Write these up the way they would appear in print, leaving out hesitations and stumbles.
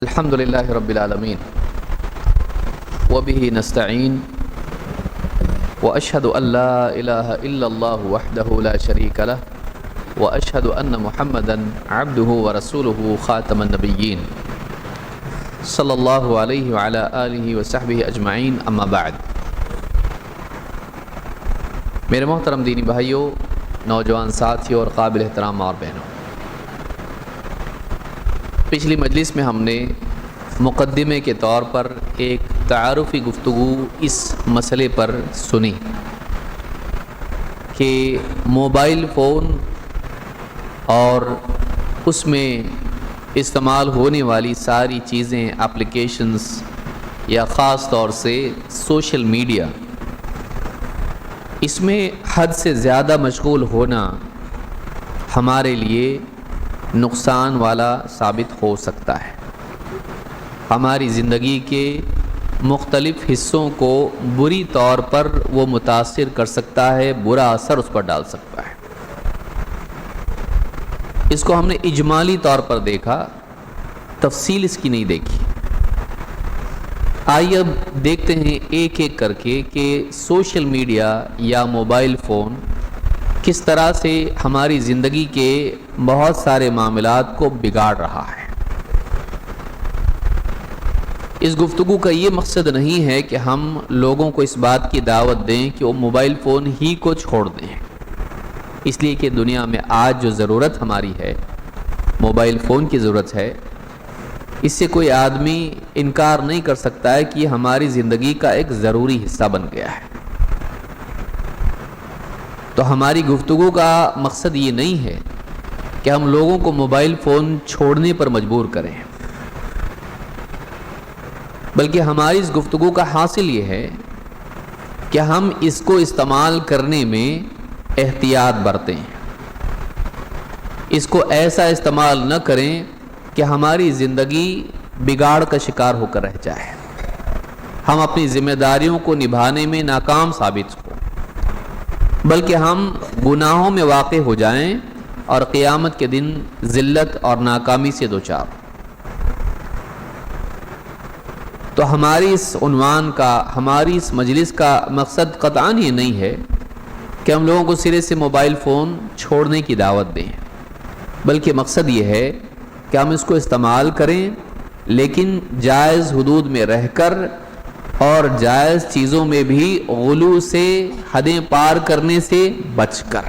الحمد لله رب العالمين وبه نستعين وأشهد أن لا إله إلا الله وحده لا شريك له وأشهد أن محمدا عبده ورسوله خاتم النبيين صلى الله عليه وعلى آله وصحبه أجمعين أما بعد. میرے محترم دینی بھائیوں، نوجوان ساتھیوں اور قابل احترام ماں اور بہنوں، پچھلی مجلس میں ہم نے مقدمے کے طور پر ایک تعارفی گفتگو اس مسئلے پر سنی کہ موبائل فون اور اس میں استعمال ہونے والی ساری چیزیں، اپلیکیشنز یا خاص طور سے سوشل میڈیا، اس میں حد سے زیادہ مشغول ہونا ہمارے لیے نقصان والا ثابت ہو سکتا ہے، ہماری زندگی کے مختلف حصوں کو بری طور پر وہ متاثر کر سکتا ہے، برا اثر اس پر ڈال سکتا ہے۔ اس کو ہم نے اجمالی طور پر دیکھا، تفصیل اس کی نہیں دیکھی۔ آئیے اب دیکھتے ہیں ایک ایک کر کے کہ سوشل میڈیا یا موبائل فون کس طرح سے ہماری زندگی کے بہت سارے معاملات کو بگاڑ رہا ہے۔ اس گفتگو کا یہ مقصد نہیں ہے کہ ہم لوگوں کو اس بات کی دعوت دیں کہ وہ موبائل فون ہی کو چھوڑ دیں، اس لیے کہ دنیا میں آج جو ضرورت ہماری ہے، موبائل فون کی ضرورت ہے، اس سے کوئی آدمی انکار نہیں کر سکتا ہے کہ یہ ہماری زندگی کا ایک ضروری حصہ بن گیا ہے۔ تو ہماری گفتگو کا مقصد یہ نہیں ہے کہ ہم لوگوں کو موبائل فون چھوڑنے پر مجبور کریں، بلکہ ہماری اس گفتگو کا حاصل یہ ہے کہ ہم اس کو استعمال کرنے میں احتیاط برتیں، اس کو ایسا استعمال نہ کریں کہ ہماری زندگی بگاڑ کا شکار ہو کر رہ جائے، ہم اپنی ذمہ داریوں کو نبھانے میں ناکام ثابت ہوں، بلکہ ہم گناہوں میں واقع ہو جائیں اور قیامت کے دن ذلت اور ناکامی سے دوچار۔ تو ہماری اس عنوان کا، ہماری اس مجلس کا مقصد قطعاً یہ نہیں ہے کہ ہم لوگوں کو سرے سے موبائل فون چھوڑنے کی دعوت دیں، بلکہ مقصد یہ ہے کہ ہم اس کو استعمال کریں، لیکن جائز حدود میں رہ کر اور جائز چیزوں میں بھی غلو سے، حدیں پار کرنے سے بچ کر۔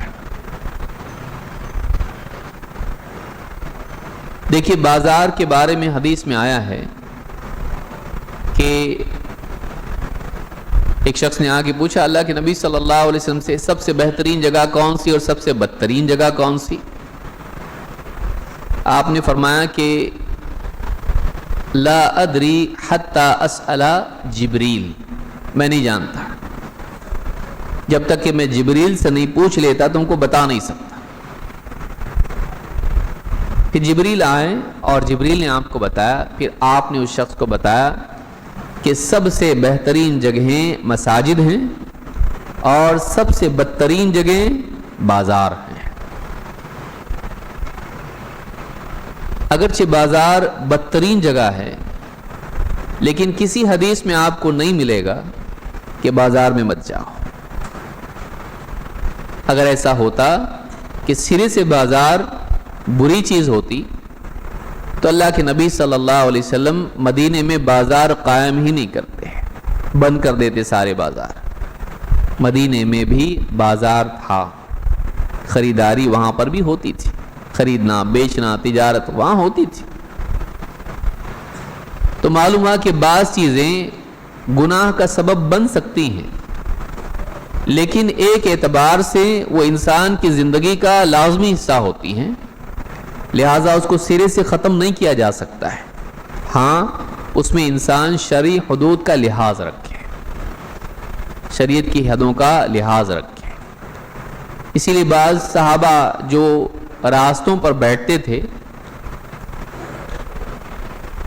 دیکھیے، بازار کے بارے میں حدیث میں آیا ہے کہ ایک شخص نے آگے پوچھا اللہ کے نبی صلی اللہ علیہ وسلم سے، سب سے بہترین جگہ کون سی اور سب سے بدترین جگہ کون سی؟ آپ نے فرمایا کہ لا ادری حتی اسأل جبریل، میں نہیں جانتا، جب تک کہ میں جبریل سے نہیں پوچھ لیتا تم کو بتا نہیں سکتا۔ پھر جبریل آئے اور جبریل نے آپ کو بتایا، پھر آپ نے اس شخص کو بتایا کہ سب سے بہترین جگہیں مساجد ہیں اور سب سے بدترین جگہیں بازار ہیں۔ اگرچہ بازار بدترین جگہ ہے، لیکن کسی حدیث میں آپ کو نہیں ملے گا کہ بازار میں مت جاؤ۔ اگر ایسا ہوتا کہ سرے سے بازار بری چیز ہوتی تو اللہ کے نبی صلی اللہ علیہ وسلم مدینے میں بازار قائم ہی نہیں کرتے، بند کر دیتے سارے بازار۔ مدینے میں بھی بازار تھا، خریداری وہاں پر بھی ہوتی تھی، خریدنا، بیچنا، تجارت وہاں ہوتی تھی۔ تو معلوم ہوا کہ بعض چیزیں گناہ کا سبب بن سکتی ہیں، لیکن ایک اعتبار سے وہ انسان کی زندگی کا لازمی حصہ ہوتی ہیں، لہٰذا اس کو سرے سے ختم نہیں کیا جا سکتا ہے۔ ہاں، اس میں انسان شرعی حدود کا لحاظ رکھے، شریعت کی حدوں کا لحاظ رکھے۔ اسی لیے بعض صحابہ جو راستوں پر بیٹھتے تھے،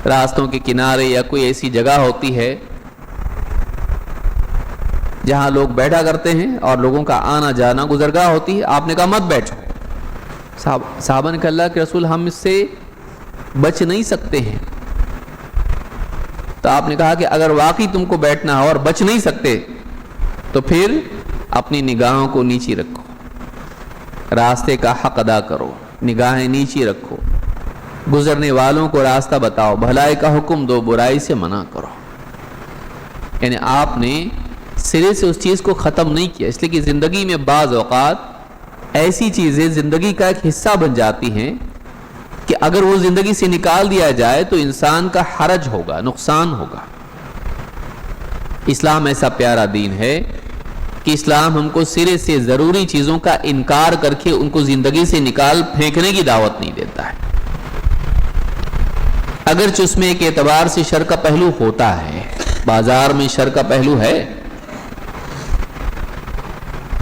راستوں کے کنارے یا کوئی ایسی جگہ ہوتی ہے جہاں لوگ بیٹھا کرتے ہیں اور لوگوں کا آنا جانا گزرگاہ ہوتی ہے، آپ نے کہا مت بیٹھو۔ صحابہ نے کہا اللہ کے رسول ہم اس سے بچ نہیں سکتے ہیں، تو آپ نے کہا کہ اگر واقعی تم کو بیٹھنا ہو اور بچ نہیں سکتے تو پھر اپنی نگاہوں کو نیچی رکھو، راستے کا حق ادا کرو، نگاہیں نیچی رکھو، گزرنے والوں کو راستہ بتاؤ، بھلائی کا حکم دو، برائی سے منع کرو۔ یعنی آپ نے سرے سے اس چیز کو ختم نہیں کیا، اس لیے کہ زندگی میں بعض اوقات ایسی چیزیں زندگی کا ایک حصہ بن جاتی ہیں کہ اگر وہ زندگی سے نکال دیا جائے تو انسان کا حرج ہوگا، نقصان ہوگا۔ اسلام ایسا پیارا دین ہے کہ اسلام ہم کو سرے سے ضروری چیزوں کا انکار کر کے ان کو زندگی سے نکال پھینکنے کی دعوت نہیں دیتا ہے، اگرچہ اس میں ایک اعتبار سے شر کا پہلو ہوتا ہے۔ بازار میں شر کا پہلو ہے،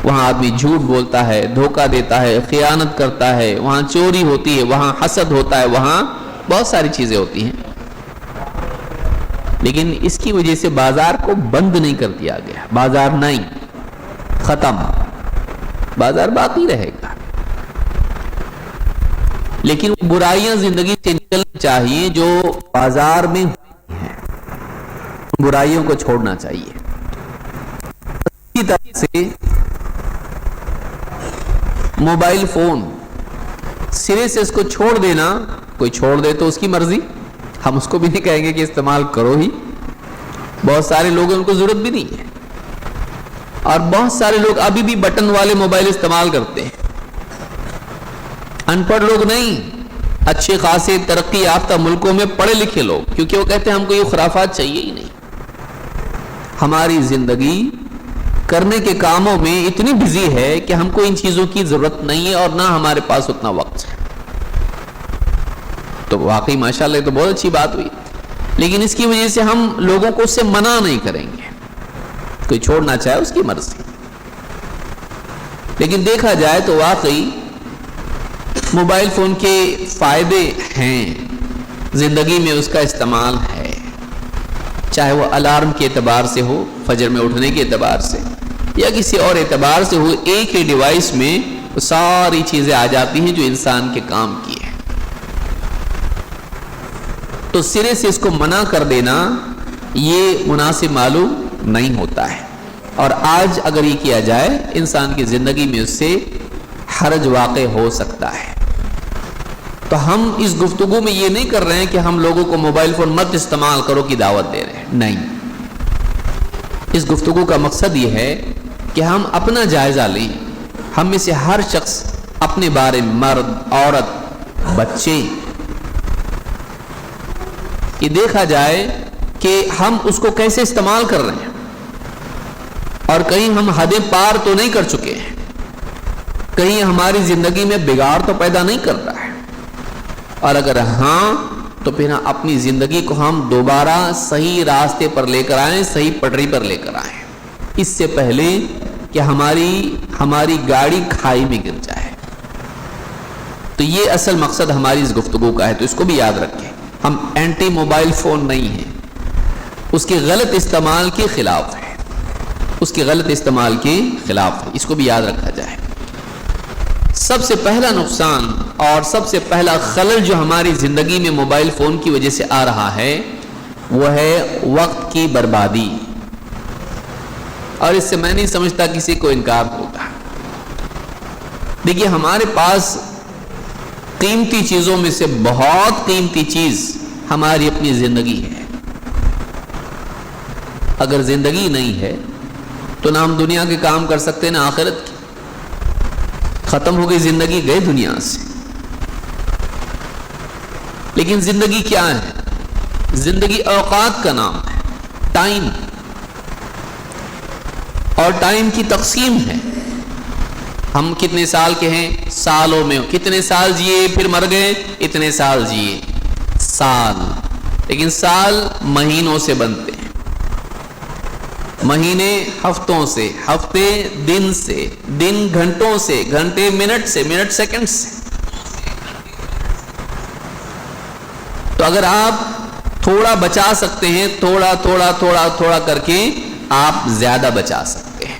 وہاں آدمی جھوٹ بولتا ہے، دھوکہ دیتا ہے، خیانت کرتا ہے، وہاں چوری ہوتی ہے، وہاں حسد ہوتا ہے، وہاں بہت ساری چیزیں ہوتی ہیں، لیکن اس کی وجہ سے بازار کو بند نہیں کر دیا گیا۔ بازار نہیں، ختم، بازار باقی رہے گا، لیکن برائیاں زندگی سے نکلنی چاہیے جو بازار میں ہیں، برائیوں کو چھوڑنا چاہیے۔ اسی طرح سے موبائل فون سرے سے اس کو چھوڑ دینا، کوئی چھوڑ دے تو اس کی مرضی، ہم اس کو بھی نہیں کہیں گے کہ استعمال کرو ہی، بہت سارے لوگ ان کو ضرورت بھی نہیں ہے، اور بہت سارے لوگ ابھی بھی بٹن والے موبائل استعمال کرتے ہیں، ان پڑھ لوگ نہیں، اچھے خاصے ترقی یافتہ ملکوں میں پڑھے لکھے لوگ، کیونکہ وہ کہتے ہیں ہم کو یہ خرافات چاہیے ہی نہیں۔ ہماری زندگی کرنے کے کاموں میں اتنی بزی ہے کہ ہم کو ان چیزوں کی ضرورت نہیں ہے اور نہ ہمارے پاس اتنا وقت ہے۔ تو واقعی ماشاءاللہ یہ تو بہت اچھی بات ہوئی، لیکن اس کی وجہ سے ہم لوگوں کو اس سے منع نہیں کریں گے، کوئی چھوڑنا چاہے اس کی مرضی، لیکن دیکھا جائے تو واقعی موبائل فون کے فائدے ہیں، زندگی میں اس کا استعمال ہے، چاہے وہ الارم کے اعتبار سے ہو، فجر میں اٹھنے کے اعتبار سے، یا کسی اور اعتبار سے ہو، ایک ہی ڈیوائس میں وہ ساری چیزیں آ جاتی ہیں جو انسان کے کام کی ہے۔ تو سرے سے اس کو منع کر دینا یہ مناسب معلوم نہیں ہوتا ہے، اور آج اگر یہ کیا جائے انسان کی زندگی میں اس سے حرج واقع ہو سکتا ہے۔ تو ہم اس گفتگو میں یہ نہیں کر رہے ہیں کہ ہم لوگوں کو موبائل فون مت استعمال کرو کی دعوت دے رہے ہیں، نہیں، اس گفتگو کا مقصد یہ ہے کہ ہم اپنا جائزہ لیں، ہم میں سے ہر شخص اپنے بارے میں، مرد، عورت، بچے، یہ دیکھا جائے کہ ہم اس کو کیسے استعمال کر رہے ہیں، اور کہیں ہم حدیں پار تو نہیں کر چکے ہیں، کہیں ہماری زندگی میں بگاڑ تو پیدا نہیں کر رہا ہے، اور اگر ہاں تو پھر اپنی زندگی کو ہم دوبارہ صحیح راستے پر لے کر آئیں، صحیح پٹری پر لے کر آئیں، اس سے پہلے کہ ہماری گاڑی کھائی میں گر جائے۔ تو یہ اصل مقصد ہماری اس گفتگو کا ہے، تو اس کو بھی یاد رکھیں، ہم اینٹی موبائل فون نہیں ہیں، اس کے غلط استعمال کے خلاف ہے، اس کے غلط استعمال کے خلاف ہے، اس کو بھی یاد رکھا جائے۔ سب سے پہلا نقصان اور سب سے پہلا خلل جو ہماری زندگی میں موبائل فون کی وجہ سے آ رہا ہے وہ ہے وقت کی بربادی، اور اس سے میں نہیں سمجھتا کسی کو انکار ہوگا۔ دیکھیے ہمارے پاس قیمتی چیزوں میں سے بہت قیمتی چیز ہماری اپنی زندگی ہے، اگر زندگی نہیں ہے تو نہ ہم دنیا کے کام کر سکتے نہ آخرت کی، ختم ہو گئی زندگی، گئے دنیا سے۔ لیکن زندگی کیا ہے؟ زندگی اوقات کا نام ہے، ٹائم، اور ٹائم کی تقسیم ہے۔ ہم کتنے سال کے ہیں؟ سالوں میں، کتنے سال جیے پھر مر گئے، اتنے سال جیے، سال، لیکن سال مہینوں سے بنتے ہیں، مہینے ہفتوں سے، ہفتے دن سے، دن گھنٹوں سے، گھنٹے منٹ سے، منٹ سیکنڈ سے۔ تو اگر آپ تھوڑا بچا سکتے ہیں، تھوڑا تھوڑا تھوڑا تھوڑا کر کے آپ زیادہ بچا سکتے ہیں۔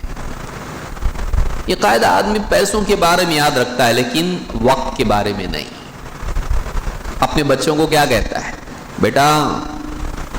یہ قاعدہ آدمی پیسوں کے بارے میں یاد رکھتا ہے لیکن وقت کے بارے میں نہیں۔ اپنے بچوں کو کیا کہتا ہے؟ بیٹا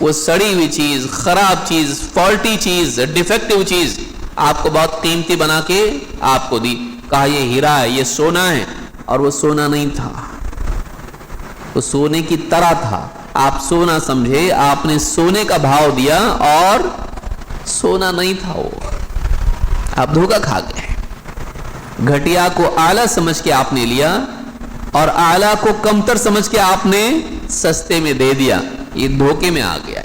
وہ سڑی ہوئی چیز، خراب چیز، فالٹی چیز، ڈیفیکٹیو چیز آپ کو بہت قیمتی بنا کے آپ کو دی، کہا یہ ہیرا ہے، یہ سونا ہے، اور وہ سونا نہیں تھا، وہ سونے کی طرح تھا، آپ سونا سمجھے، آپ نے سونے کا بھاؤ دیا اور سونا نہیں تھا، وہ آپ دھوکا کھا گئے۔ گھٹیا کو اعلیٰ سمجھ کے آپ نے لیا اور اعلیٰ کو کمتر سمجھ کے آپ نے سستے میں دے دیا، یہ دھوکے میں آ گیا،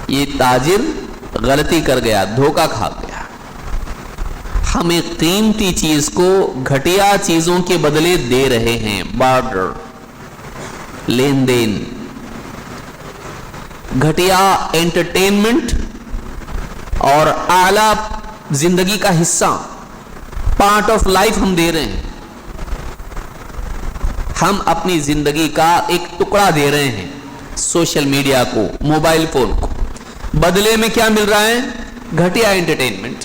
یہ تاجر غلطی کر گیا، دھوکا کھا گیا۔ ہمیں قیمتی چیز کو گھٹیا چیزوں کے بدلے دے رہے ہیں، بارٹر، لین دین، گھٹیا انٹرٹینمنٹ اور اعلیٰ زندگی کا حصہ، پارٹ آف لائف ہم دے رہے ہیں۔ ہم اپنی زندگی کا ایک ٹکڑا دے رہے ہیں سوشل میڈیا کو، موبائل فون کو، بدلے میں کیا مل رہا ہے؟ گھٹیا انٹرٹینمنٹ،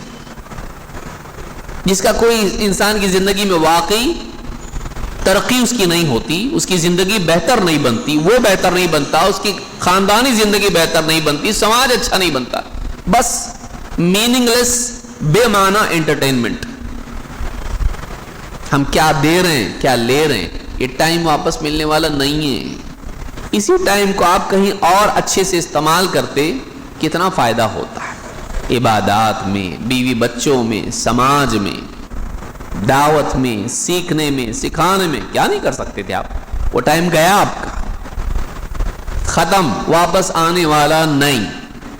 جس کا کوئی انسان کی زندگی میں واقعی ترقی اس کی نہیں ہوتی، اس کی زندگی بہتر نہیں بنتی، وہ بہتر نہیں بنتا، اس کی خاندانی زندگی بہتر نہیں بنتی، سماج اچھا نہیں بنتا، بس میننگ لیس، بے معنی انٹرٹینمنٹ۔ ہم کیا دے رہے ہیں، کیا لے رہے ہیں، یہ ٹائم واپس ملنے والا نہیں ہے۔ اسی ٹائم کو آپ کہیں اور اچھے سے استعمال کرتے کتنا فائدہ ہوتا ہے، عبادات میں، بیوی بچوں میں، سماج میں، دعوت میں، سیکھنے میں، سکھانے میں، کیا نہیں کر سکتے تھے آپ؟ وہ ٹائم گیا آپ کا، ختم، واپس آنے والا نہیں،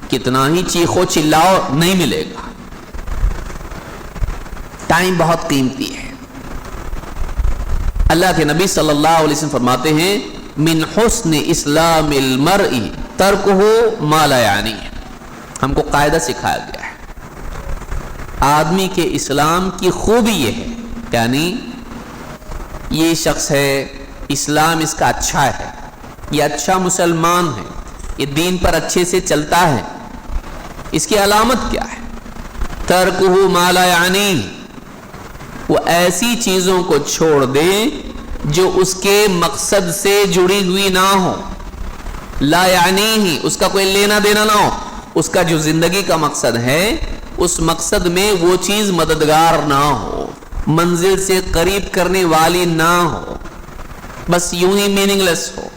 کتنا ہی چیخو چلاؤ نہیں ملے گا۔ ٹائم بہت قیمتی ہے۔ اللہ کے نبی صلی اللہ علیہ وسلم فرماتے ہیں من حسن اسلام المرء ترکہ ما لا یعنی، ہم کو قاعدہ سکھایا گیا ہے، آدمی کے اسلام کی خوبی یہ ہے، یعنی یہ شخص ہے، اسلام اس کا اچھا ہے، یہ اچھا مسلمان ہے، یہ دین پر اچھے سے چلتا ہے، اس کی علامت کیا ہے؟ ترکہ ما لا یعنی، وہ ایسی چیزوں کو چھوڑ دے جو اس کے مقصد سے جڑی ہوئی نہ ہو، لا یعنی ہی، اس کا کوئی لینا دینا نہ ہو، اس کا جو زندگی کا مقصد ہے اس مقصد میں وہ چیز مددگار نہ ہو، منزل سے قریب کرنے والی نہ ہو، بس یوں ہی میننگ لیس ہو۔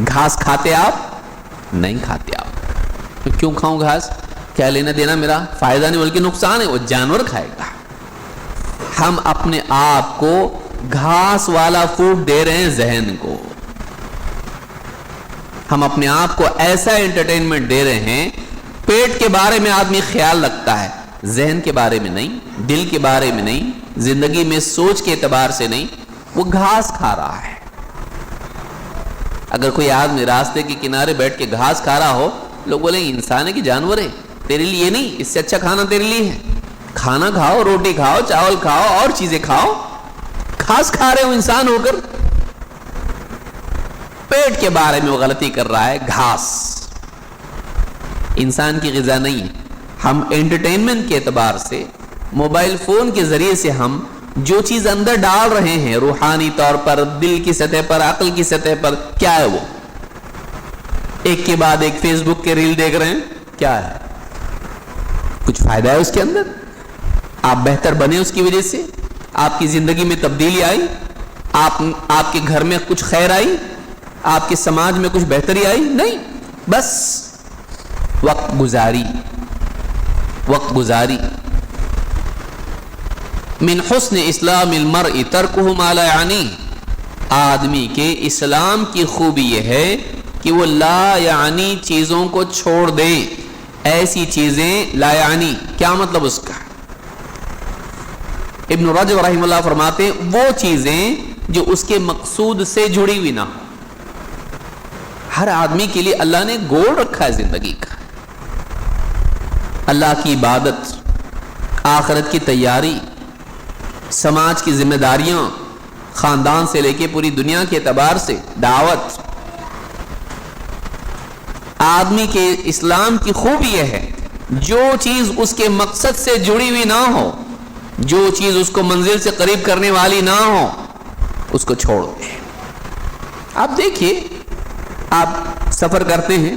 گھاس کھاتے آپ؟ نہیں کھاتے آپ۔ کیوں کھاؤں گھاس؟ کیا لینا دینا میرا؟ فائدہ نہیں بلکہ نقصان ہے، وہ جانور کھائے گا۔ ہم اپنے آپ کو گھاس والا فوڈ دے رہے ہیں ذہن کو، ہم اپنے آپ کو ایسا انٹرٹینمنٹ دے رہے ہیں، پیٹ کے بارے میں آدمی خیال رکھتا ہے، ذہن کے بارے میں نہیں، دل کے بارے میں نہیں، زندگی میں سوچ کے اعتبار سے نہیں، وہ گھاس کھا رہا ہے۔ اگر کوئی آدمی راستے کے کنارے بیٹھ کے گھاس کھا رہا ہو، لوگ بولیں انسان ہے کہ جانور ہے، تیرے لیے نہیں، اس سے اچھا کھانا تیرے لیے ہے، کھانا کھاؤ، روٹی کھاؤ، چاول کھاؤ، اور چیزیں کھاؤ، گھاس کھا رہے ہو انسان ہو کر۔ پیٹ کے بارے میں وہ غلطی کر رہا ہے، گھاس انسان کی غذا نہیں ہے۔ ہم انٹرٹینمنٹ کے اعتبار سے، موبائل فون کے ذریعے سے ہم جو چیز اندر ڈال رہے ہیں روحانی طور پر، دل کی سطح پر، عقل کی سطح پر، کیا ہے وہ؟ ایک کے بعد ایک فیس بک کے ریل دیکھ رہے ہیں، کیا ہے؟ کچھ فائدہ ہے اس کے اندر؟ آپ بہتر بنے اس کی وجہ سے؟ آپ کی زندگی میں تبدیلی آئی؟ آپ کے گھر میں کچھ خیر آئی؟ آپ کے سماج میں کچھ بہتری آئی؟ نہیں، بس وقت گزاری، وقت گزاری۔ من حسن اسلام المرء ترکہ ما لا یعنی، آدمی کے اسلام کی خوبی یہ ہے کہ وہ لا یعنی چیزوں کو چھوڑ دے۔ ایسی چیزیں لا یعنی، کیا مطلب اس کا؟ ابن رجب رحمہ اللہ فرماتے ہیں وہ چیزیں جو اس کے مقصود سے جڑی ہوئی نہ ہو۔ ہر آدمی کے لیے اللہ نے گول رکھا ہے زندگی کا، اللہ کی عبادت، آخرت کی تیاری، سماج کی ذمہ داریاں، خاندان سے لے کے پوری دنیا کے اعتبار سے دعوت۔ آدمی کے اسلام کی خوبی یہ ہے جو چیز اس کے مقصد سے جڑی ہوئی نہ ہو، جو چیز اس کو منزل سے قریب کرنے والی نہ ہو، اس کو چھوڑ دے۔ آپ دیکھیے، آپ سفر کرتے ہیں،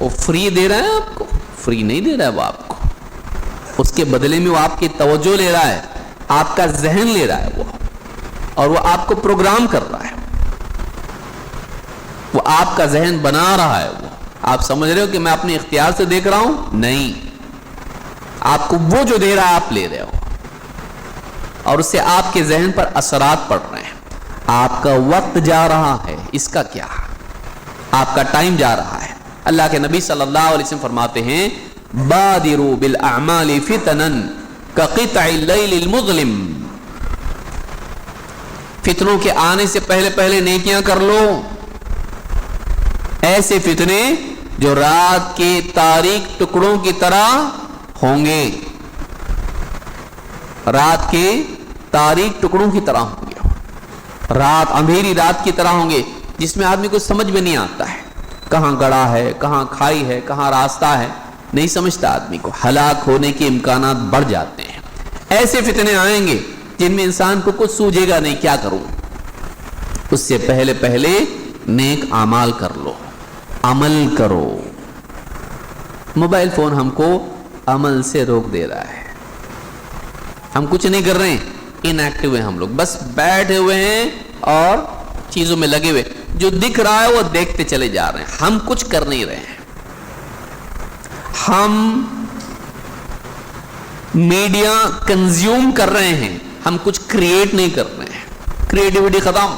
وہ فری دے رہا ہے آپ کو؟ فری نہیں دے رہا ہے وہ آپ کو، اس کے بدلے میں وہ آپ کی توجہ لے رہا ہے، آپ کا ذہن لے رہا ہے وہ، اور وہ آپ کو پروگرام کر رہا ہے، وہ آپ کا ذہن بنا رہا ہے۔ وہ آپ سمجھ رہے ہو کہ میں اپنے اختیار سے دیکھ رہا ہوں؟ نہیں، آپ کو وہ جو دے رہا ہے آپ لے رہے ہو، اور اس سے آپ کے ذہن پر اثرات پڑ رہے ہیں، آپ کا وقت جا رہا ہے، اس کا کیا؟ آپ کا ٹائم جا رہا ہے۔ اللہ کے نبی صلی اللہ علیہ وسلم فرماتے ہیں بادروا بالاعمال فتنا كقطع الليل المظلم، فتنوں کے آنے سے پہلے پہلے نیکیاں کر لو، ایسے فتنے جو رات کے تاریک ٹکڑوں کی طرح ہوں گے، رات کے تاریک ٹکڑوں کی طرح ہوں گے، رات اندھیری رات کی طرح ہوں گے، جس میں آدمی کو سمجھ میں نہیں آتا ہے کہاں گڑا ہے، کہاں کھائی ہے، کہاں راستہ ہے، نہیں سمجھتا آدمی کو، ہلاک ہونے کے امکانات بڑھ جاتے ہیں۔ ایسے فتنے آئیں گے جن میں انسان کو کچھ سوجھے گا نہیں، کیا کروں؟ اس سے پہلے پہلے نیک اعمال کر لو، عمل کرو۔ موبائل فون ہم کو عمل سے روک دے رہا ہے، ہم کچھ نہیں کر رہے ہیں، ان ایکٹیو ہیں ہم لوگ، بس بیٹھے ہوئے ہیں اور چیزوں میں لگے ہوئے، جو دکھ رہا ہے وہ دیکھتے چلے جا رہے ہیں، ہم کچھ کر نہیں رہے ہیں۔ ہم میڈیا کنزیوم کر رہے ہیں، ہم کچھ کریٹ نہیں کر رہے ہیں، کریٹیوٹی ختم،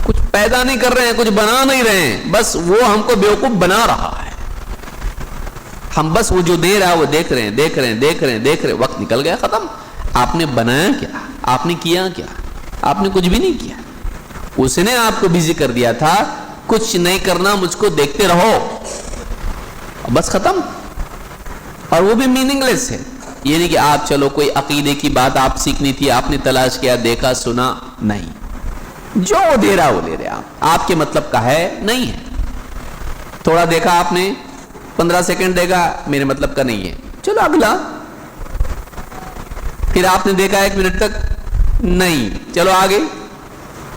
کچھ پیدا نہیں کر رہے ہیں، کچھ بنا نہیں رہے ہیں، بس وہ ہم کو بیوقوف بنا رہا ہے، ہم بس وہ جو دے رہا ہے وہ دیکھ رہے ہیں، دیکھ رہے ہیں، دیکھ رہے ہیں، دیکھ رہے ہیں، وقت نکل گیا، ختم۔ آپ نے بنایا کیا؟ آپ نے کیا کیا؟ آپ نے کچھ بھی نہیں کیا، اس نے آپ کو بزی کر دیا تھا، کچھ نہیں کرنا، مجھ کو دیکھتے رہو، بس ختم۔ اور وہ بھی میننگ لیس ہے، یہ نہیں کہ آپ چلو کوئی عقیدے کی بات آپ سیکھنی تھی، آپ نے تلاش کیا، دیکھا، سنا، نہیں، جو دے رہا وہ لے رہا، آپ کے مطلب کا ہے نہیں ہے، تھوڑا دیکھا آپ نے، 15 سیکنڈ دیکھا، میرے مطلب کا نہیں ہے، چلو اگلا، پھر آپ نے دیکھا 1 منٹ تک، نہیں، چلو آگے،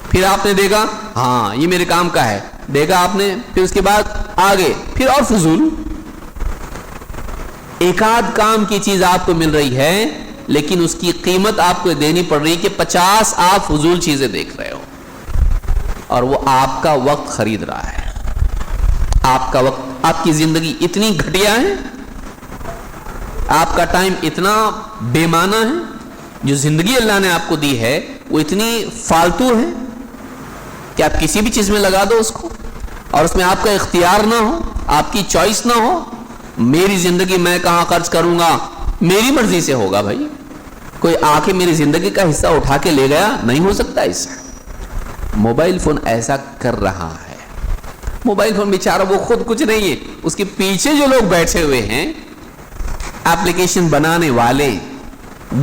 پھر آپ نے دیکھا ہاں یہ میرے کام کا ہے، دیکھا آپ نے، پھر اس کے بعد آگے، پھر اور فضول، ایک آدھ کام کی چیز آپ کو مل رہی ہے، لیکن اس کی قیمت آپ کو دینی پڑ رہی ہے کہ 50 آپ فضول چیزیں دیکھ رہے ہو، اور وہ آپ کا وقت خرید رہا ہے، آپ کا وقت، آپ کی زندگی اتنی گھٹیا ہے، آپ کا ٹائم اتنا بے معنی ہے، جو زندگی اللہ نے آپ کو دی ہے وہ اتنی فالتو ہے کہ آپ کسی بھی چیز میں لگا دو اس کو، اور اس میں آپ کا اختیار نہ ہو، آپ کی چوائس نہ ہو، میری زندگی میں کہاں خرچ کروں گا، میری مرضی سے ہوگا۔ بھائی کوئی آ کے میری زندگی کا حصہ اٹھا کے لے گیا، نہیں ہو سکتا اس سے۔ موبائل فون ایسا کر رہا ہے، موبائل فون بیچارہ وہ خود کچھ نہیں ہے، اس کے پیچھے جو لوگ بیٹھے ہوئے ہیں، ایپلیکیشن بنانے والے،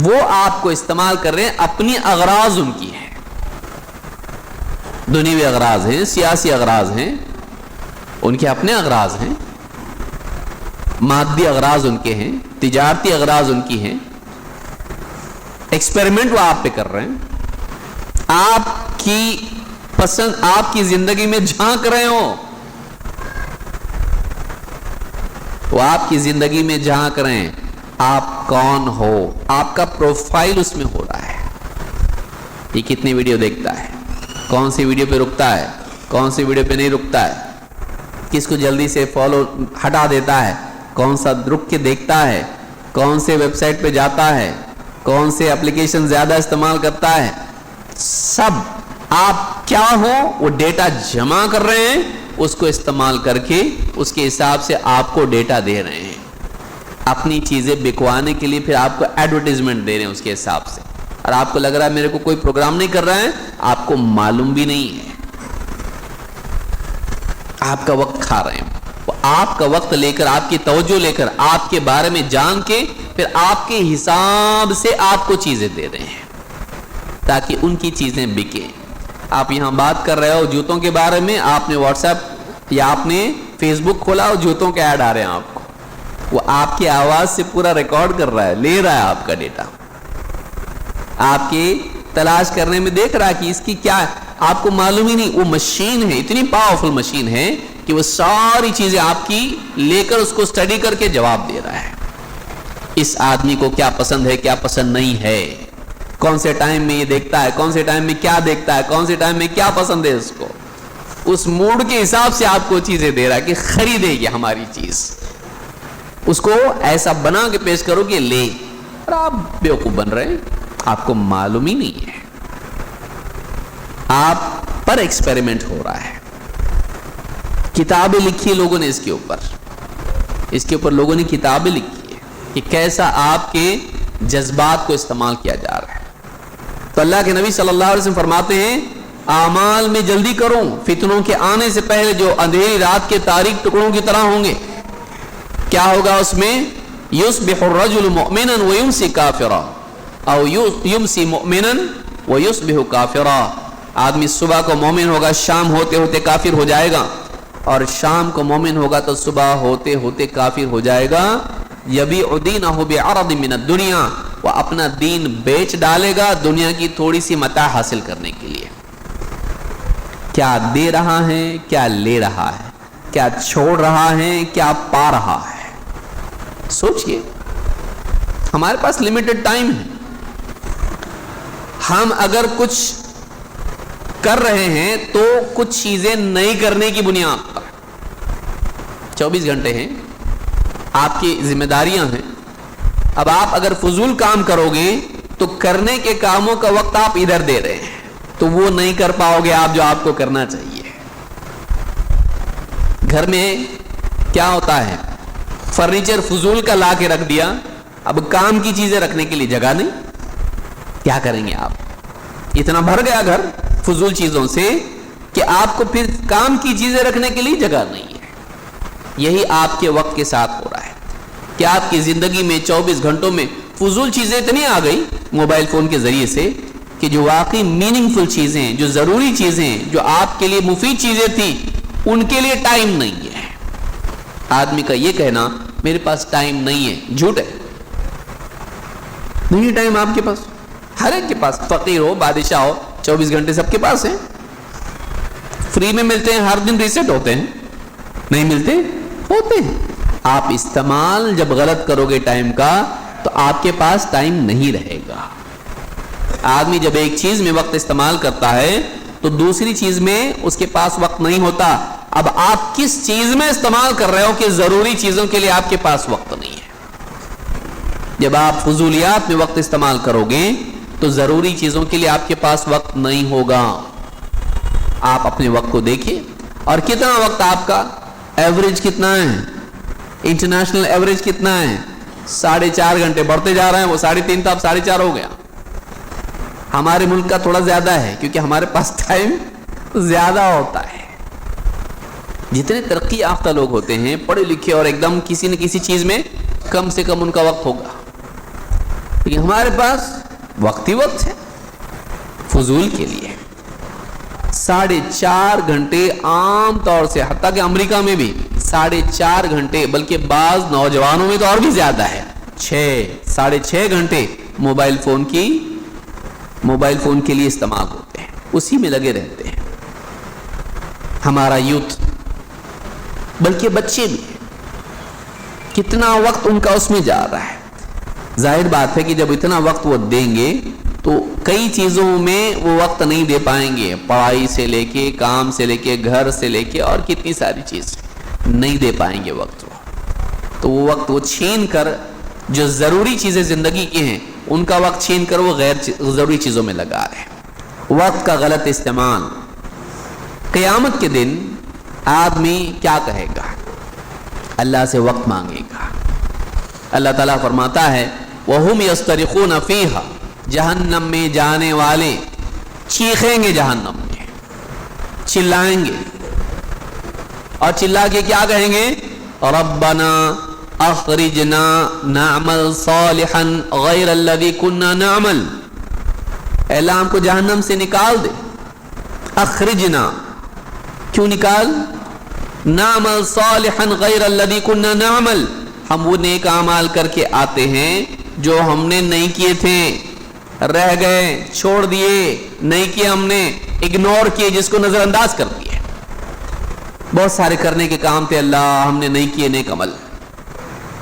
وہ آپ کو استعمال کر رہے ہیں، اپنی اغراض ان کی ہیں، دنیوی اغراض ہیں، سیاسی اغراض ہیں، ان کے اپنے اغراض ہیں، مادی اغراض ان کے ہیں، تجارتی اغراض ان کی ہیں، ایکسپیریمنٹ وہ آپ پہ کر رہے ہیں، آپ کی پسند آپ کی زندگی میں جھانک رہے ہو، وہ آپ کی زندگی میں جھانک رہے ہیں، آپ کون ہو، آپ کا پروفائل اس میں ہو رہا ہے، یہ کتنی ویڈیو دیکھتا ہے، کون سی ویڈیو پہ رکتا ہے، کون سی ویڈیو پہ نہیں رکتا ہے، کس کو جلدی سے فالو ہٹا دیتا ہے، کون سا رک کے دیکھتا ہے، کون سے ویب سائٹ پہ جاتا ہے، کون سے اپلیکیشن زیادہ استعمال کرتا ہے، سب آپ کیا ہو وہ ڈیٹا جمع کر رہے ہیں، اس کو استعمال کر کے اس کے حساب سے آپ کو ڈیٹا دے رہے ہیں، اپنی چیزیں بکوانے کے لیے پھر آپ کو ایڈورٹائزمنٹ دے رہے ہیں اس کے حساب سے، اور آپ کو لگ رہا ہے میرے کو کوئی پروگرام نہیں کر رہا ہے، آپ کو معلوم بھی نہیں ہے، آپ کا وقت کھا رہے ہیں، وہ آپ کا وقت لے کر، آپ کی توجہ لے کر، آپ کے بارے میں جان کے پھر آپ کے حساب سے آپ کو چیزیں دے رہے ہیں تاکہ ان کی چیزیں بکیں۔ آپ یہاں بات کر رہے ہو جوتوں کے بارے میں، آپ نے واٹس ایپ یا آپ نے فیس بک کھولا اور جوتوں کے ایڈ آ رہے ہیں آپ کو، وہ آپ کی آواز سے پورا ریکارڈ کر رہا ہے، لے رہا ہے آپ کا ڈیٹا، آپ کی تلاش کرنے میں دیکھ رہا ہے کہ اس کی کیا ہے، آپ کو معلوم ہی نہیں، وہ مشین ہے، اتنی پاورفل مشین ہے کہ وہ ساری چیزیں آپ کی لے کر اس کو اسٹڈی کر کے جواب دے رہا ہے. اس آدمی کو کیا پسند ہے کیا پسند نہیں ہے, کون سے ٹائم میں یہ دیکھتا ہے, کون سے ٹائم میں کیا دیکھتا ہے, کون سے ٹائم میں کیا پسند ہے اس کو, اس موڈ کے حساب سے آپ کو چیزیں دے رہا ہے کہ خریدے یہ ہماری چیز. اس کو ایسا بنا کے پیش کرو کہ لے, اور آپ بیوقوف بن رہے ہیں, آپ کو معلوم ہی نہیں ہے. آپ پر ایکسپیریمنٹ ہو رہا ہے. کتابیں لکھی لوگوں نے اس کے اوپر لوگوں نے کتابیں لکھی ہے کہ کیسا آپ کے جذبات کو استعمال کیا جا رہا ہے. تو اللہ کے نبی صلی اللہ علیہ وسلم فرماتے ہیں اعمال میں جلدی کرو, فتنوں کے آنے سے پہلے جو اندھیری رات کے تاریک ٹکڑوں کی طرح ہوں گے. کیا ہوگا اس میں؟ یصبح الرجل مؤمنا ویمسی کافرا او یمسی مؤمنا ویصبح کافرا. آدمی صبح کو مومن ہوگا, شام ہوتے ہوتے کافر ہو جائے گا, اور شام کو مومن ہوگا تو صبح ہوتے ہوتے کافر ہو جائے گا. یبیع دینہ بعرض من الدنیا, وہ اپنا دین بیچ ڈالے گا دنیا کی تھوڑی سی متاع حاصل کرنے کے لیے. کیا دے رہا ہے, کیا لے رہا ہے, کیا چھوڑ رہا ہے, کیا پا رہا ہے. سوچئے, ہمارے پاس لمیٹڈ ٹائم ہے. ہم اگر کچھ کر رہے ہیں تو کچھ چیزیں نہیں کرنے کی بنیاد پر. 24 گھنٹے ہیں, آپ کی ذمہ داریاں ہیں. اب آپ اگر فضول کام کرو گے تو کرنے کے کاموں کا وقت آپ ادھر دے رہے ہیں, تو وہ نہیں کر پاؤ گے آپ جو آپ کو کرنا چاہیے. گھر میں کیا ہوتا ہے, فرنیچر فضول کا لا کے رکھ دیا, اب کام کی چیزیں رکھنے کے لیے جگہ نہیں. کیا کریں گے آپ؟ اتنا بھر گیا گھر فضول چیزوں سے کہ آپ کو پھر کام کی چیزیں رکھنے کے لیے جگہ نہیں ہے. یہی آپ کے وقت کے ساتھ ہو رہا ہے کہ آپ کی زندگی میں 24 گھنٹوں میں فضول چیزیں اتنی آ گئی موبائل فون کے ذریعے سے کہ جو واقعی میننگ فل چیزیں, جو ضروری چیزیں, جو آپ کے لیے مفید چیزیں تھیں, ان کے لیے ٹائم نہیں ہے. آدمی کا یہ کہنا میرے پاس ٹائم نہیں ہے, جھوٹ ہے. نہیں ٹائم آپ کے پاس, ہر ایک کے پاس, فقیر ہو بادشاہ ہو, 24 گھنٹے سب کے پاس ہیں. فری میں ملتے ہیں, ہر دن ریسیٹ ہوتے ہیں, نہیں ملتے ہوتے ہیں. آپ استعمال جب غلط کرو گے ٹائم کا تو آپ کے پاس ٹائم نہیں رہے گا. آدمی جب ایک چیز میں وقت استعمال کرتا ہے تو دوسری چیز میں اس کے پاس وقت نہیں ہوتا. اب آپ کس چیز میں استعمال کر رہے ہو کہ ضروری چیزوں کے لیے آپ کے پاس وقت نہیں ہے. جب آپ فضولیات میں وقت استعمال کرو گے تو ضروری چیزوں کے لیے آپ کے پاس وقت نہیں ہوگا. آپ اپنے وقت کو دیکھیں, اور کتنا وقت آپ کا ایوریج کتنا ہے, انٹرنیشنل ایوریج کتنا ہے؟ 4.5 گھنٹے. بڑھتے جا رہے ہیں, وہ 3.5 تھا اب 4.5 ہو گیا. ہمارے ملک کا تھوڑا زیادہ ہے کیونکہ ہمارے پاس ٹائم زیادہ ہوتا ہے. جتنے ترقی یافتہ لوگ ہوتے ہیں, پڑھے لکھے, اور ایک دم کسی نہ کسی چیز میں کم سے کم ان کا وقت ہوگا, لیکن ہمارے پاس وقت ہی وقت ہے فضول کے لیے. 4.5 گھنٹے عام طور سے, حتیٰ کہ امریکہ میں بھی 4.5 گھنٹے, بلکہ بعض نوجوانوں میں تو اور بھی زیادہ ہے, 6.5 گھنٹے موبائل فون کے لیے استعمال ہوتے ہیں, اسی میں لگے رہتے ہیں. ہمارا یوتھ, بلکہ بچے بھی, کتنا وقت ان کا اس میں جا رہا ہے. ظاہر بات ہے کہ جب اتنا وقت وہ دیں گے تو کئی چیزوں میں وہ وقت نہیں دے پائیں گے. پڑھائی سے لے کے, کام سے لے کے, گھر سے لے کے, اور کتنی ساری چیز نہیں دے پائیں گے وقت. تو وہ وقت وہ چھین کر جو ضروری چیزیں زندگی کی ہیں ان کا وقت چھین کر وہ غیر ضروری چیزوں میں لگا رہے ہیں. وقت کا غلط استعمال. قیامت کے دن آدمی کیا کہے گا؟ اللہ سے وقت مانگے گا. اللہ تعالیٰ فرماتا ہے وَهُمْ يَسْتَرِخُونَ فِيهَا, جہنم میں جانے والے چیخیں گے, جہنم میں چلائیں گے, اور چلا کے کیا کہیں گے؟ ربنا اخرجنا نعمل صالحا غیر الذی کننا نعمل, اے اللہ ہم کو جہنم سے نکال دے. اخرجنا, کیوں نکال؟ نعمل صالحا غیر الذی کننا نعمل, ہم وہ نیک اعمال کر کے آتے ہیں جو ہم نے نہیں کیے تھے, رہ گئے, چھوڑ دیے, نہیں کیے, ہم نے اگنور کیے, جس کو نظر انداز کر دیے. بہت سارے کرنے کے کام تھے، اللہ ہم نے نہیں کیے نیک عمل،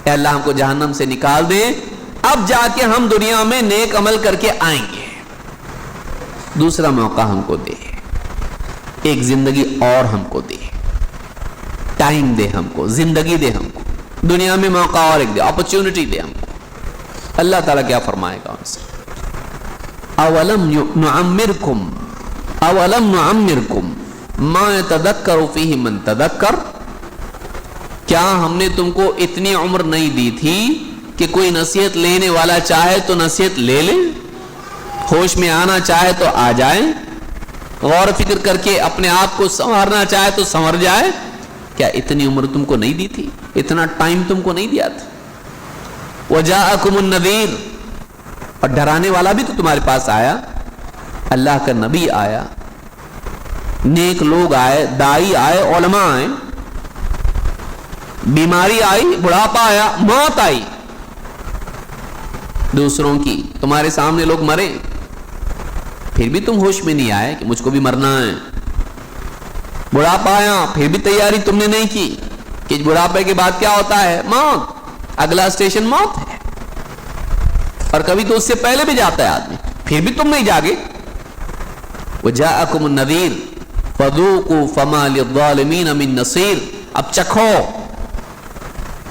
اے اللہ ہم کو جہنم سے نکال دے، اب جا کے ہم دنیا میں نیک عمل کر کے آئیں گے، دوسرا موقع ہم کو دے، ایک زندگی اور ہم کو دے، ٹائم دے ہم کو، زندگی دے ہم کو، دنیا میں موقع اور ایک دے، اپرچونٹی دے ہم کو۔ اللہ تعالیٰ کیا فرمائے گا ان سے؟ اولم نعمرکم ما یتذکر فیہ من تذکر، کیا ہم نے تم کو اتنی عمر نہیں دی تھی کہ کوئی نصیحت لینے والا چاہے تو نصیحت لے لے، ہوش میں آنا چاہے تو آ جائے، غور فکر کر کے اپنے آپ کو سنوارنا چاہے تو سنور جائے؟ کیا اتنی عمر تم کو نہیں دی تھی؟ اتنا ٹائم تم کو نہیں دیا تھا؟ وجاءکم النذیر، اور ڈرانے والا بھی تو تمہارے پاس آیا، اللہ کا نبی آیا، نیک لوگ آئے، دائی آئے، علماء آئے، بیماری آئی، بڑھاپا آیا، موت آئی دوسروں کی، تمہارے سامنے لوگ مرے، پھر بھی تم ہوش میں نہیں آئے کہ مجھ کو بھی مرنا ہے، بڑھاپا آیا پھر بھی تیاری تم نے نہیں کی کہ بڑھاپے کے بعد کیا ہوتا ہے؟ موت، اگلا اسٹیشن موت ہے، اور کبھی تو اس سے پہلے بھی جاتا ہے آدمی، پھر بھی تم نہیں جاگے۔ وجاءکم النذیر فذوقوا فما للظالمین من نصیر، اب چکھو،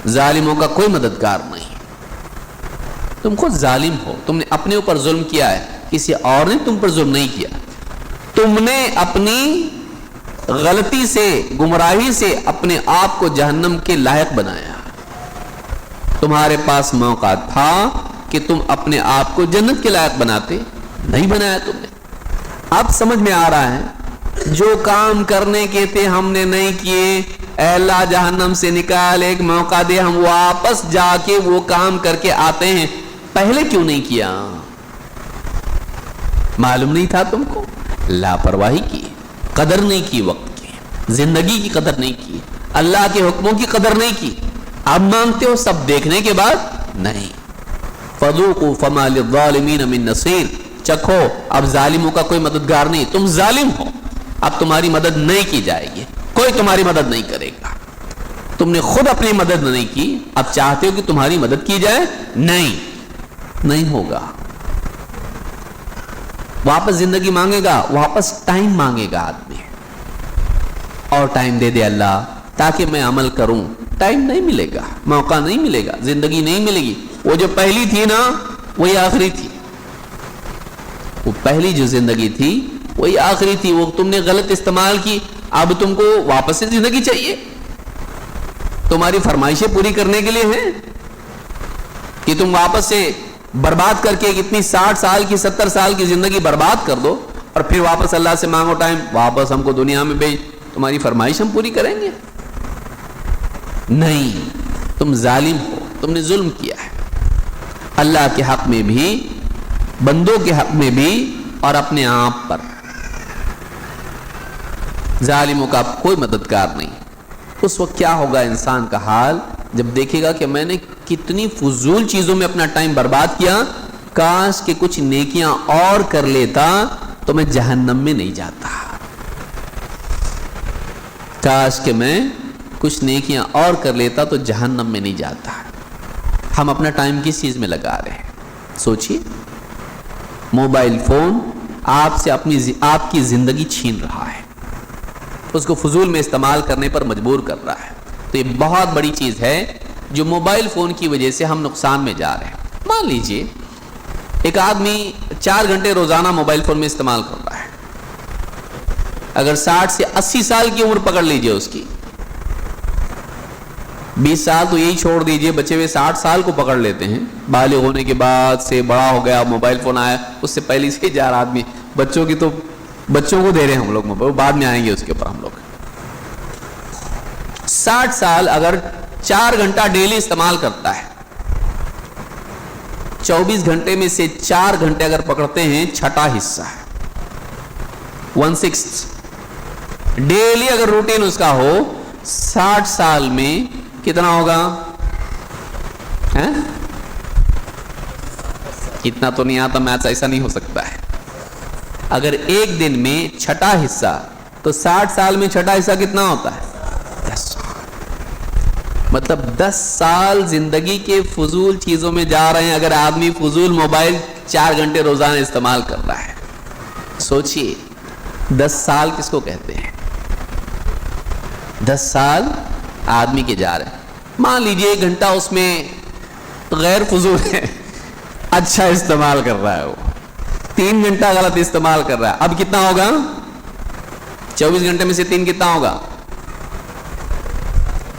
ظالموں کا کوئی مددگار نہیں، تم خود ظالم ہو، تم نے اپنے اوپر ظلم کیا ہے، کسی اور نے تم پر ظلم نہیں کیا، تم نے اپنی غلطی سے، گمراہی سے اپنے آپ کو جہنم کے لائق بنایا، تمہارے پاس موقع تھا کہ تم اپنے آپ کو جنت کے لائق بناتے، نہیں بنایا تم نے۔ اب سمجھ میں آ رہا ہے جو کام کرنے کے تھے ہم نے نہیں کیے، اے اللہ جہنم سے نکال، ایک موقع دے، ہم واپس جا کے وہ کام کر کے آتے ہیں، پہلے کیوں نہیں کیا؟ معلوم نہیں تھا تم کو؟ لاپرواہی کی، قدر نہیں کی، وقت کی، زندگی کی قدر نہیں کی، اللہ کے حکموں کی قدر نہیں کی، اب مانگتے ہو سب دیکھنے کے بعد؟ نہیں۔ فذوقوا فما للظالمین من نصیر، چکھو، اب ظالموں کا کوئی مددگار نہیں، تم ظالم ہو، اب تمہاری مدد نہیں کی جائے گی، کوئی تمہاری مدد نہیں کرے گا، تم نے خود اپنی مدد نہیں کی، اب چاہتے ہو کہ تمہاری مدد کی جائے؟ نہیں ہوگا۔ واپس زندگی مانگے گا، واپس ٹائم مانگے گا آدمی، اور ٹائم دے دے اللہ تاکہ میں عمل کروں، ٹائم نہیں ملے گا، موقع نہیں ملے گا، زندگی نہیں ملے گی، وہ جو پہلی تھی نا وہی آخری تھی، وہ پہلی جو زندگی تھی وہی آخری تھی، وہ تم نے غلط استعمال کی، اب تم کو واپس سے زندگی چاہیے، تمہاری فرمائشیں پوری کرنے کے لیے ہیں کہ تم واپس سے برباد کر کے اتنی 60 سال کی 70 سال کی زندگی برباد کر دو اور پھر واپس اللہ سے مانگو ٹائم، واپس ہم کو دنیا میں بھیج، تمہاری فرمائش ہم پوری کریں گے؟ نہیں، تم ظالم ہو، تم نے ظلم کیا ہے، اللہ کے حق میں بھی، بندوں کے حق میں بھی، اور اپنے آپ پر۔ ظالموں کا کوئی مددگار نہیں۔ اس وقت کیا ہوگا انسان کا حال جب دیکھے گا کہ میں نے کتنی فضول چیزوں میں اپنا ٹائم برباد کیا، کاش کہ کچھ نیکیاں اور کر لیتا تو میں جہنم میں نہیں جاتا، کاش کہ میں کچھ نیکیاں اور کر لیتا تو جہنم میں نہیں جاتا۔ ہم اپنا ٹائم کس چیز میں لگا رہے ہیں؟ سوچئے، موبائل فون آپ سے آپ کی زندگی چھین رہا ہے، اس کو فضول میں استعمال کرنے پر مجبور کر رہا ہے، تو یہ بہت بڑی چیز ہے جو موبائل فون کی وجہ سے ہم نقصان میں جا رہے ہیں۔ مان لیجئے ایک آدمی 4 گھنٹے روزانہ موبائل فون میں استعمال کر رہا ہے، اگر 60 سے 80 سال کی عمر پکڑ لیجئے اس کی، 20 سال تو یہی چھوڑ دیجئے، بچے ہوئے 60 سال کو پکڑ لیتے ہیں، بالغ ہونے کے بعد سے بڑا ہو گیا، موبائل فون آیا، اس سے پہلے سے 4 آدمی، بچوں کی تو بچوں کو دے رہے ہیں ہم لوگ موبائل، بعد میں آئیں گے اس کے اوپر ہم لوگ۔ 60 سال اگر 4 گھنٹہ ڈیلی استعمال کرتا ہے، 24 گھنٹے میں سے 4 گھنٹے اگر پکڑتے ہیں، چھٹا حصہ ہے، 1/6 ڈیلی اگر روٹین اس کا ہو، 60 سال میں کتنا ہوگا؟ اتنا تو نہیں آتا میتھس، ایسا نہیں ہو سکتا ہے۔ اگر ایک دن میں چھٹا حصہ، تو 60 سال میں چھٹا حصہ کتنا ہوتا ہے؟ مطلب 10 سال زندگی کے فضول چیزوں میں جا رہے ہیں اگر آدمی فضول موبائل 4 گھنٹے روزانہ استعمال کر رہا ہے. سوچئے 10 سال کس کو کہتے ہیں؟ 10 سال آدمی کے جا رہے ہیں. مان لیجئے 1 گھنٹہ اس میں غیر فضول ہے, اچھا استعمال کر رہا ہے, وہ 3 گھنٹہ غلط استعمال کر رہا ہے. اب کتنا ہوگا؟ 24 گھنٹے میں سے 3 کتنا ہوگا؟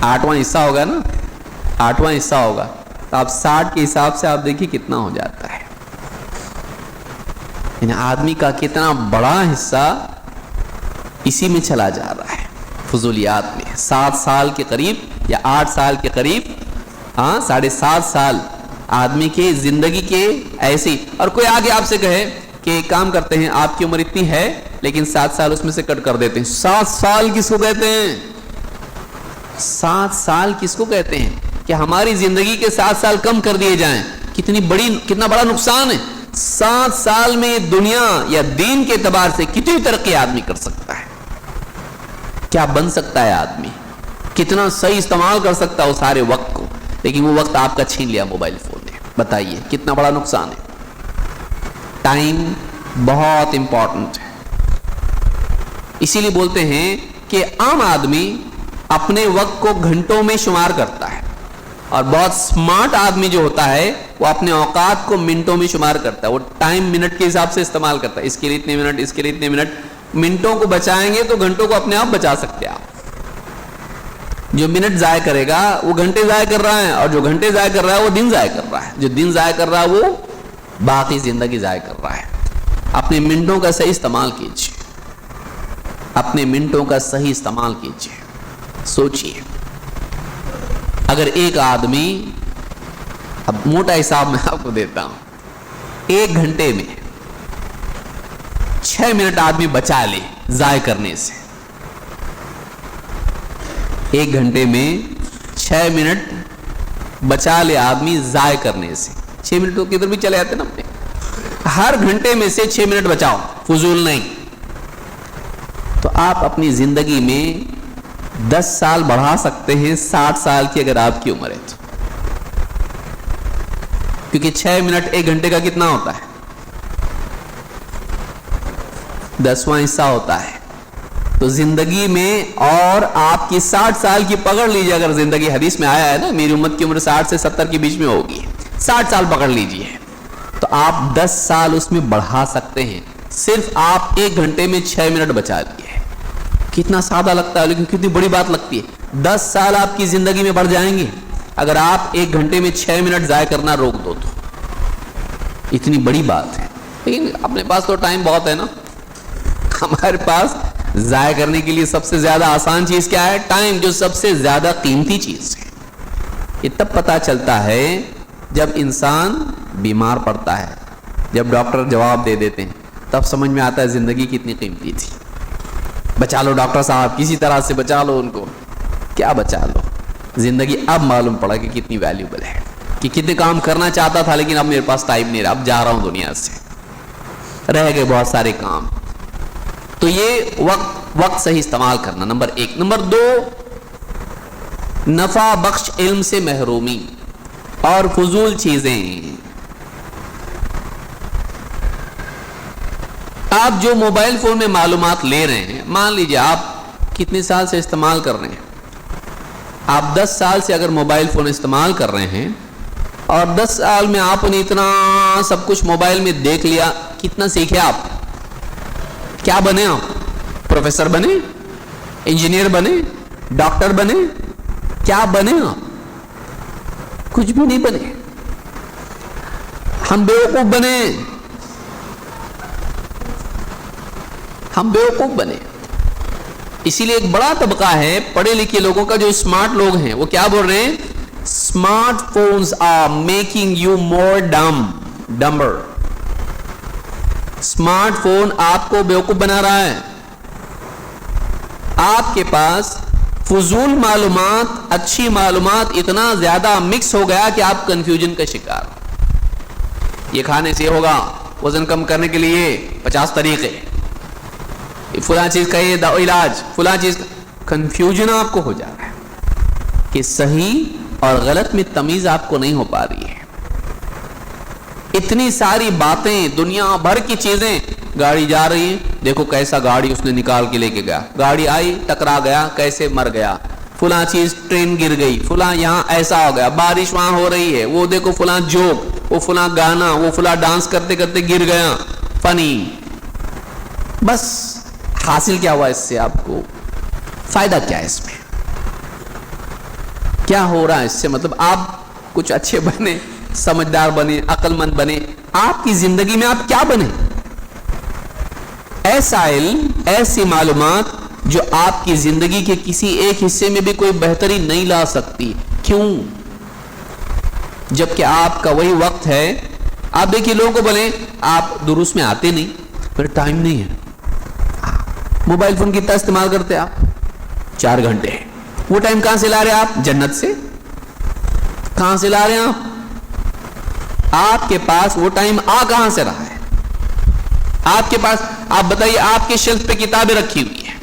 8واں حصہ ہوگا نا, 8واں حصہ ہوگا. تو آپ 60 کے حساب سے آپ دیکھیے کتنا ہو جاتا ہے. یعنی آدمی کا کتنا بڑا حصہ اسی میں چلا جا رہا ہے, فضولیات میں. 7 سال کے قریب یا 8 سال کے قریب, 7.5 سال آدمی کے زندگی کے ایسی. اور کوئی آگے آپ سے کہے کہ ایک کام کرتے ہیں, آپ کی عمر اتنی ہے لیکن 7 سال اس میں سے کٹ کر دیتے ہیں. 7 سال کس کو کہتے ہیں؟ 7 سال کس کو کہتے ہیں کہ ہماری زندگی کے 7 سال کم کر دیے جائیں؟ کتنا بڑا نقصان ہے. 7 سال میں دنیا یا دین کے اعتبار سے کتنی ترقی آدمی کر سکتا ہے, کیا بن سکتا ہے آدمی, کتنا صحیح استعمال کر سکتا ہے وہ سارے وقت کو. لیکن وہ وقت آپ کا چھین لیا موبائل فون نے. بتائیے کتنا بڑا نقصان ہے. ٹائم بہت امپورٹنٹ ہے. اسی لیے بولتے ہیں کہ عام آدمی اپنے وقت کو گھنٹوں میں شمار کرتا ہے, اور بہت سمارٹ آدمی جو ہوتا ہے وہ اپنے اوقات کو منٹوں میں شمار کرتا ہے. وہ ٹائم منٹ کے حساب سے استعمال کرتا ہے. اس کے لیے اتنے منٹ, اس کے لیے اتنے منٹ. منٹوں کو بچائیں گے تو گھنٹوں کو اپنے آپ بچا سکتے ہیں آپ. جو منٹ ضائع کرے گا وہ گھنٹے ضائع کر رہا ہے, اور جو گھنٹے ضائع کر رہا ہے وہ دن ضائع کر رہا ہے. جو دن ضائع کر رہا ہے وہ باقی زندگی ضائع کر رہا ہے. اپنے منٹوں کا صحیح استعمال کیجیے, اپنے منٹوں کا صحیح استعمال کیجیے. سوچئے اگر ایک آدمی, اب موٹا حساب میں آپ کو دیتا ہوں, 1 گھنٹے میں 6 منٹ آدمی بچا لے ضائع کرنے سے, 1 گھنٹے میں 6 منٹ بچا لے آدمی ضائع کرنے سے. 6 منٹ تو کدھر بھی چلے جاتے نا اپنے. ہر گھنٹے میں سے 6 منٹ بچاؤ, فضول نہیں. تو آپ اپنی زندگی میں 10 سال بڑھا سکتے ہیں 60 سال کی اگر آپ کی عمر ہے تو. کیونکہ 6 منٹ 1 گھنٹے کا کتنا ہوتا ہے؟ 10واں حصہ ہوتا ہے. تو زندگی میں, اور آپ کی 60 سال کی پکڑ لیجئے, اگر زندگی, حدیث میں آیا ہے نا میری امت کی عمر 60 سے 70 کے بیچ میں ہوگی, 60 سال پکڑ لیجئے, تو آپ 10 سال اس میں بڑھا سکتے ہیں. صرف آپ 1 گھنٹے میں 6 منٹ بچا لیے. کتنا سادہ لگتا ہے لیکن کتنی بڑی بات لگتی ہے. 10 سال آپ کی زندگی میں بڑھ جائیں گے اگر آپ 1 گھنٹے میں 6 منٹ ضائع کرنا روک دو تو. اتنی بڑی بات ہے. لیکن اپنے پاس تو ٹائم بہت ہے نا. ہمارے پاس ضائع کرنے کے لیے سب سے زیادہ آسان چیز کیا ہے؟ ٹائم, جو سب سے زیادہ قیمتی چیز ہے. یہ تب پتا چلتا ہے جب انسان بیمار پڑتا ہے, جب ڈاکٹر جواب دے دیتے ہیں, تب سمجھ میں آتا ہے زندگی کتنی قیمتی تھی. بچا لو ڈاکٹر صاحب, کسی طرح سے بچا لو ان کو. کیا بچا لو, زندگی اب معلوم پڑا کہ کتنی ویلیوبل ہے, کہ کتنے کام کرنا چاہتا تھا لیکن اب میرے پاس ٹائم نہیں رہا, اب جا رہا ہوں دنیا سے, رہ گئے بہت سارے کام. تو یہ وقت صحیح استعمال کرنا نمبر 1. نمبر 2, نفع بخش علم سے محرومی اور فضول چیزیں. آپ جو موبائل فون میں معلومات لے رہے ہیں, مان لیجئے آپ کتنے سال سے استعمال کر رہے ہیں. آپ 10 سال سے اگر موبائل فون استعمال کر رہے ہیں, اور 10 سال میں آپ نے اتنا سب کچھ موبائل میں دیکھ لیا, کتنا سیکھے آپ؟ کیا بنے آپ؟ پروفیسر بنے, انجینئر بنے, ڈاکٹر بنے, کیا بنے آپ؟ کچھ بھی نہیں بنے. ہم بیوقوف بنے, ہم بیوقوف بنے. اسی لیے ایک بڑا طبقہ ہے پڑھے لکھے لوگوں کا جو اسمارٹ لوگ ہیں, وہ کیا بول رہے ہیں؟ Smartphones are making you more dumber. Smartphone آپ کو بیوقوف بنا رہا ہے. آپ کے پاس فضول معلومات, اچھی معلومات اتنا زیادہ مکس ہو گیا کہ آپ کنفیوژن کا شکار. یہ کھانے سے ہوگا, وزن کم کرنے کے لیے 50 طریقے, فلاں چیز کا یہ علاج, فلاں چیز کا, کنفیوژن آپ کو ہو جا رہا ہے کہ صحیح اور غلط میں تمیز آپ کو نہیں ہو پا رہی ہے. اتنی ساری باتیں، دنیا بھر کی چیزیں، گاڑی جا رہی ہے، دیکھو کیسا گاڑی اس نے نکال کے لے کے گیا، گاڑی آئی ٹکرا گیا، کیسے مر گیا، فلاں چیز ٹرین گر گئی، فلاں یہاں ایسا ہو گیا، بارش وہاں ہو رہی ہے، وہ دیکھو فلاں جوک، وہ فلاں گانا، وہ فلاں ڈانس کرتے کرتے گر گیا، فنی. بس حاصل کیا ہوا اس سے؟ آپ کو فائدہ کیا ہے اس میں؟ کیا ہو رہا ہے اس سے؟ مطلب آپ کچھ اچھے بنے، سمجھدار بنے، عقل مند بنے. آپ کی زندگی میں آپ کیا بنے؟ ایسا علم، ایسی معلومات جو آپ کی زندگی کے کسی ایک حصے میں بھی کوئی بہتری نہیں لا سکتی. کیوں؟ جبکہ آپ کا وہی وقت ہے. آپ دیکھیے لوگوں کو بولیں آپ دروس میں آتے نہیں، پھر ٹائم نہیں ہے. موبائل فون کتنا استعمال کرتے آپ؟ 4 گھنٹے. وہ ٹائم کہاں سے لا رہے آپ؟ جنت سے. کہاں سے لا رہے ہیں آپ کے پاس وہ ٹائم آ کہاں سے رہا ہے؟ آپ کے پاس، آپ بتائیے، آپ کے شیلف پہ کتابیں رکھی ہوئی ہیں،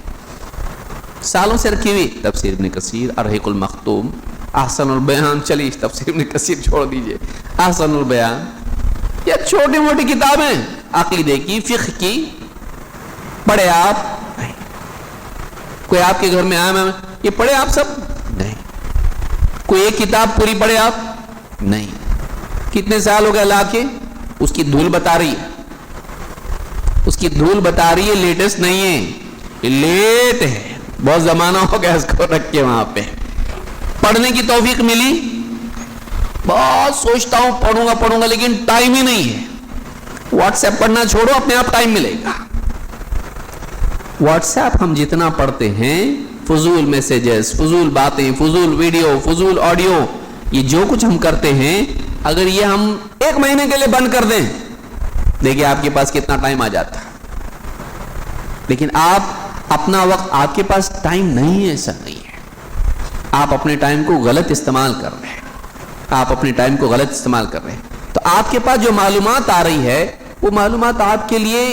سالوں سے رکھی ہوئی، تفسیر ابن کثیر، الرحیق المختوم، احسن البیان. چلیے تفسیر ابن کثیر چھوڑ دیجئے، احسن البیان، یہ چھوٹی موٹی کتابیں عقیدے کی، فقہ کی، پڑھے آپ؟ کوئی آپ کے گھر میں آیا یہ پڑھے آپ سب؟ نہیں. کوئی ایک کتاب پوری پڑھے آپ؟ نہیں. کتنے سال ہو گئے لا کے؟ اس کی دھول بتا رہی ہے، اس کی دھول بتا رہی ہے، لیٹسٹ نہیں ہے، لیٹ ہے، بہت زمانہ ہو گیا اس کو رکھ کے وہاں پہ. پڑھنے کی توفیق ملی، بہت سوچتا ہوں پڑھوں گا لیکن ٹائم ہی نہیں ہے. واٹس ایپ پڑھنا چھوڑو، اپنے آپ ٹائم ملے گا. واٹس ایپ ہم جتنا پڑھتے ہیں، فضول میسیجز، فضول باتیں، فضول ویڈیو، فضول آڈیو، یہ جو کچھ ہم کرتے ہیں، اگر یہ ہم 1 مہینے کے لیے بند کر دیں، دیکھیں آپ کے پاس کتنا ٹائم آ جاتا. لیکن آپ اپنا وقت، آپ کے پاس ٹائم نہیں ہے، ایسا نہیں ہے. آپ اپنے ٹائم کو غلط استعمال کر رہے ہیں، آپ اپنے ٹائم کو غلط استعمال کر رہے ہیں. تو آپ کے پاس جو معلومات آ رہی ہے، وہ معلومات آپ کے لیے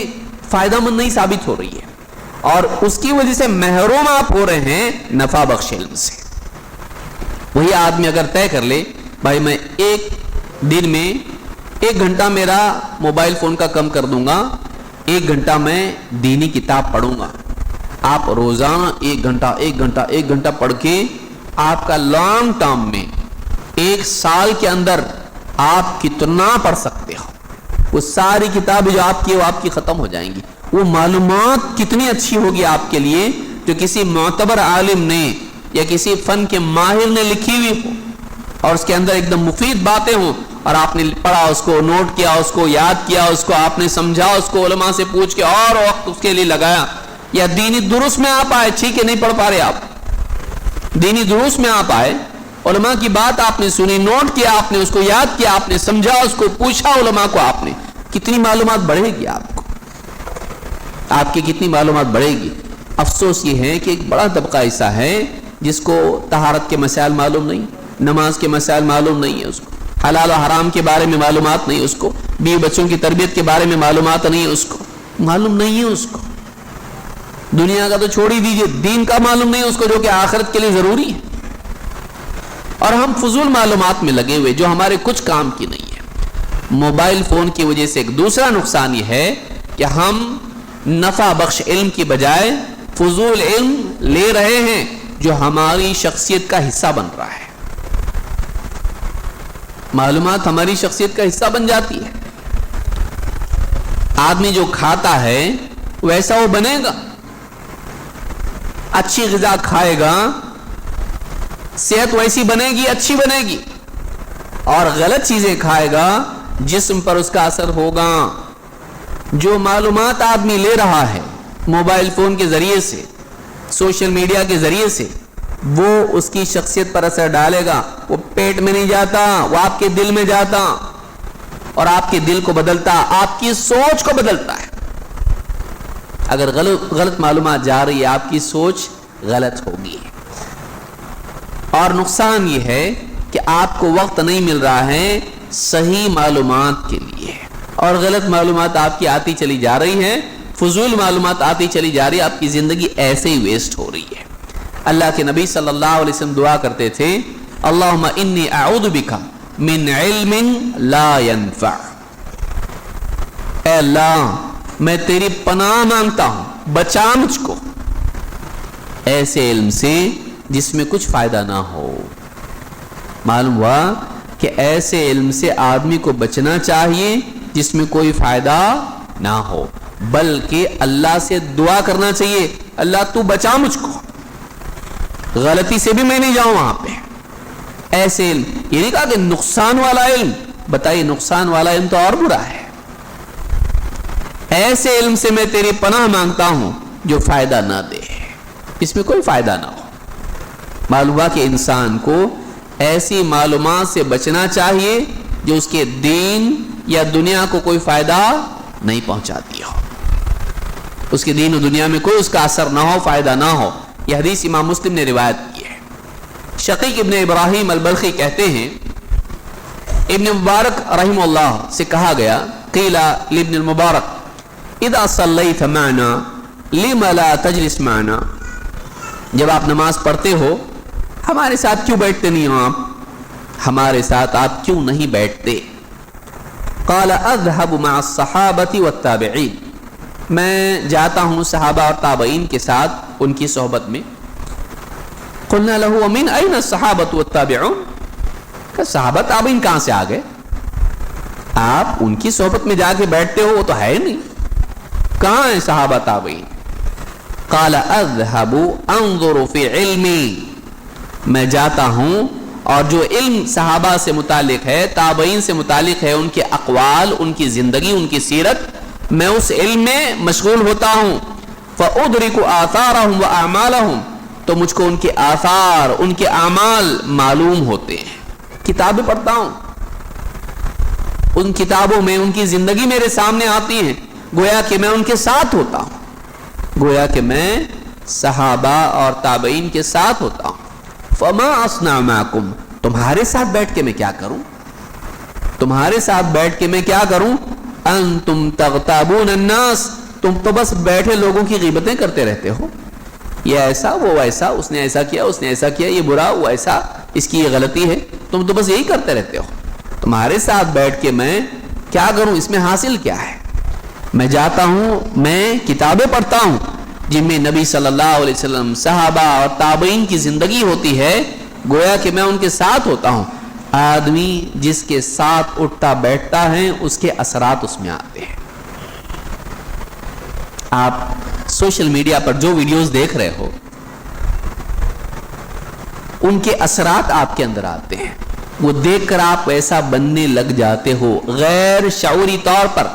فائدہ مند نہیں ثابت ہو رہی ہے، اور اس کی وجہ سے محروم آپ ہو رہے ہیں نفع بخش علم سے. وہی آدمی اگر طے کر لے، بھائی میں ایک دن میں 1 گھنٹہ میرا موبائل فون کا کم کر دوں گا، 1 گھنٹہ میں دینی کتاب پڑھوں گا. آپ روزانہ 1 گھنٹہ پڑھ کے آپ کا لانگ ٹرم میں 1 سال کے اندر آپ کتنا پڑھ سکتے ہو؟ وہ ساری کتابیں جو آپ کی وہ آپ کی ختم ہو جائیں گی. وہ معلومات کتنی اچھی ہوگی آپ کے لیے جو کسی معتبر عالم نے یا کسی فن کے ماہر نے لکھی ہوئی ہو، اور اس کے اندر ایک دم مفید باتیں ہوں، اور آپ نے پڑھا، اس کو نوٹ کیا، اس کو یاد کیا، اس کو آپ نے سمجھا، اس کو علماء سے پوچھ کے اور وقت اس کے لیے لگایا. یا دینی دروس میں آپ آئے، ٹھیک ہے نہیں پڑھ پا رہے آپ، دینی دروس میں آپ آئے، علماء کی بات آپ نے سنی، نوٹ کیا، آپ نے اس کو یاد کیا، آپ نے سمجھا، اس کو پوچھا علماء کو، آپ نے کتنی معلومات بڑھے گی آپ کو، آپ کی کتنی معلومات بڑھے گی. افسوس یہ ہے کہ ایک بڑا طبقہ ایسا ہے جس کو طہارت کے مسائل معلوم نہیں، نماز کے مسائل معلوم نہیں ہے، اس کو حلال و حرام کے بارے میں معلومات نہیں، اس کو بیوی بچوں کی تربیت کے بارے میں معلومات نہیں ہے، اس کو معلوم نہیں ہے، اس کو دنیا کا تو چھوڑ ہی دیجئے، دین کا معلوم نہیں ہے اس کو، جو کہ آخرت کے لیے ضروری ہے. اور ہم فضول معلومات میں لگے ہوئے جو ہمارے کچھ کام کی نہیں ہے. موبائل فون کی وجہ سے ایک دوسرا نقصان یہ ہے کہ ہم نفع بخش علم کی بجائے فضول علم لے رہے ہیں جو ہماری شخصیت کا حصہ بن رہا ہے. معلومات ہماری شخصیت کا حصہ بن جاتی ہے. آدمی جو کھاتا ہے ویسا وہ بنے گا، اچھی غذا کھائے گا، صحت ویسی بنے گی، اچھی بنے گی، اور غلط چیزیں کھائے گا، جسم پر اس کا اثر ہوگا. جو معلومات آدمی لے رہا ہے موبائل فون کے ذریعے سے، سوشل میڈیا کے ذریعے سے، وہ اس کی شخصیت پر اثر ڈالے گا. وہ پیٹ میں نہیں جاتا، وہ آپ کے دل میں جاتا، اور آپ کے دل کو بدلتا، آپ کی سوچ کو بدلتا ہے. اگر غلط معلومات جا رہی ہے، آپ کی سوچ غلط ہوگی. اور نقصان یہ ہے کہ آپ کو وقت نہیں مل رہا ہے صحیح معلومات کے لیے، اور غلط معلومات آپ کی آتی چلی جا رہی ہیں، فضول معلومات آتی چلی جا رہی ہے، آپ کی زندگی ایسے ہی ویسٹ ہو رہی ہے. اللہ کے نبی صلی اللہ علیہ وسلم دعا کرتے تھے اللہم انی اعوذ بک من علم لا ينفع، اے اللہ میں تیری پناہ مانگتا ہوں، بچا مجھ کو ایسے علم سے جس میں کچھ فائدہ نہ ہو۔ معلوم ہوا کہ ایسے علم سے آدمی کو بچنا چاہیے جس میں کوئی فائدہ نہ ہو، بلکہ اللہ سے دعا کرنا چاہیے اللہ تو بچا مجھ کو، غلطی سے بھی میں نہیں جاؤں وہاں پہ۔ ایسے علم، یہ نہیں کہا کہ نقصان والا علم، بتائیے نقصان والا علم تو اور برا ہے۔ ایسے علم سے میں تیری پناہ مانگتا ہوں جو فائدہ نہ دے، اس میں کوئی فائدہ نہ ہو۔ معلوم ہوا کہ انسان کو ایسی معلومات سے بچنا چاہیے جو اس کے دین یا دنیا کو کوئی فائدہ نہیں پہنچاتی ہو، اس کے دین و دنیا میں کوئی اس کا اثر نہ ہو، فائدہ نہ ہو۔ یہ حدیث امام مسلم نے روایت کی ہے۔ شقیق ابن ابراہیم البلخی کہتے ہیں ابن مبارک رحمہ اللہ سے کہا گیا قیل لابن المبارک اذا صلیت معنا لم لا تجلس معنا، جب آپ نماز پڑھتے ہو ہمارے ساتھ کیوں بیٹھتے نہیں ہو، آپ ہمارے ساتھ آپ کیوں نہیں بیٹھتے؟ قال اذهب مع الصحابة والتابعین، میں جاتا ہوں صحابہ اور تابعین کے ساتھ ان کی صحبت میں۔ قلنا له ومن اين الصحابة والتابعون، کہ صحابہ تابعین کہاں سے آ گئے؟ آپ ان کی صحبت میں جا کے بیٹھتے ہو، وہ تو ہے نہیں، کہاں ہیں صحابہ تابعین؟ قال اذهب انظر في علمي، میں جاتا ہوں اور جو علم صحابہ سے متعلق ہے، تابعین سے متعلق ہے، ان کے اقوال، ان کی زندگی، ان کی سیرت، میں اس علم میں مشغول ہوتا ہوں۔ فأدرك آثارهم وأعمالهم، تو مجھ کو ان کے آثار، ان کے اعمال معلوم ہوتے ہیں۔ کتابیں پڑھتا ہوں، ان کتابوں میں ان کی زندگی میرے سامنے آتی ہیں، گویا کہ میں ان کے ساتھ ہوتا ہوں، گویا کہ میں صحابہ اور تابعین کے ساتھ ہوتا ہوں۔ فما اصنع معکم، تمہارے ساتھ بیٹھ کے میں کیا کروں؟ تمہارے ساتھ بیٹھ کے میں کیا کروں؟ انتم تغتابون الناس، تم تو بس بیٹھے لوگوں کی غیبتیں کرتے رہتے ہو، یہ ایسا وہ ایسا، اس نے ایسا کیا، اس نے ایسا کیا، یہ برا وہ ایسا، اس کی یہ غلطی ہے، تم تو بس یہی کرتے رہتے ہو۔ تمہارے ساتھ بیٹھ کے میں کیا کروں؟ اس میں حاصل کیا ہے؟ میں جاتا ہوں، میں کتابیں پڑھتا ہوں جن میں نبی صلی اللہ علیہ وسلم، صحابہ اور تابعین کی زندگی ہوتی ہے، گویا کہ میں ان کے ساتھ ہوتا ہوں۔ آدمی جس کے ساتھ اٹھتا بیٹھتا ہے اس کے اثرات اس میں آتے ہیں۔ آپ سوشل میڈیا پر جو ویڈیوز دیکھ رہے ہو ان کے اثرات آپ کے اندر آتے ہیں، وہ دیکھ کر آپ ایسا بننے لگ جاتے ہو غیر شعوری طور پر،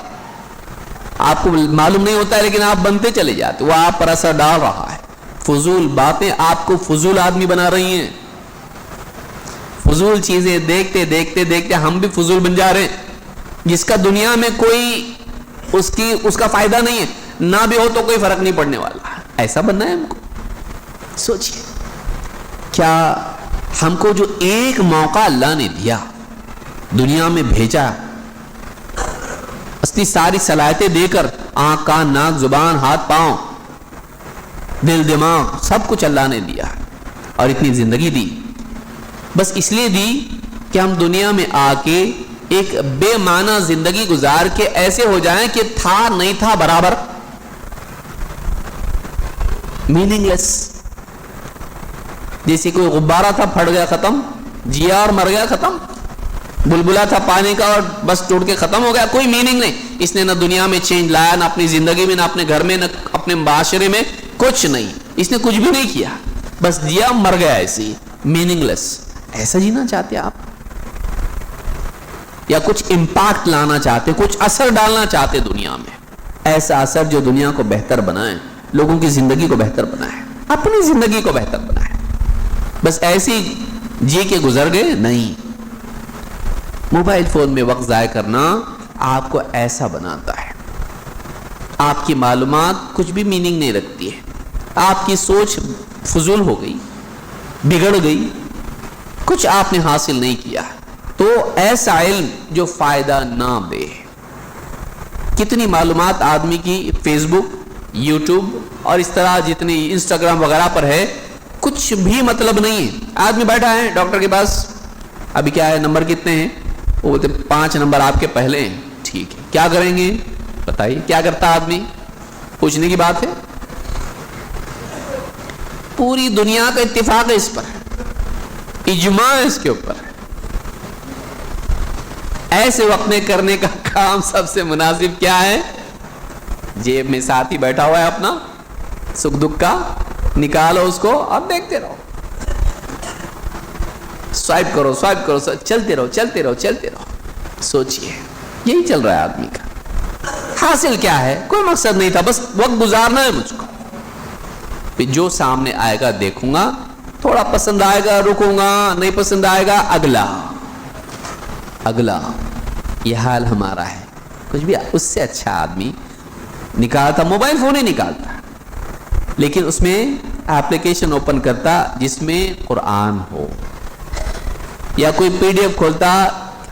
آپ کو معلوم نہیں ہوتا ہے لیکن آپ بنتے چلے جاتے، وہ آپ پر اثر ڈال رہا ہے۔ فضول باتیں آپ کو فضول آدمی بنا رہی ہیں، فضول چیزیں دیکھتے دیکھتے دیکھتے ہم بھی فضول بن جا رہے ہیں، جس کا دنیا میں کوئی اس کا فائدہ نہیں ہے، نہ بھی ہو تو کوئی فرق نہیں پڑنے والا، ایسا بننا ہے ہم کو۔ سوچئے کیا ہم کو جو ایک موقع اللہ نے دیا، دنیا میں بھیجا، اپنی ساری صلاحیتیں دے کر، آنکھ کان ناک زبان ہاتھ پاؤں دل دماغ سب کچھ اللہ نے دیا اور اتنی زندگی دی، بس اس لیے دی کہ ہم دنیا میں آ کے ایک بے معنی زندگی گزار کے ایسے ہو جائیں کہ تھا نہیں تھا برابر، میننگ لیس، جیسے کوئی غبارہ تھا پھٹ گیا ختم، جیا اور مر گیا ختم، بلبلا تھا پانی کا اور بس ٹوٹ کے ختم ہو گیا، کوئی میننگ نہیں۔ اس نے نہ دنیا میں چینج لایا، نہ اپنی زندگی میں، نہ اپنے گھر میں، نہ اپنے معاشرے میں، کچھ نہیں، اس نے کچھ بھی نہیں کیا، بس جیا مر گیا، ایسے ہی میننگ لیس۔ ایسا جینا چاہتے آپ؟ یا کچھ امپیکٹ لانا چاہتے، کچھ اثر ڈالنا چاہتے دنیا میں، ایسا اثر جو دنیا کو بہتر بنائے، لوگوں کی زندگی کو بہتر بنائے، اپنی زندگی کو بہتر بنائے، بس ایسی جی کے گزر گئے نہیں۔ موبائل فون میں وقت ضائع کرنا آپ کو ایسا بناتا ہے، آپ کی معلومات کچھ بھی میننگ نہیں رکھتی ہے، آپ کی سوچ فضول ہو گئی، بگڑ گئی، کچھ آپ نے حاصل نہیں کیا، تو ایسا علم جو فائدہ نہ دے۔ کتنی معلومات آدمی کی فیس بک، یوٹیوب اور اس طرح جتنی انسٹاگرام وغیرہ پر ہے، کچھ بھی مطلب نہیں ہے. آدمی بیٹھا ہے ڈاکٹر کے پاس, ابھی کیا ہے, نمبر کتنے ہیں؟ وہ بولتے 5 نمبر آپ کے پہلے ہیں. ٹھیک ہے, کیا کریں گے بتائیے, کیا کرتا آدمی؟ پوچھنے کی بات ہے. پوری دنیا کا اتفاق ہے اس پر, اجماع ہے اس کے اوپر. ایسے وقت میں کرنے کا کام سب سے مناسب کیا ہے؟ جیب میں ساتھی بیٹھا ہوا ہے اپنا, سکھ دکھ کا نکالو اس کو اور دیکھتے رہو, سوائپ کرو سوائپ کرو, چلتے رہو چلتے رہو چلتے رہو. سوچئے یہی چل رہا ہے آدمی کا. حاصل کیا ہے؟ کوئی مقصد نہیں تھا, بس وقت گزارنا ہے مجھ کو. پھر جو سامنے آئے گا دیکھوں گا, تھوڑا پسند آئے گا رکوں گا, نہیں پسند آئے گا اگلا اگلا. یہ حال ہمارا ہے. کچھ بھی اس سے اچھا آدمی نکالتا, موبائل فون ہی نکالتا, لیکن اس میں ایپلیکیشن اوپن کرتا جس میں قرآن ہو, یا کوئی PDF کھولتا,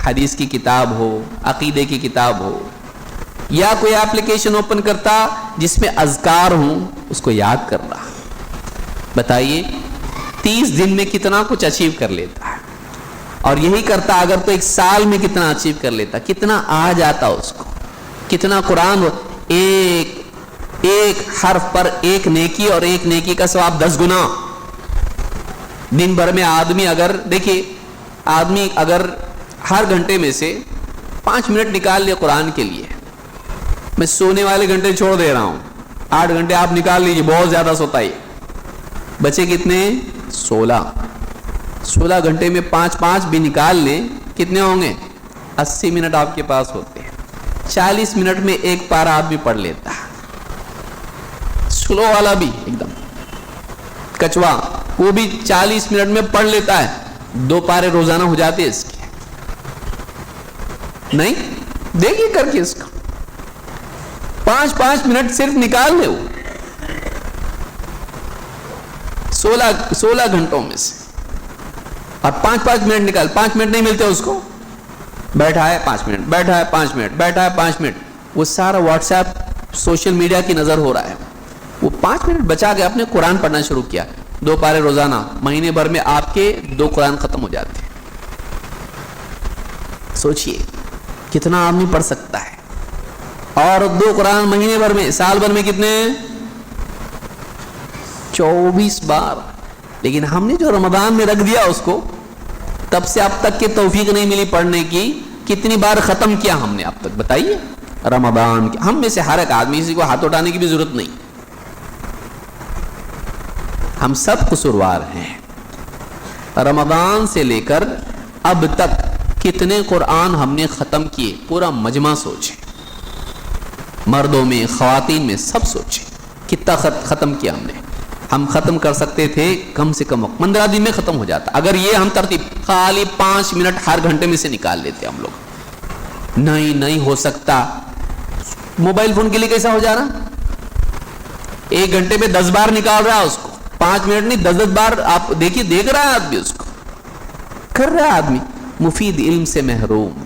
حدیث کی کتاب ہو, عقیدے کی کتاب ہو, یا کوئی ایپلیکیشن اوپن کرتا جس میں اذکار ہوں, اس کو یاد کر رہا. بتائیے 30 دن میں کتنا کچھ اچیو کر لیتا ہے, اور یہی کرتا اگر تو 1 سال میں کتنا اچیو کر لیتا, کتنا آ جاتا اس کو, کتنا قرآن ہو. ایک حرف پر 1 نیکی, اور 1 نیکی کا ثواب 10 گنا. دن بھر میں آدمی اگر دیکھیے, آدمی اگر ہر گھنٹے میں سے 5 منٹ نکال لے قرآن کے لیے, میں سونے والے گھنٹے چھوڑ دے رہا ہوں, 8 گھنٹے آپ نکال لیجیے, بہت زیادہ سوتا ہے. بچے کتنے؟ 16 گھنٹے میں 5 بھی نکال لیں, کتنے ہوں گے؟ 80 منٹ آپ کے پاس ہوتے ہیں. 40 منٹ میں 1 پارہ آدمی پڑھ لیتا ہے. سلو والا بھی ایک دم کچوا, وہ بھی 40 منٹ میں پڑھ لیتا ہے. 2 پارے روزانہ ہو جاتے ہیں اس کے. نہیں دیکھیے کر کے اس کا 5 منٹ صرف نکال لے, وہ 16 گھنٹوں میں سے, اور 5 منٹ نکال. 5 منٹ نہیں ملتے اس کو, بیٹھا ہے 5 منٹ, بیٹھا ہے 5 منٹ, بیٹھا ہے 5 منٹ. وہ سارا واٹس ایپ سوشل میڈیا کی نظر ہو رہا ہے. وہ 5 منٹ بچا کے اپنے قرآن پڑھنا شروع کیا. 2 پارے روزانہ, مہینے بھر میں آپ کے 2 قرآن ختم ہو جاتے ہیں. سوچئے کتنا آدمی پڑھ سکتا ہے. اور 2 قرآن مہینے بھر میں, سال بھر میں کتنے؟ 24 بار. لیکن ہم نے جو رمضان میں رکھ دیا اس کو, تب سے اب تک کی توفیق نہیں ملی پڑھنے کی. کتنی بار ختم کیا ہم نے اب تک بتائیے رمضان کے؟ ہم میں سے ہر ایک آدمی, کسی کو ہاتھ اٹھانے کی بھی ضرورت نہیں, ہم سب قصوروار ہیں. رمضان سے لے کر اب تک کتنے قرآن ہم نے ختم کیے؟ پورا مجمع سوچیں, مردوں میں خواتین میں سب سوچیں کتنا ختم کیا ہم نے. ہم ختم کر سکتے تھے کم سے کم 15 دن میں ختم ہو جاتا, اگر یہ ہم ترتیب خالی 5 منٹ ہر گھنٹے میں سے نکال لیتے ہم لوگ. نہیں ہو سکتا. موبائل فون کے لیے کیسا ہو جا رہا؟ 1 گھنٹے میں 10 بار نکال رہا ہے اس کو, 5 منٹ نہیں 10 بار. آپ دیکھیے, دیکھ رہا ہے آدمی, اس کو کر رہا ہے آدمی. مفید علم سے محروم,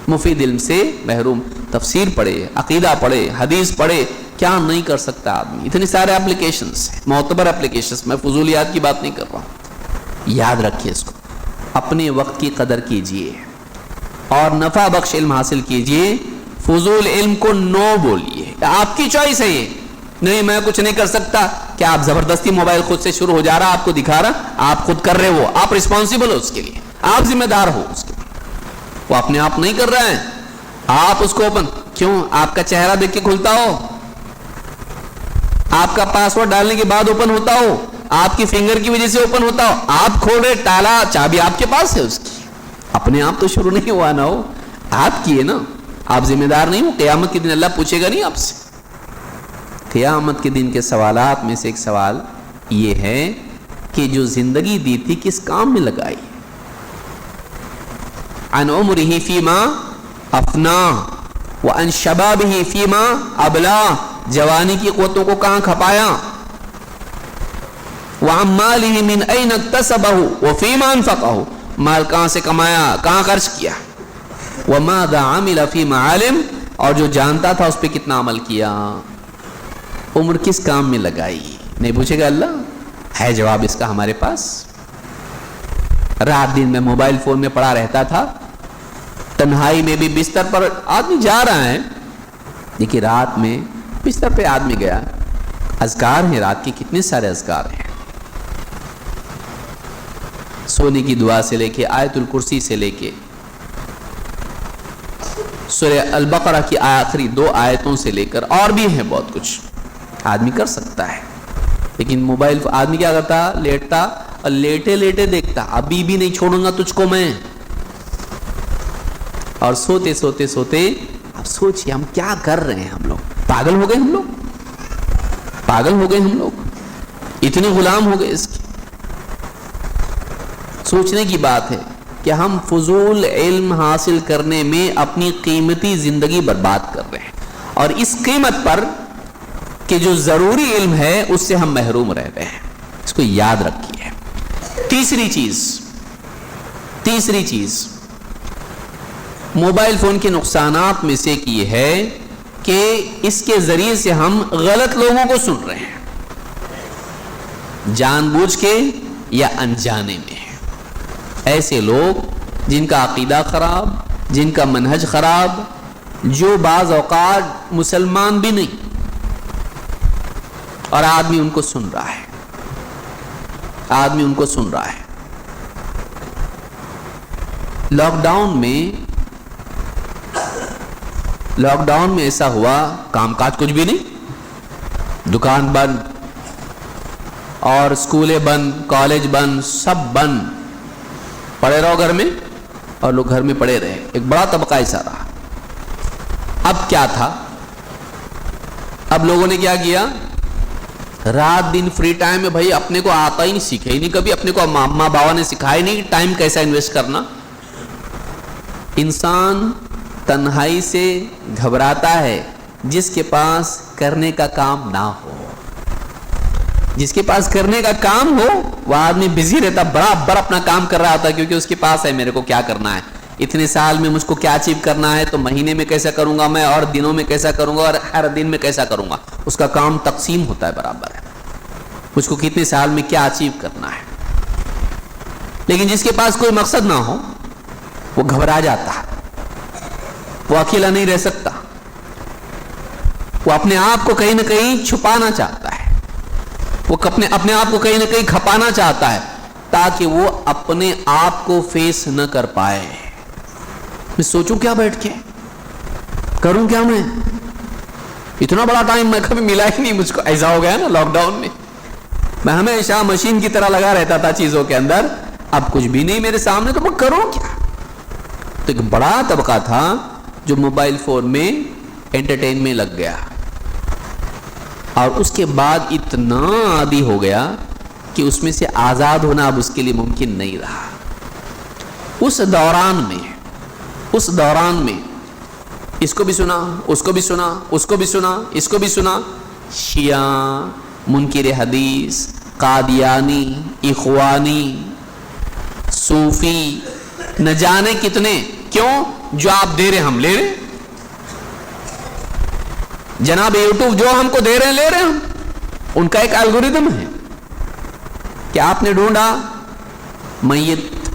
مفید علم سے محروم. تفسیر پڑھے, عقیدہ پڑھے, حدیث پڑھے, کیا نہیں کر سکتا آدمی. اتنے سارے اپلیکیشنز ہیں, معتبر اپلیکیشنز. میں فضولیات کی بات نہیں کر رہا ہوں. یاد رکھیے اس کو, اپنے وقت کی قدر کیجئے اور نفع بخش علم حاصل کیجئے. فضول علم کو نو بولیے. آپ کی چوائس ہے یہ. نہیں میں کچھ نہیں کر سکتا. کیا آپ زبردستی موبائل خود سے شروع ہو جا رہا, آپ کو دکھا رہا, آپ خود کر رہے ہو, آپ ریسپانسیبل ہو اس کے لیے, آپ ذمہ دار ہو اس کے لیے. وہ اپنے آپ نہیں کر رہے ہیں, آپ اس کو اوپن کیوں؟ آپ کا چہرہ دیکھ کے کھلتا ہو, آپ کا پاسورڈ ڈالنے کے بعد اوپن ہوتا ہو, آپ کی فنگر کی وجہ سے اوپن ہوتا ہو, آپ کھول رہے, تالا چابی آپ کے پاس ہے اس کی. اپنے آپ تو شروع نہیں ہوا نہ ہو, آپ کیے نا. آپ ذمہ دار نہیں ہو. قیامت کے دن اللہ پوچھے گا نہیں آپ سے. قیامت کے دن کے سوالات میں سے ایک سوال یہ ہے کہ جو زندگی دی تھی کس کام میں لگائی. عن عمره فیما افنا وعن شبابه فیما ابلا, جوانی کی قوتوں کو کہاں کھپایا. وعن ماله من این اکتسبه وفیما انفقه, مال کہاں سے کمایا, کہاں خرچ کیا. وماذا عمل فیما علم, اور جو جانتا تھا اس پہ کتنا عمل کیا. عمر کس کام میں لگائی, نہیں پوچھے گا اللہ. ہے جواب اس کا ہمارے پاس؟ رات دن میں موبائل فون میں پڑا رہتا تھا، تنہائی میں بھی بستر پر آدمی جا رہا ہے، دیکھیے رات میں بستر پہ آدمی گیا، اذکار ہیں رات کے، کتنے سارے اذکار ہیں، سونے کی دعا سے لے کے آیت الکرسی سے لے کے سورہ البقرہ کی آخری 2 آیتوں سے لے کر اور بھی ہیں بہت کچھ آدمی کر سکتا ہے. لیکن موبائل آدمی کیا کرتا؟ لیٹتا اور لیٹے لیٹے دیکھتا، ابھی بھی نہیں چھوڑوں گا تجھ کو میں، اور سوتے سوتے سوتے. اب سوچئے ہم کیا کر رہے ہیں؟ ہم لوگ پاگل ہو گئے، ہم لوگ پاگل ہو گئے، ہم لوگ اتنے غلام ہو گئے اس کے. سوچنے کی بات ہے کہ ہم فضول علم حاصل کرنے میں اپنی قیمتی زندگی برباد کر رہے ہیں، اور اس قیمت پر کہ جو ضروری علم ہے اس سے ہم محروم رہ رہے ہیں. اس کو یاد رکھیے. تیسری چیز موبائل فون کے نقصانات میں سے یہ ہے کہ اس کے ذریعے سے ہم غلط لوگوں کو سن رہے ہیں، جان بوجھ کے یا انجانے میں. ایسے لوگ جن کا عقیدہ خراب، جن کا منہج خراب، جو بعض اوقات مسلمان بھی نہیں، اور آدمی ان کو سن رہا ہے، آدمی ان کو سن رہا ہے. لاک ڈاؤن میں ایسا ہوا، کام کاج کچھ بھی نہیں، دکان بند اور اسکولیں بند، کالج بند، سب بند، پڑے رہو گھر میں، اور لوگ گھر میں پڑے رہے. ایک بڑا طبقہ ایسا رہا. اب کیا تھا؟ اب لوگوں نے کیا کیا؟ رات دن فری ٹائم میں، بھائی اپنے کو آتا ہی نہیں، سیکھے ہی نہیں کبھی، اپنے کو ماں بابا نے سکھایا نہیں ٹائم کیسا انویسٹ کرنا. انسان تنہائی سے گھبراتا ہے جس کے پاس کرنے کا کام نہ ہو. جس کے پاس کرنے کا کام ہو وہ آدمی بزی رہتا، برابر اپنا کام کر رہا ہوتا، کیونکہ اس کے پاس ہے میرے کو کیا کرنا ہے، اتنے سال میں مجھ کو کیا اچیو کرنا ہے، تو مہینے میں کیسا کروں گا میں، اور دنوں میں کیسا کروں گا، اور ہر دن میں کیسا کروں گا. اس کا کام تقسیم ہوتا ہے برابر ہے، مجھ کو کتنے سال میں کیا اچیو کرنا ہے. لیکن جس کے پاس کوئی مقصد نہ ہو وہ گھبرا جاتا ہے، وہ اکیلا نہیں رہ سکتا، وہ اپنے آپ کو کہیں نہ کہیں چھپانا چاہتا ہے، وہ اپنے آپ کو کہیں نہ کہیں کھپانا چاہتا ہے تاکہ وہ اپنے آپ کو فیس نہ کر پائے. میں سوچوں کیا بیٹھ کے، کروں کیا، میں اتنا بڑا ٹائم میں کبھی ملا ہی نہیں مجھ کو. ایسا ہو گیا نا لاک ڈاؤن میں ہمیشہ مشین کی طرح لگا رہتا تھا چیزوں کے اندر، اب کچھ بھی نہیں میرے سامنے، تو میں کروں کیا. تو ایک بڑا طبقہ تھا جو موبائل فون میں انٹرٹین میں لگ گیا، اور اس کے بعد اتنا عادی ہو گیا کہ اس میں سے آزاد ہونا اب اس کے لیے ممکن نہیں رہا. اس دوران میں اس کو بھی سنا، اس کو بھی سنا، اس کو بھی سنا، اس کو بھی سنا، شیعہ، منکر حدیث، قادیانی، اخوانی، صوفی، نہ جانے کتنے. کیوں؟ جو آپ دے رہے ہم لے رہے، جناب یوٹیوب جو ہم کو دے رہے ہیں لے رہے ہم. ان کا ایک الگوریدم ہے کہ آپ نے ڈھونڈا میت،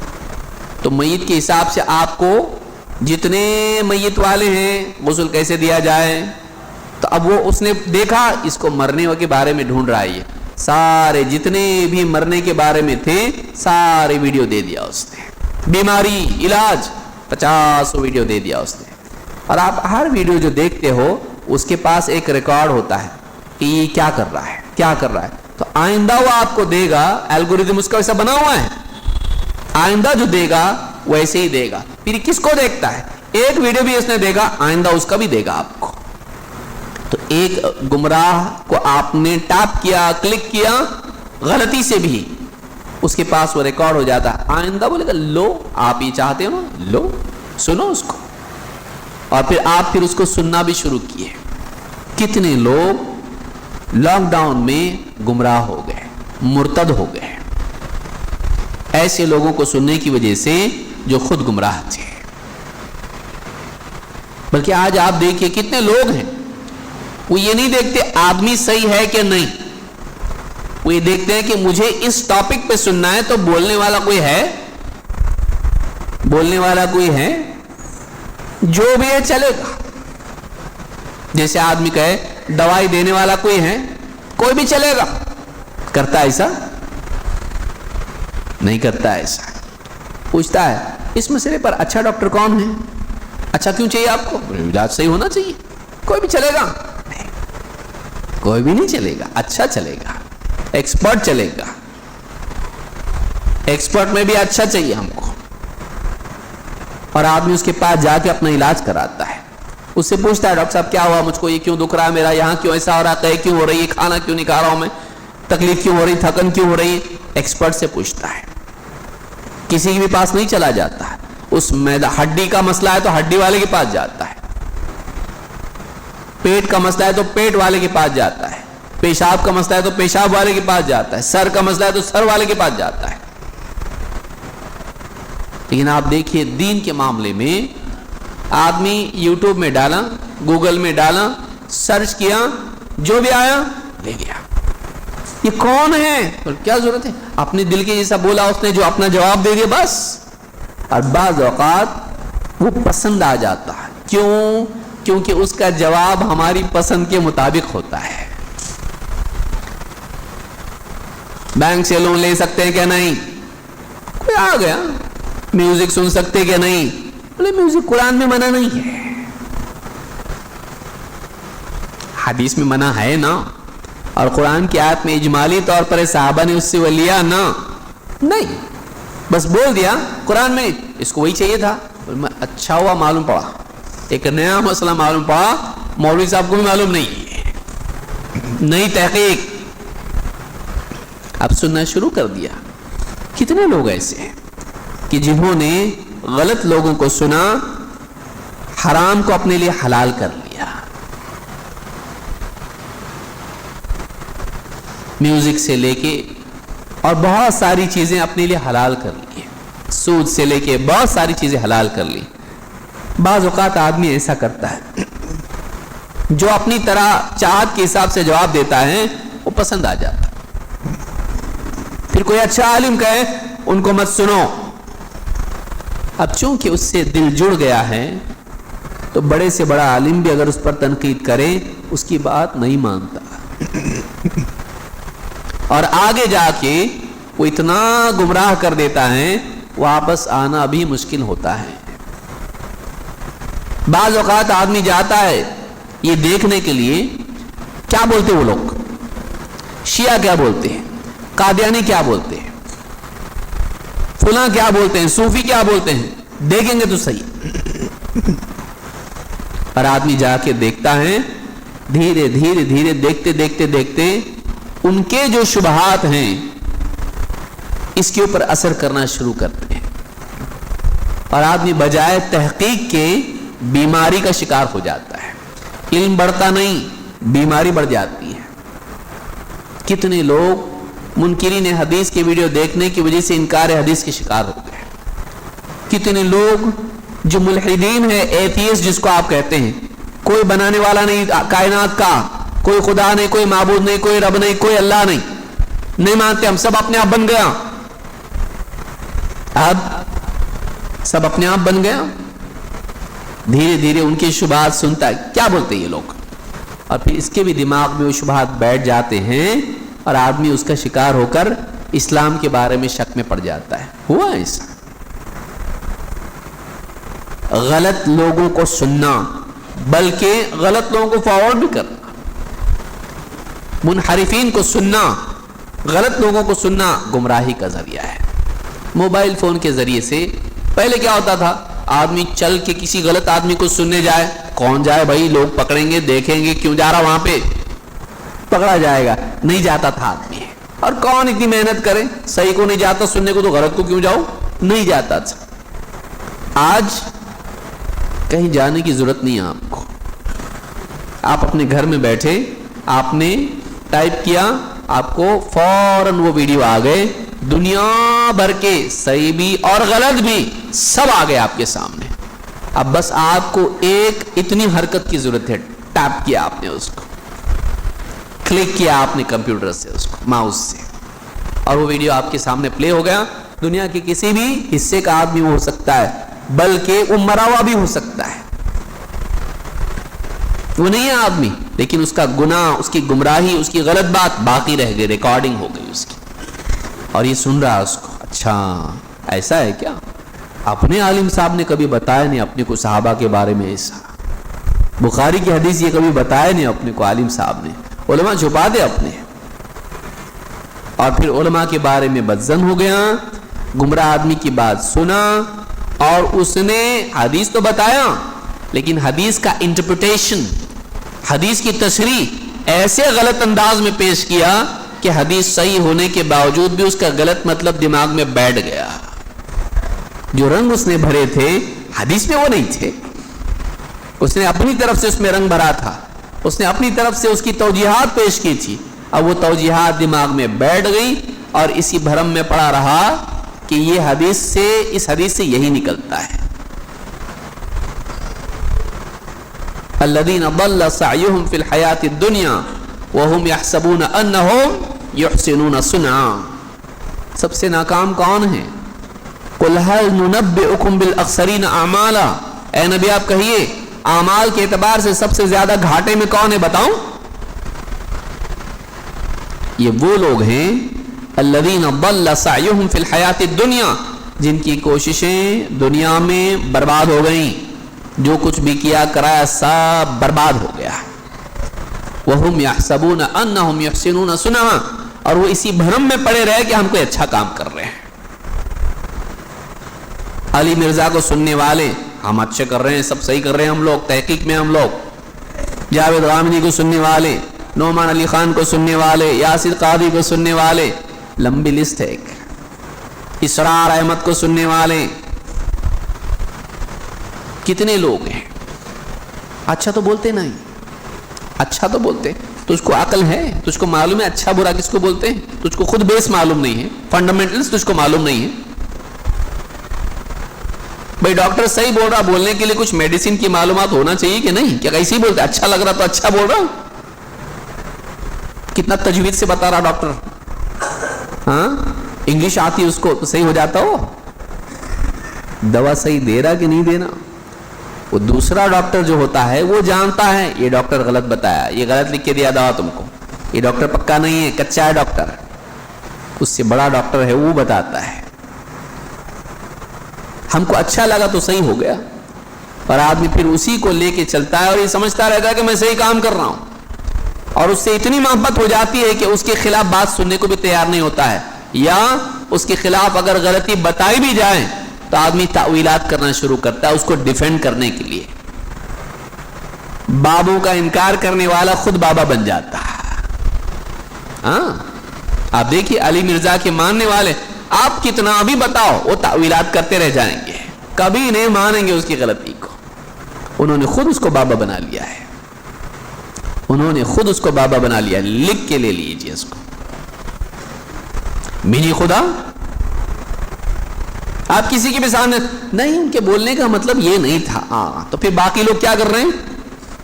تو میت کے حساب سے آپ کو جتنے میت والے ہیں غسل کیسے دیا جائے، تو اب وہ اس نے دیکھا اس کو مرنے کے بارے میں ڈھونڈ رہا ہے، سارے جتنے بھی مرنے کے بارے میں تھے سارے ویڈیو دے دیا اس نے، بیماری، علاج، 50 ویڈیو دے دیا اس نے. اور آپ ہر ویڈیو جو دیکھتے ہو اس کے پاس ایک ریکارڈ ہوتا ہے کہ یہ کیا کر رہا ہے، کیا کر رہا ہے. تو آئندہ وہ آپ کو دے گا، الگوریدم اس کا ویسا بنا ہوا ہے، آئندہ جو دے گا ویسے ہی دے گا. پھر کس کو دیکھتا ہے؟ ایک ویڈیو بھی اس نے دے گا، آئندہ اس کا بھی دے گا آپ کو. تو ایک گمراہ کو آپ نے ٹیپ کیا، کلک کیا غلطی سے بھی، اس کے پاس وہ ریکارڈ ہو جاتا ہے. آئندہ بولے گا لو آپ یہ چاہتے ہو نا، لو سنو اس کو، اور پھر آپ اس کو سننا بھی شروع کیے. کتنے لوگ لاک ڈاؤن میں گمراہ ہو گئے، مرتد ہو گئے، ایسے لوگوں کو سننے کی وجہ سے جو خود گمراہ تھے. بلکہ آج آپ دیکھیے کتنے لوگ ہیں وہ یہ نہیں دیکھتے آدمی صحیح ہے کہ نہیں، وہ یہ دیکھتے ہیں کہ مجھے اس ٹاپک پہ سننا ہے تو بولنے والا کوئی ہے، بولنے والا کوئی ہے، جو بھی ہے چلے گا. جیسے آدمی کہے دوائی دینے والا کوئی ہے، کوئی بھی چلے گا. کرتا ہے ایسا؟ نہیں کرتا ہے ایسا. پوچھتا ہے اس مسئلے پر اچھا ڈاکٹر کون ہے؟ اچھا کیوں چاہیے آپ کو؟ علاج صحیح ہونا چاہیے. کوئی بھی چلے گا؟ نہیں، کوئی بھی نہیں چلے گا. اچھا چلے گا، ایکسپرٹ چلے گا. ایکسپرٹ میں بھی اچھا چاہیے ہم کو. اور آدمی اس کے پاس جا کے اپنا علاج کراتا ہے. اس سے پوچھتا ہے ڈاکٹر صاحب کیا ہوا مجھ کو، یہ کیوں دکھ رہا ہے میرا، یہاں کیوں ایسا ہو رہا ہے، قے کیوں ہو رہی ہے، کھانا کیوں نہیں کھا رہا ہوں میں، تکلیف کیوں ہو رہی، تھکن کیوں ہو رہی ہے. ایکسپرٹ سے پوچھتا ہے. کسی کے بھی پاس نہیں چلا جاتا ہے. اس ہڈی کا مسئلہ ہے تو ہڈی والے کے پاس جاتا ہے. پیٹ کا مسئلہ ہے تو پیٹ والے کے پاس جاتا ہے. پیشاب کا مسئلہ ہے تو پیشاب والے کے پاس جاتا ہے. سر کا مسئلہ ہے تو سر والے کے پاس جاتا ہے. لیکن آپ دیکھیے دین کے معاملے میں آدمی یوٹیوب میں ڈالا، گوگل میں ڈالا، سرچ کیا، جو بھی آیا لے گیا. یہ کون ہے اور کیا ضرورت ہے؟ اپنے دل کے جیسا بولا اس نے، جو اپنا جواب دے دیا بس. اور بعض اوقات وہ پسند آ جاتا ہے. کیوں؟ کیونکہ اس کا جواب ہماری پسند کے مطابق ہوتا ہے. بینک سے لون لے سکتے ہیں کیا؟ نہیں. کوئی آ گیا میوزک سن سکتے کیا؟ نہیں. بولے میوزک قرآن میں منع نہیں ہے، حدیث میں منع ہے نا، اور قرآن کی آیت میں اجمالی طور پر صحابہ نے اس سے وہ لیا نا. نہیں، بس بول دیا قرآن میں اس کو وہی چاہیے تھا. اچھا ہوا معلوم پڑا، ایک نیا مسئلہ معلوم پڑا، مولوی صاحب کو بھی معلوم نہیں ہے. نئی تحقیق اب سننا شروع کر دیا. کتنے لوگ ایسے ہیں کہ جنہوں نے غلط لوگوں کو سنا، حرام کو اپنے لیے حلال کر لیا. میوزک سے لے کے اور بہت ساری چیزیں اپنے لیے حلال کر لی. سود سے لے کے بہت ساری چیزیں حلال کر لی. بعض اوقات آدمی ایسا کرتا ہے جو اپنی طرح چاہت کے حساب سے جواب دیتا ہے وہ پسند آ جاتا. پھر کوئی اچھا عالم کہے ان کو مت سنو. اب چونکہ اس سے دل جڑ گیا ہے تو بڑے سے بڑا عالم بھی اگر اس پر تنقید کرے اس کی بات نہیں مانتا. اور آگے جا کے وہ اتنا گمراہ کر دیتا ہے واپس آنا بھی مشکل ہوتا ہے. بعض اوقات آدمی جاتا ہے یہ دیکھنے کے لیے کیا بولتے وہ لوگ، شیعہ کیا بولتے ہیں، قادیانی کیا بولتے ہیں، فلاں کیا بولتے ہیں، صوفی کیا بولتے ہیں، دیکھیں گے تو صحیح. اور آدمی جا کے دیکھتا ہے، دھیرے دھیرے دھیرے دیکھتے دیکھتے دیکھتے ان کے جو شبہات ہیں اس کے اوپر اثر کرنا شروع کرتے ہیں. اور آدمی بجائے تحقیق کے بیماری کا شکار ہو جاتا ہے. علم بڑھتا نہیں، بیماری بڑھ جاتی ہے. کتنے لوگ منکرین حدیث کے ویڈیو دیکھنے کی وجہ سے انکار حدیث کے شکار ہو گئے. کتنے لوگ جو ملحدین ہیں، ایتھیسٹ جس کو آپ کہتے ہیں، کوئی بنانے والا نہیں کائنات کا، کوئی خدا نہیں، کوئی معبود نہیں، کوئی رب نہیں، کوئی اللہ نہیں مانتے، ہم سب اپنے آپ بن گیا. اب سب اپنے آپ بن گیا. دھیرے دھیرے ان کی شبہات سنتا ہے کیا بولتے یہ لوگ، اور پھر اس کے بھی دماغ میں وہ شبہات بیٹھ جاتے ہیں اور آدمی اس کا شکار ہو کر اسلام کے بارے میں شک میں پڑ جاتا ہے. ہوا ایسا. غلط لوگوں کو سننا بلکہ غلط لوگوں کو فارورڈ بھی کرنا، منحرفین کو سننا، غلط لوگوں کو سننا گمراہی کا ذریعہ ہے. موبائل فون کے ذریعے سے پہلے کیا ہوتا تھا، آدمی چل کے کسی غلط آدمی کو سننے جائے، کون جائے بھائی، لوگ پکڑیں گے، دیکھیں گے کیوں جا رہا وہاں پہ، پکڑا جائے گا، نہیں جاتا تھا آدمی. اور کون اتنی محنت کرے، صحیح کو نہیں جاتا سننے کو تو غلط کو کیوں جاؤ، نہیں جاتا تھا. آج کہیں جانے کی ضرورت نہیں ہے آپ کو. آپ اپنے گھر میں بیٹھے، آپ نے ٹائپ کیا، آپ کو فوراً وہ ویڈیو آ گئے، دنیا بھر کے صحیح بھی اور غلط بھی سب آ گئے آپ کے سامنے. اب بس آپ کو ایک اتنی حرکت کی ضرورت ہے، ٹیپ کیا آپ نے اس کو، کلک کیا آپ نے کمپیوٹر سے اس کو ماؤس سے اور وہ ویڈیو آپ کے سامنے پلے ہو گیا. دنیا کے کسی بھی حصے کا آدمی ہو سکتا ہے, بلکہ وہ مرا ہوا بھی ہو سکتا ہے, وہ نہیں ہے آدمی, لیکن اس کا گناہ, اس کی گمراہی, اس کی غلط بات باقی رہ گئی, ریکارڈنگ ہو گئی اس کی, اور یہ سن رہا اس کو. اچھا ایسا ہے کیا؟ اپنے عالم صاحب نے کبھی بتایا نہیں اپنے کو صحابہ کے بارے میں ایسا. بخاری کی حدیث یہ کبھی بتایا نہیں اپنے کو عالم صاحب نے. علماء چھپا دے اپنے, اور پھر علماء کے بارے میں بدظن ہو گیا, گمراہ آدمی کی بات سنا, اور اس نے حدیث تو بتایا لیکن حدیث کا انٹرپریٹیشن, حدیث کی تشریح ایسے غلط انداز میں پیش کیا کہ حدیث صحیح ہونے کے باوجود بھی اس کا غلط مطلب دماغ میں بیٹھ گیا. جو رنگ اس نے بھرے تھے حدیث میں وہ نہیں تھے, اس نے اپنی طرف سے اس میں رنگ بھرا تھا, اس نے اپنی طرف سے اس کی توجیحات پیش کی تھی. اب وہ توجیحات دماغ میں بیٹھ گئی اور اسی بھرم میں پڑا رہا کہ یہ حدیث سے, اس حدیث سے یہی نکلتا ہے. الذین ضل سعیہم فی الحیاۃ الدنیا وہم یحسبون انہم یحسنون صنعا. سب سے ناکام کون ہے؟ قل هل ننبئکم بالاخسرین اعمالا. اے نبی آپ کہیے اعمال کے اعتبار سے سب سے زیادہ گھاٹے میں کون ہے بتاؤں؟ یہ وہ لوگ ہیں الذین ضل سعیہم فی الحیاۃ الدنیا, جن کی کوششیں دنیا میں برباد ہو گئیں, جو کچھ بھی کیا کرایا سب برباد ہو گیا. وہم یحسبون انہم یحسنون صنعا, اور وہ اسی بھرم میں پڑے رہے کہ ہم کوئی اچھا کام کر رہے ہیں. علی مرزا کو سننے والے ہم اچھے کر رہے ہیں, سب صحیح کر رہے ہیں ہم لوگ, تحقیق میں ہم لوگ. جاوید غامدی کو سننے والے, نعمان علی خان کو سننے والے, یاسر قاضی کو سننے والے, لمبی لسٹ ہے ایک. اسرار احمد کو سننے والے, کتنے لوگ ہیں. اچھا تو بولتے نہیں, اچھا تو بولتے. تجھ کو عقل ہے, تجھ کو معلوم ہے اچھا برا کس کو بولتے ہیں؟ تجھ کو خود بیس معلوم نہیں ہے, فنڈامنٹلز تجھ کو معلوم نہیں ہے. بھائی ڈاکٹر صحیح بول رہا, بولنے کے لیے کچھ میڈیسن کی معلومات ہونا چاہیے کہ نہیں؟ کیا کیسے بولتے؟ اچھا لگ رہا تو اچھا بول رہا, کتنا تجوید سے بتا رہا ڈاکٹر. ہاں انگلش آتی اس کو تو صحیح ہو جاتا ہو, دوا صحیح دے رہا کہ نہیں دینا. وہ دوسرا ڈاکٹر جو ہوتا ہے وہ جانتا ہے یہ ڈاکٹر غلط بتایا, یہ غلط لکھ کے دیا دوا تم کو, یہ ڈاکٹر پکا نہیں ہے, کچا ہے ڈاکٹر. اس سے بڑا ڈاکٹر ہے وہ بتاتا ہے. ہم کو اچھا لگا تو صحیح ہو گیا, اور آدمی پھر اسی کو لے کے چلتا ہے اور یہ سمجھتا رہتا ہے کہ میں صحیح کام کر رہا ہوں, اور اس سے اتنی محبت ہو جاتی ہے کہ اس کے خلاف بات سننے کو بھی تیار نہیں ہوتا ہے, یا اس کے خلاف اگر غلطی بتائی بھی جائے تو آدمی تاویلات کرنا شروع کرتا ہے اس کو ڈیفینڈ کرنے کے لیے. بابوں کا انکار کرنے والا خود بابا بن جاتا ہے. ہاں آپ دیکھیے علی مرزا کے ماننے والے, آپ کتنا بھی بتاؤ وہ تاویلات کرتے رہ جائیں گے, کبھی نہیں مانیں گے اس کی غلطی کو. انہوں نے خود اس کو بابا بنا لیا ہے, انہوں نے خود اس کو بابا بنا لیا. لکھ کے لے لیجیے اس کو, منی خدا. آپ کسی کے بھی سامنے نہیں, ان کے بولنے کا مطلب یہ نہیں تھا, تو پھر باقی لوگ کیا کر رہے ہیں؟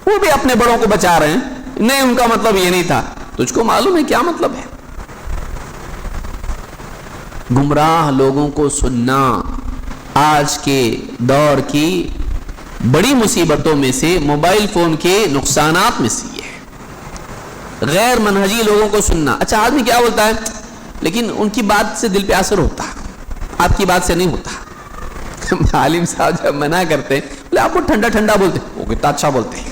وہ بھی اپنے بڑوں کو بچا رہے ہیں, نہیں ان کا مطلب یہ نہیں تھا. تجھ کو معلوم ہے کیا مطلب ہے؟ گمراہ لوگوں کو سننا آج کے دور کی بڑی مصیبتوں میں سے, موبائل فون کے نقصانات میں سے یہ ہے. غیر منہجی لوگوں کو سننا. اچھا آدمی کیا بولتا ہے, لیکن ان کی بات سے دل پہ اثر ہوتا, آپ کی بات سے نہیں ہوتا. عالم صاحب جب منع کرتے ہیں, بولے آپ کو ٹھنڈا ٹھنڈا بولتے, وہ کتنا اچھا بولتے ہیں,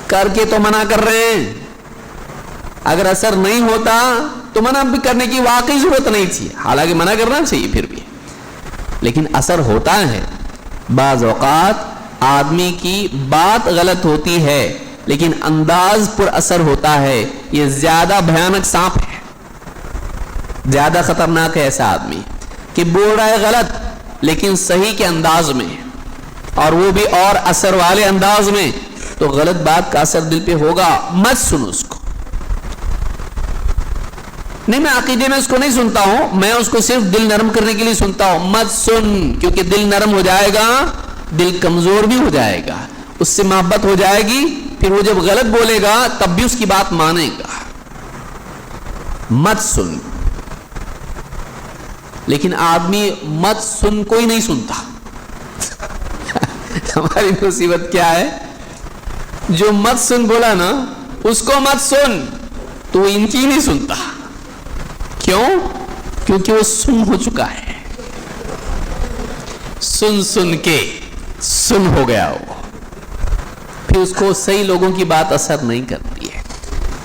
کر کے تو منع کر رہے ہیں. اگر اثر نہیں ہوتا تو منع بھی کرنے کی واقعی ضرورت نہیں تھی, حالانکہ منع کرنا چاہیے پھر بھی, لیکن اثر ہوتا ہے. بعض اوقات آدمی کی بات غلط ہوتی ہے لیکن انداز پر اثر ہوتا ہے. یہ زیادہ بھیانک سانپ ہے, زیادہ خطرناک ہے ایسا آدمی کہ بول رہا ہے غلط لیکن صحیح کے انداز میں, اور وہ بھی اور اثر والے انداز میں, تو غلط بات کا اثر دل پہ ہوگا. مت سنو اس کو. نہیں میں عقیدے میں اس کو نہیں سنتا ہوں, میں اس کو صرف دل نرم کرنے کے لیے سنتا ہوں. مت سن, کیونکہ دل نرم ہو جائے گا, دل کمزور بھی ہو جائے گا, اس سے محبت ہو جائے گی, پھر وہ جب غلط بولے گا تب بھی اس کی بات مانے گا، مت سن. لیکن آدمی مت سن کوئی نہیں سنتا. ہماری مصیبت کیا ہے؟ جو مت سن بولا نا اس کو مت سن، تو وہ ان کی نہیں سنتا. کیوں؟ کیونکہ وہ سن ہو چکا ہے، سن سن کے سن ہو گیا وہ. پھر اس کو صحیح لوگوں کی بات اثر نہیں کرتی ہے،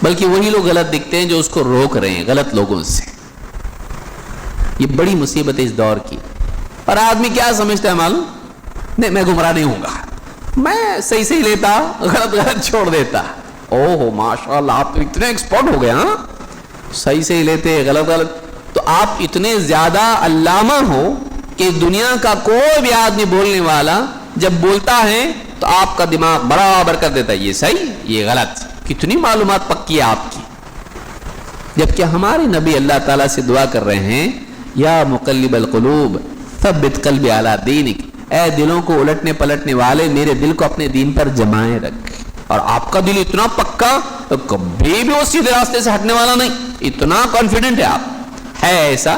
بلکہ وہی لوگ غلط دکھتے ہیں جو اس کو روک رہے ہیں غلط لوگوں سے. یہ بڑی مصیبت ہے اس دور کی. اور آدمی کیا سمجھتا ہے معلوم؟ نہیں میں گمراہ نہیں ہوں گا، میں صحیح صحیح لیتا، غلط غلط چھوڑ دیتا. اوہ ماشاء اللہ آپ تو اتنے ایکسپرٹ ہو گئے، ہاں صحیح صحیح لیتے غلط غلط. تو آپ اتنے زیادہ علامہ ہو کہ دنیا کا کوئی بھی آدمی بولنے والا جب بولتا ہے تو آپ کا دماغ برابر کر دیتا ہے، یہ صحیح یہ غلط. کتنی معلومات پکی ہے آپ کی. جبکہ ہمارے نبی اللہ تعالیٰ سے دعا کر رہے ہیں، یا مقلب القلوب ثبت قلبی علی دینک، اے دلوں کو الٹنے پلٹنے والے میرے دل کو اپنے دین پر جمائے رکھ. اور آپ کا دل اتنا پکا کبھی بھی وہ سیدھے راستے سے ہٹنے والا نہیں، اتنا کانفیڈنٹ ہے آپ. ہے ایسا؟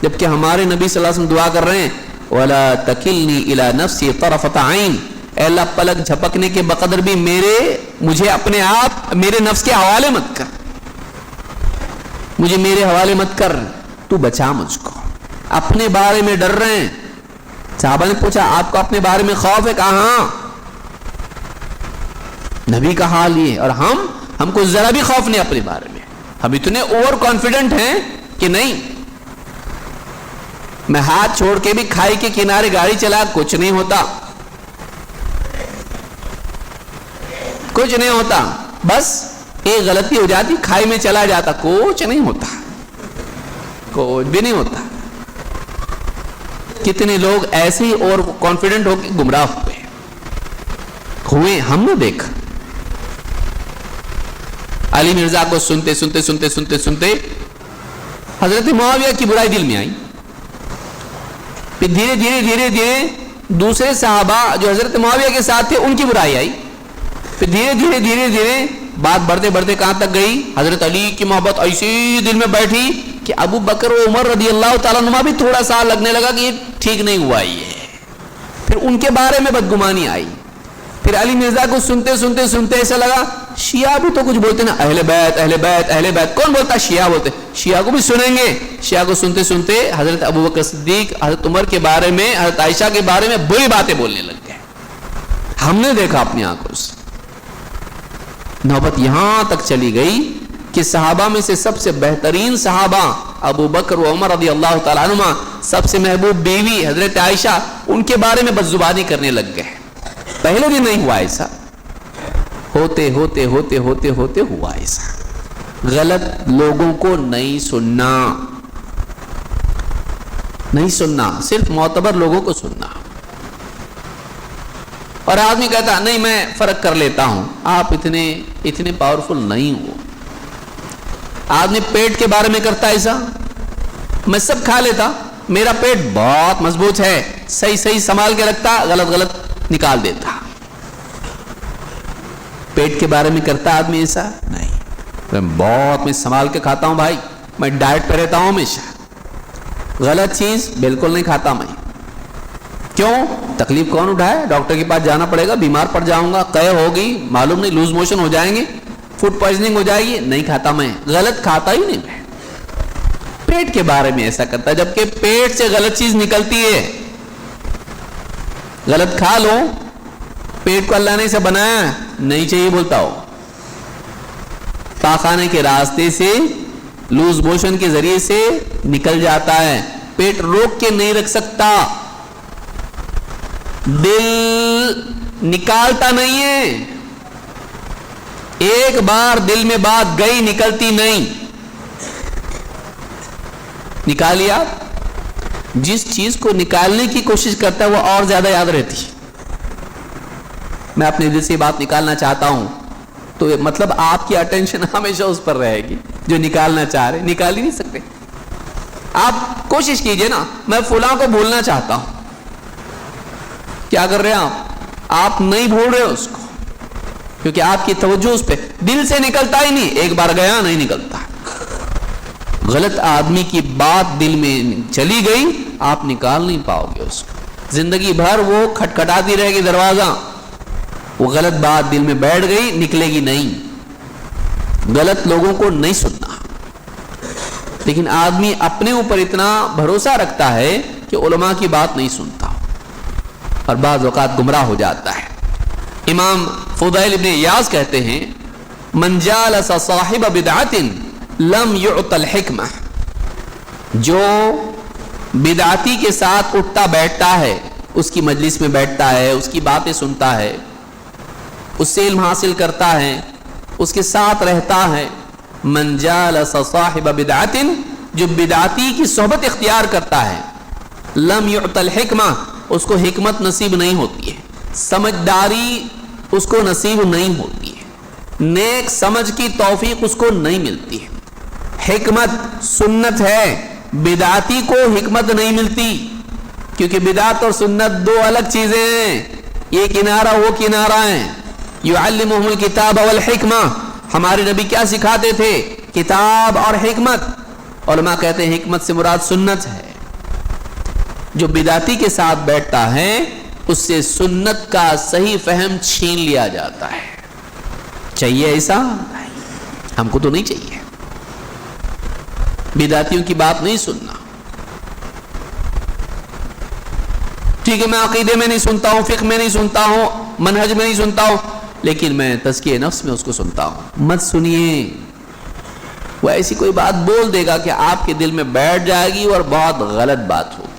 جبکہ ہمارے نبی صلی اللہ علیہ وسلم دعا کر رہے ہیں وَلَا تَكِلْنِي إِلَى نَفْسِي طَرَفَةَ عَيْنٍ، اے اللہ پلک جھپکنے کے بقدر بھی مجھے اپنے آپ میرے نفس کے حوالے مت کر، مجھے میرے حوالے مت کر، تو بچا مجھ کو. اپنے بارے میں ڈر رہے ہیں. صحابہ نے پوچھا آپ کو اپنے بارے میں خوف ہے؟ کہاں؟ نبی کا حال یہ. اور ہم کو ذرا بھی خوف نہیں اپنے بارے میں. ہم اتنے اوور کانفیڈنٹ ہیں کہ نہیں، میں ہاتھ چھوڑ کے بھی کھائی کے کنارے گاڑی چلا کچھ نہیں ہوتا، کچھ نہیں ہوتا. بس ایک غلطی ہو جاتی کھائی میں چلا جاتا، کچھ نہیں ہوتا، کچھ بھی نہیں ہوتا. کتنے لوگ ایسے ہی اور کانفیڈنٹ ہو کے گمراہ ہوئے ہم نے دیکھا. علی مرزا کو سنتے سنتے سنتے سنتے سنتے حضرت معاویہ کی برائی دل میں آئی. پھر دھیرے دھیرے دھیرے دھیرے دوسرے صحابہ جو حضرت معاویہ کے ساتھ تھے ان کی برائی آئی. پھر دھیرے دھیرے دھیرے دھیرے بات بڑھتے بڑھتے کہاں تک گئی؟ حضرت علی کی محبت ایسی دل میں بیٹھی کہ ابو بکر و عمر رضی اللہ تعالیٰ عنہ بھی تھوڑا سا لگنے لگا کہ یہ ٹھیک نہیں ہوا یہ. پھر ان کے بارے میں بدگمانی آئی. پھر علی مرزا کو سنتے سنتے سنتے ایسا لگا شیعہ بھی تو کچھ بولتے نا، اہل بیت اہل بیت اہل بیت. کون بولتا؟ شیعہ بولتے. شیعہ کو بھی سنیں گے. شیعہ کو سنتے سنتے حضرت ابو بکر صدیق، حضرت عمر کے بارے میں، حضرت عائشہ کے بارے میں بری باتیں بولنے لگ گئے. ہم نے دیکھا اپنی آنکھوں سے. نوبت یہاں تک چلی گئی کہ صحابہ میں سے سب سے بہترین صحابہ ابو بکر و عمر رضی اللہ تعالیٰ عنہما، سب سے محبوب بیوی حضرت عائشہ، ان کے بارے میں بدزبانی کرنے لگ گئے. پہلے بھی نہیں ہوا ایسا، ہوتے ہوتے ہوتے ہوتے ہوتے ہوا ایسا. غلط لوگوں کو نہیں سننا، نہیں سننا، صرف معتبر لوگوں کو سننا. اور آدمی کہتا نہیں میں فرق کر لیتا ہوں. آپ اتنے پاورفل نہیں ہو. آدمی پیٹ کے بارے میں کرتا ایسا، میں سب کھا لیتا، میرا پیٹ بہت مضبوط ہے، صحیح صحیح سنبھال کے رکھتا، غلط غلط نکال دیتا. پیٹ کے بارے میں کرتا آدمی ایسا؟ نہیں، میں سنبھال کے کھاتا ہوں بھائی، میں ڈائٹ پہ رہتا ہوں ہمیشہ، غلط چیز بالکل نہیں کھاتا میں. کیوں؟ تکلیف کون اٹھائے؟ ڈاکٹر کے پاس جانا پڑے گا، بیمار پڑ جاؤں گا، قے ہوگی، معلوم نہیں لوز موشن ہو جائیں گے، فوڈ پوائزننگ ہو جائے گی. نہیں کھاتا میں، غلط کھاتا ہی نہیں میں. پیٹ کے بارے میں ایسا کرتا ہے، جبکہ پیٹ سے غلط چیز نکلتی ہے. غلط کھا لو، پیٹ کو اللہ نے اسے بنایا نہیں چاہیے بولتا ہو. پاخانے کے راستے سے لوز موشن کے ذریعے سے نکل جاتا ہے. پیٹ روک کے نہیں رکھ سکتا، دل نکالتا نہیں ہے. ایک بار دل میں بات گئی نکلتی نہیں. نکالیا، جس چیز کو نکالنے کی کوشش کرتا ہے وہ اور زیادہ یاد رہتی. میں اپنے دل سے بات نکالنا چاہتا ہوں تو مطلب آپ کی اٹینشن ہمیشہ اس پر رہے گی. جو نکالنا چاہ رہے نکال ہی نہیں سکتے. آپ کوشش کیجئے نا، میں فلاں کو بھولنا چاہتا ہوں. کیا کر رہے ہیں آپ نہیں بھول رہے اس کو. کیونکہ آپ کی توجہ اس پہ، دل سے نکلتا ہی نہیں، ایک بار گیا نہیں نکلتا۔ غلط آدمی کی بات دل میں چلی گئی، آپ نکال نہیں پاؤ گے اس کو، زندگی بھر وہ کھٹکھٹاتی رہے گی دروازہ، وہ غلط بات دل میں بیٹھ گئی، نکلے گی نہیں۔ غلط لوگوں کو نہیں سننا، لیکن آدمی اپنے اوپر اتنا بھروسہ رکھتا ہے کہ علماء کی بات نہیں سنتا اور بعض اوقات گمراہ ہو جاتا ہے۔ امام فضیل ابن عیاض کہتے ہیں من جالس صاحب بدعت لم یعط الحکمہ، جو بدعتی کے ساتھ اٹھتا بیٹھتا ہے، اس کی مجلس میں بیٹھتا ہے، اس کی باتیں سنتا ہے، اس سے علم حاصل کرتا ہے، اس کے ساتھ رہتا ہے، من جالس صاحب بدعت، جو بدعتی کی صحبت اختیار کرتا ہے، لم یعط الحکمہ، اس کو حکمت نصیب نہیں ہوتی ہے، سمجھداری اس کو نصیب نہیں ہوتی ہے، نیک سمجھ کی توفیق اس کو نہیں ملتی ہے۔ حکمت سنت ہے، بدعتی کو حکمت نہیں ملتی، کیونکہ بدعت اور سنت دو الگ چیزیں ہیں، یہ کنارہ وہ کنارہ ہیں۔ یعلمہم الکتاب والحکمہ، ہمارے نبی کیا سکھاتے تھے؟ کتاب اور حکمت۔ علماء کہتے ہیں حکمت سے مراد سنت ہے۔ جو بدعتی کے ساتھ بیٹھتا ہے اس سے سنت کا صحیح فہم چھین لیا جاتا ہے۔ چاہیے ایسا؟ ہم کو تو نہیں چاہیے، بدعتیوں کی بات نہیں سننا۔ ٹھیک ہے، میں عقیدے میں نہیں سنتا ہوں، فقہ میں نہیں سنتا ہوں، منہج میں نہیں سنتا ہوں، لیکن میں تزکیہ نفس میں اس کو سنتا ہوں۔ مت سنیے، وہ ایسی کوئی بات بول دے گا کہ آپ کے دل میں بیٹھ جائے گی اور بہت غلط بات ہوگی۔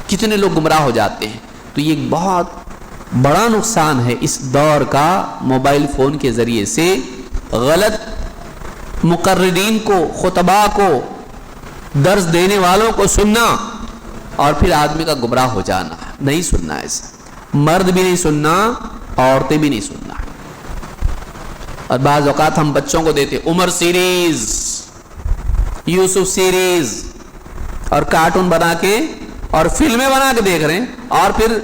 کتنے لوگ گمراہ ہو جاتے ہیں۔ تو یہ ایک بہت بڑا نقصان ہے اس دور کا، موبائل فون کے ذریعے سے غلط مقررین کو، خطباء کو، درس دینے والوں کو سننا اور پھر آدمی کا گمراہ ہو جانا۔ نہیں سننا ایسا، مرد بھی نہیں سننا، عورتیں بھی نہیں سننا۔ اور بعض اوقات ہم بچوں کو دیتے عمر سیریز، یوسف سیریز اور کارٹون بنا کے اور فلمیں بنا کے دیکھ رہے ہیں، اور پھر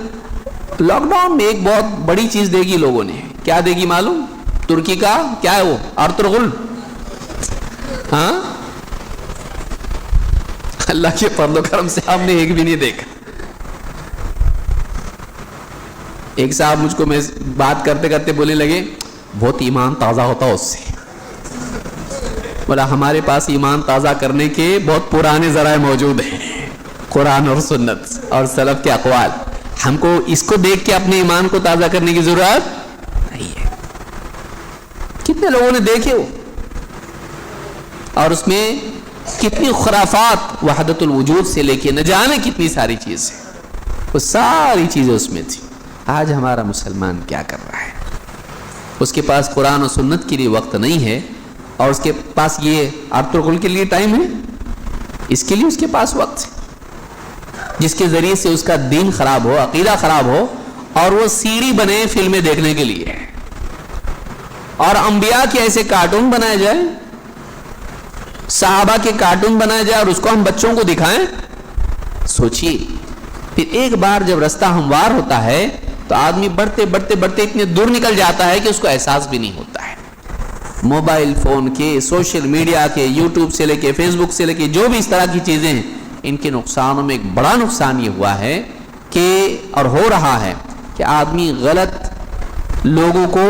لاک ڈاؤن میں ایک بہت بڑی چیز دے گی لوگوں نے، کیا دے گی معلوم؟ ترکی کا کیا ہے وہ، ارطغرل۔ ہاں، اللہ کے فضل و کرم سے ہم نے ایک بھی نہیں دیکھا۔ ایک صاحب مجھ کو میں بات کرتے کرتے بولنے لگے بہت ایمان تازہ ہوتا اس سے۔ بولا ہمارے پاس ایمان تازہ کرنے کے بہت پرانے ذرائع موجود ہیں، قرآن اور سنت اور سلف کے اقوال، ہم کو اس کو دیکھ کے اپنے ایمان کو تازہ کرنے کی ضرورت نہیں ہے۔ کتنے لوگوں نے دیکھے وہ، اور اس میں کتنی خرافات، وحدت الوجود سے لے کے نہ جانے کتنی ساری چیزیں، وہ ساری چیزیں اس میں تھی۔ آج ہمارا مسلمان کیا کر رہا ہے؟ اس کے پاس قرآن و سنت کے لیے وقت نہیں ہے، اور اس کے پاس یہ ارطغرل کے لیے ٹائم ہے، اس کے لیے اس کے پاس وقت ہے جس کے ذریعے سے اس کا دین خراب ہو، عقیدہ خراب ہو، اور وہ سیڑھی بنے فلمیں دیکھنے کے لیے، اور انبیاء کے ایسے کارٹون بنائے جائے، صحابہ کے کارٹون بنائے جائے اور اس کو ہم بچوں کو دکھائیں۔ سوچئے، پھر ایک بار جب رستہ ہموار ہوتا ہے تو آدمی بڑھتے بڑھتے بڑھتے اتنے دور نکل جاتا ہے کہ اس کو احساس بھی نہیں ہوتا ہے۔ موبائل فون کے، سوشل میڈیا کے، یوٹیوب سے لے کے فیس بک سے لے کے جو بھی اس طرح کی چیزیں ہیں، ان کے نقصانوں میں ایک بڑا نقصان یہ ہوا ہے کہ، اور ہو رہا ہے کہ آدمی غلط لوگوں کو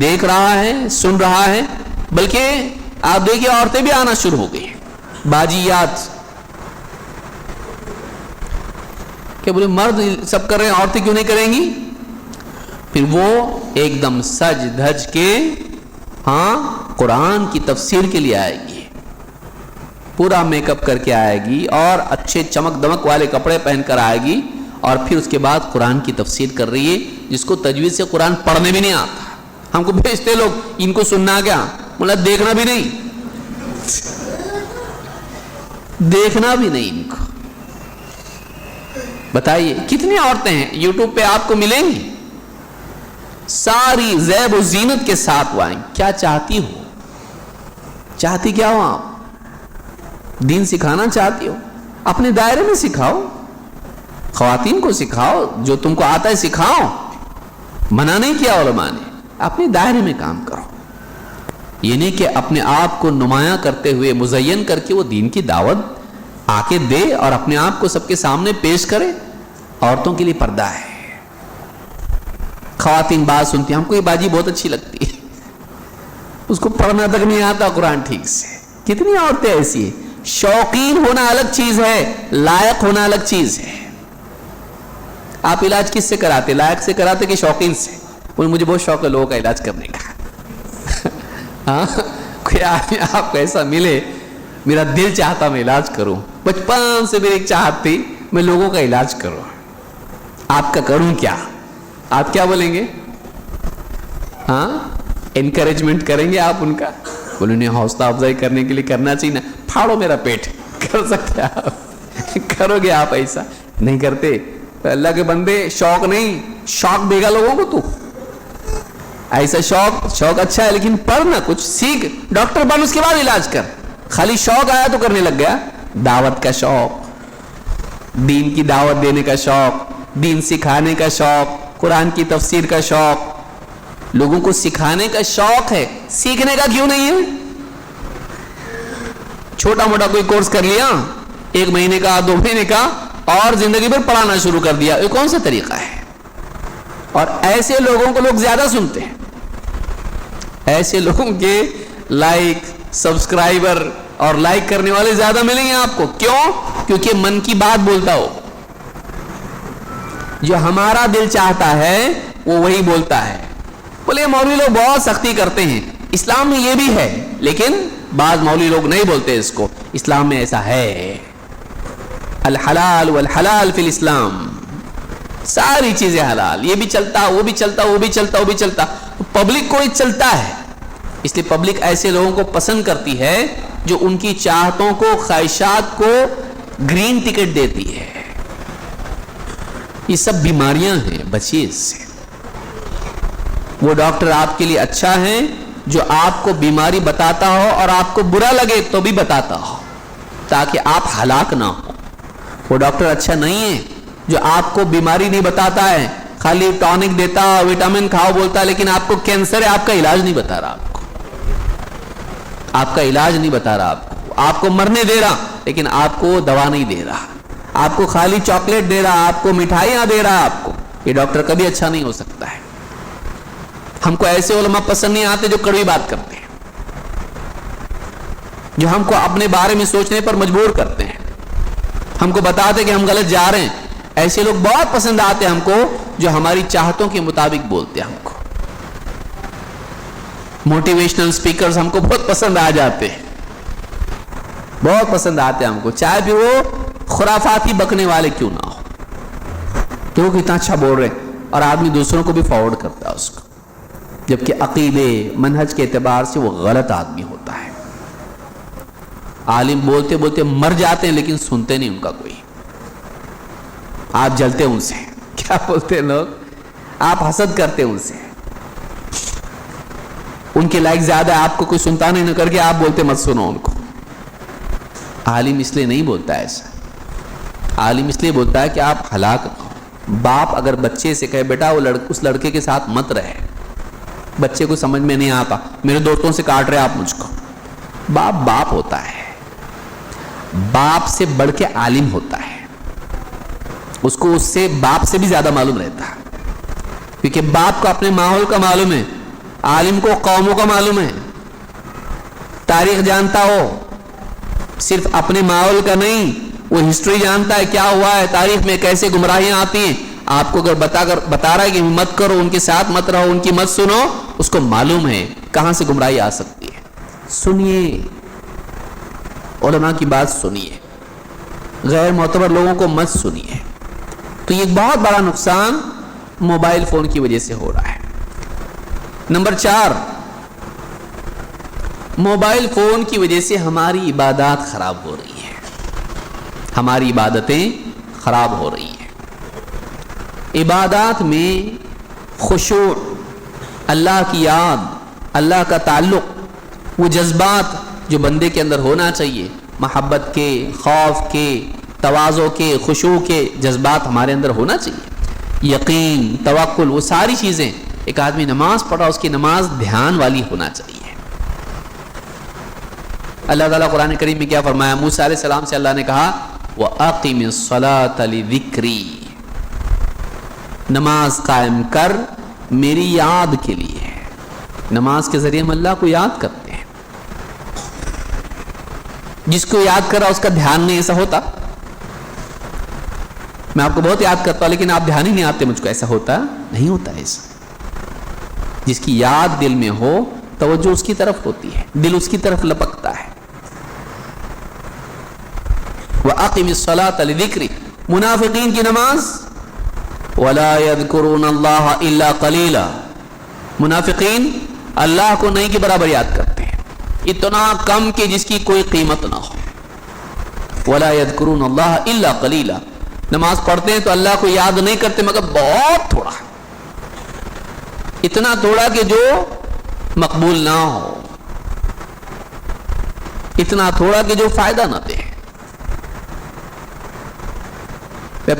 دیکھ رہا ہے، سن رہا ہے، بلکہ آپ دیکھیے عورتیں بھی آنا شروع ہو گئی ہیں، باجیات، کہ بولے مرد سب کر رہے ہیں عورتیں کیوں نہیں کریں گی؟ پھر وہ ایک دم سج دھج کے ہاں قرآن کی تفسیر کے لیے آئے گی، پورا میک اپ کر کے آئے گی اور اچھے چمک دمک والے کپڑے پہن کر آئے گی، اور پھر اس کے بعد قرآن کی تفسیر کر رہی ہے، جس کو تجوید سے قرآن پڑھنے بھی نہیں آتا۔ ہم کو بھیجتے لوگ، ان کو سننا کیا، بولا دیکھنا بھی نہیں، دیکھنا بھی نہیں ان کو۔ بتائیے کتنی عورتیں ہیں یوٹیوب پہ آپ کو ملیں گی، ساری زیب و زینت کے ساتھ وہ آئیں۔ کیا چاہتی ہو؟ چاہتی کیا ہو آپ؟ دین سکھانا چاہتی ہو؟ اپنے دائرے میں سکھاؤ، خواتین کو سکھاؤ، جو تم کو آتا ہے سکھاؤ، منع نہیں کیا علماء نے، اپنے دائرے میں کام کرو. یہ نہیں کہ اپنے آپ کو نمایاں کرتے ہوئے مزین کر کے وہ دین کی دعوت آ کے دے اور اپنے آپ کو سب کے سامنے پیش کرے. عورتوں کے لیے پردہ ہے. خواتین بات سنتی ہیں، ہم کو یہ باجی بہت اچھی لگتی ہے، اس کو پڑھنا تک نہیں آتا قرآن ٹھیک سے. کتنی عورتیں ایسی ہیں. شوقین ہونا الگ چیز ہے، لائق ہونا الگ چیز ہے. آپ علاج کس سے کراتے؟ لائق سے کراتے کہ شوقین سے؟ مجھے بہت شوق ہے لوگوں کا علاج کرنے کا. ہاں، کوئی آدمی آپ کو ایسا ملے، میرا دل چاہتا میں علاج کروں، بچپن سے میری ایک چاہت تھی میں لوگوں کا علاج کروں. آپ کا کروں کیا؟ آپ کیا بولیں گے؟ ہاں، انکریجمنٹ کریں گے آپ ان کا؟ بولے نہیں، حوصلہ افزائی کرنے کے لیے کرنا چاہیے نا. پھاڑو میرا پیٹ. کر سکتے آپ؟ کرو گے آپ ایسا؟ نہیں کرتے. اللہ کے بندے، شوق نہیں، شوق دے گا لوگوں کو. تو ایسا شوق اچھا ہے لیکن پڑھ نہ، کچھ سیکھ، ڈاکٹر بن، اس کے بعد علاج کر. خالی شوق آیا تو کرنے لگ گیا. دعوت کا شوق، دین کی دعوت دینے کا شوق، دین سکھانے کا شوق، قرآن کی تفسیر کا شوق. لوگوں کو سکھانے کا شوق ہے، سیکھنے کا کیوں نہیں ہے؟ چھوٹا موٹا کوئی کورس کر لیا، 1 مہینے کا، 2 مہینے کا، اور زندگی بھر پڑھانا شروع کر دیا. یہ کون سا طریقہ ہے؟ اور ایسے لوگوں کو لوگ زیادہ سنتے ہیں. ایسے لوگوں کے لائک، سبسکرائبر اور لائک کرنے والے زیادہ ملیں گے آپ کو. کیوں؟ کیونکہ من کی بات بولتا ہو. جو ہمارا دل چاہتا ہے وہ وہی بولتا ہے. بولے مولوی لوگ بہت سختی کرتے ہیں، اسلام میں یہ بھی ہے، لیکن بعض مولوی لوگ نہیں بولتے اس کو. اسلام میں ایسا ہے، الحلال والحلال فی الاسلام، ساری چیزیں حلال. یہ بھی چلتا، وہ بھی چلتا، وہ بھی چلتا، وہ بھی چلتا. پبلک کو چلتا ہے، اس لیے پبلک ایسے لوگوں کو پسند کرتی ہے جو ان کی چاہتوں کو، خواہشات کو گرین ٹکٹ دیتی ہے. یہ سب بیماریاں ہیں، بچیے اس سے. وہ ڈاکٹر آپ کے لیے اچھا ہے جو آپ کو بیماری بتاتا ہو اور آپ کو برا لگے تو بھی بتاتا ہو تاکہ آپ ہلاک نہ ہو. وہ ڈاکٹر اچھا نہیں ہے جو آپ کو بیماری نہیں بتاتا ہے، خالی ٹونک دیتا، وٹامن کھاؤ بولتا ہے، لیکن آپ کو کینسر ہے، آپ کا علاج نہیں بتا رہا. آپ کا علاج نہیں بتا رہا، آپ کو مرنے دے رہا لیکن آپ کو دوا نہیں دے رہا. آپ کو خالی چاکلیٹ دے رہا، آپ کو مٹھائیاں دے رہا. آپ کو یہ ڈاکٹر کبھی اچھا نہیں ہو سکتا ہے. ہم کو ایسے علماء پسند نہیں آتے جو کڑوی بات کرتے ہیں، جو ہم کو اپنے بارے میں سوچنے پر مجبور کرتے ہیں، ہم کو بتاتے کہ ہم غلط جا رہے ہیں. ایسے لوگ بہت پسند آتے ہیں ہم کو جو ہماری چاہتوں کے مطابق بولتے ہیں. ہم کو موٹیویشنل سپیکرز ہم کو بہت پسند آ جاتے ہیں، بہت پسند آتے ہیں ہم کو، چاہے بھی وہ خرافاتی بکنے والے کیوں نہ ہو. تو کتنا اچھا بول رہے ہیں، اور آدمی دوسروں کو بھی فارورڈ کرتا ہے اس کو، جبکہ عقیدے، منہج کے اعتبار سے وہ غلط آدمی ہوتا ہے. عالم بولتے بولتے مر جاتے ہیں لیکن سنتے نہیں ان کا کوئی. آپ جلتے ان سے، کیا بولتے ہیں لوگ، آپ حسد کرتے ان سے. ان کے لائک زیادہ ہے، آپ کو کوئی سنتا نہیں، نہ کر کے آپ بولتے مت سنو ان کو. عالم اس لیے نہیں بولتا ایسا. عالم اس لیے بولتا ہے کہ آپ ہلاک نہ ہو. باپ اگر بچے سے کہے بیٹا وہ اس لڑکے کے ساتھ مت رہے، بچے کو سمجھ میں نہیں آتا، میرے دوستوں سے کاٹ رہے آپ مجھ کو. باپ ہوتا ہے، باپ سے بڑھ کے عالم ہوتا ہے. اس کو اس سے باپ سے بھی زیادہ معلوم رہتا ہے، کیونکہ باپ کو اپنے ماحول کا معلوم ہے، عالم کو قوموں کا معلوم ہے، تاریخ جانتا ہو، صرف اپنے ماحول کا نہیں، وہ ہسٹری جانتا ہے کیا ہوا ہے تاریخ میں، کیسے گمراہیاں آتی ہیں. آپ کو اگر بتا رہا ہے کہ مت کرو، ان کے ساتھ مت رہو، ان کی مت سنو، اس کو معلوم ہے کہاں سے گمراہی آ سکتی ہے. سنیے علماء کی بات، سنیے غیر معتبر لوگوں کو مت سنیے. تو یہ بہت بڑا نقصان موبائل فون کی وجہ سے ہو رہا ہے. نمبر 4، موبائل فون کی وجہ سے ہماری عبادات خراب ہو رہی ہیں، ہماری عبادتیں خراب ہو رہی ہیں. عبادات میں خشوع، اللہ کی یاد، اللہ کا تعلق، وہ جذبات جو بندے کے اندر ہونا چاہیے، محبت کے، خوف کے، تواضع کے، خشوع کے جذبات ہمارے اندر ہونا چاہیے. یقین، توکل، وہ ساری چیزیں ایک آدمی نماز پڑھ رہا اس کی نماز دھیان والی ہونا چاہیے۔ اللہ تعالیٰ قرآن کریم میں کیا فرمایا؟ موسیٰ علیہ السلام سے اللہ نے کہا وَأَقِمِ الصَّلَاةَ لِذِكْرِي، نماز قائم کر میری یاد کے لیے۔ نماز کے ذریعے ہم اللہ کو یاد کرتے ہیں۔ جس کو یاد کر رہا اس کا دھیان نہیں ایسا ہوتا؟ میں آپ کو بہت یاد کرتا ہوں لیکن آپ دھیان ہی نہیں آتے مجھ کو، ایسا ہوتا نہیں ہوتا ایسا۔ جس کی یاد دل میں ہو توجہ اس کی طرف ہوتی ہے، دل اس کی طرف لپکتا ہے۔ وَأَقِمِ الصَّلَاةَ لِذِكْرِي، منافقین کی نماز وَلَا يَذْكُرُونَ اللَّهَ إِلَّا قَلِيلًا، منافقین اللہ کو نہیں کے برابر یاد کرتے ہیں، اتنا کم کہ جس کی کوئی قیمت نہ ہو۔ وَلَا يَذْكُرُونَ اللَّهَ إِلَّا قَلِيلًا، نماز پڑھتے ہیں تو اللہ کو یاد نہیں کرتے مگر بہت تھوڑا، اتنا تھوڑا کہ جو مقبول نہ ہو، اتنا تھوڑا کہ جو فائدہ نہ دے۔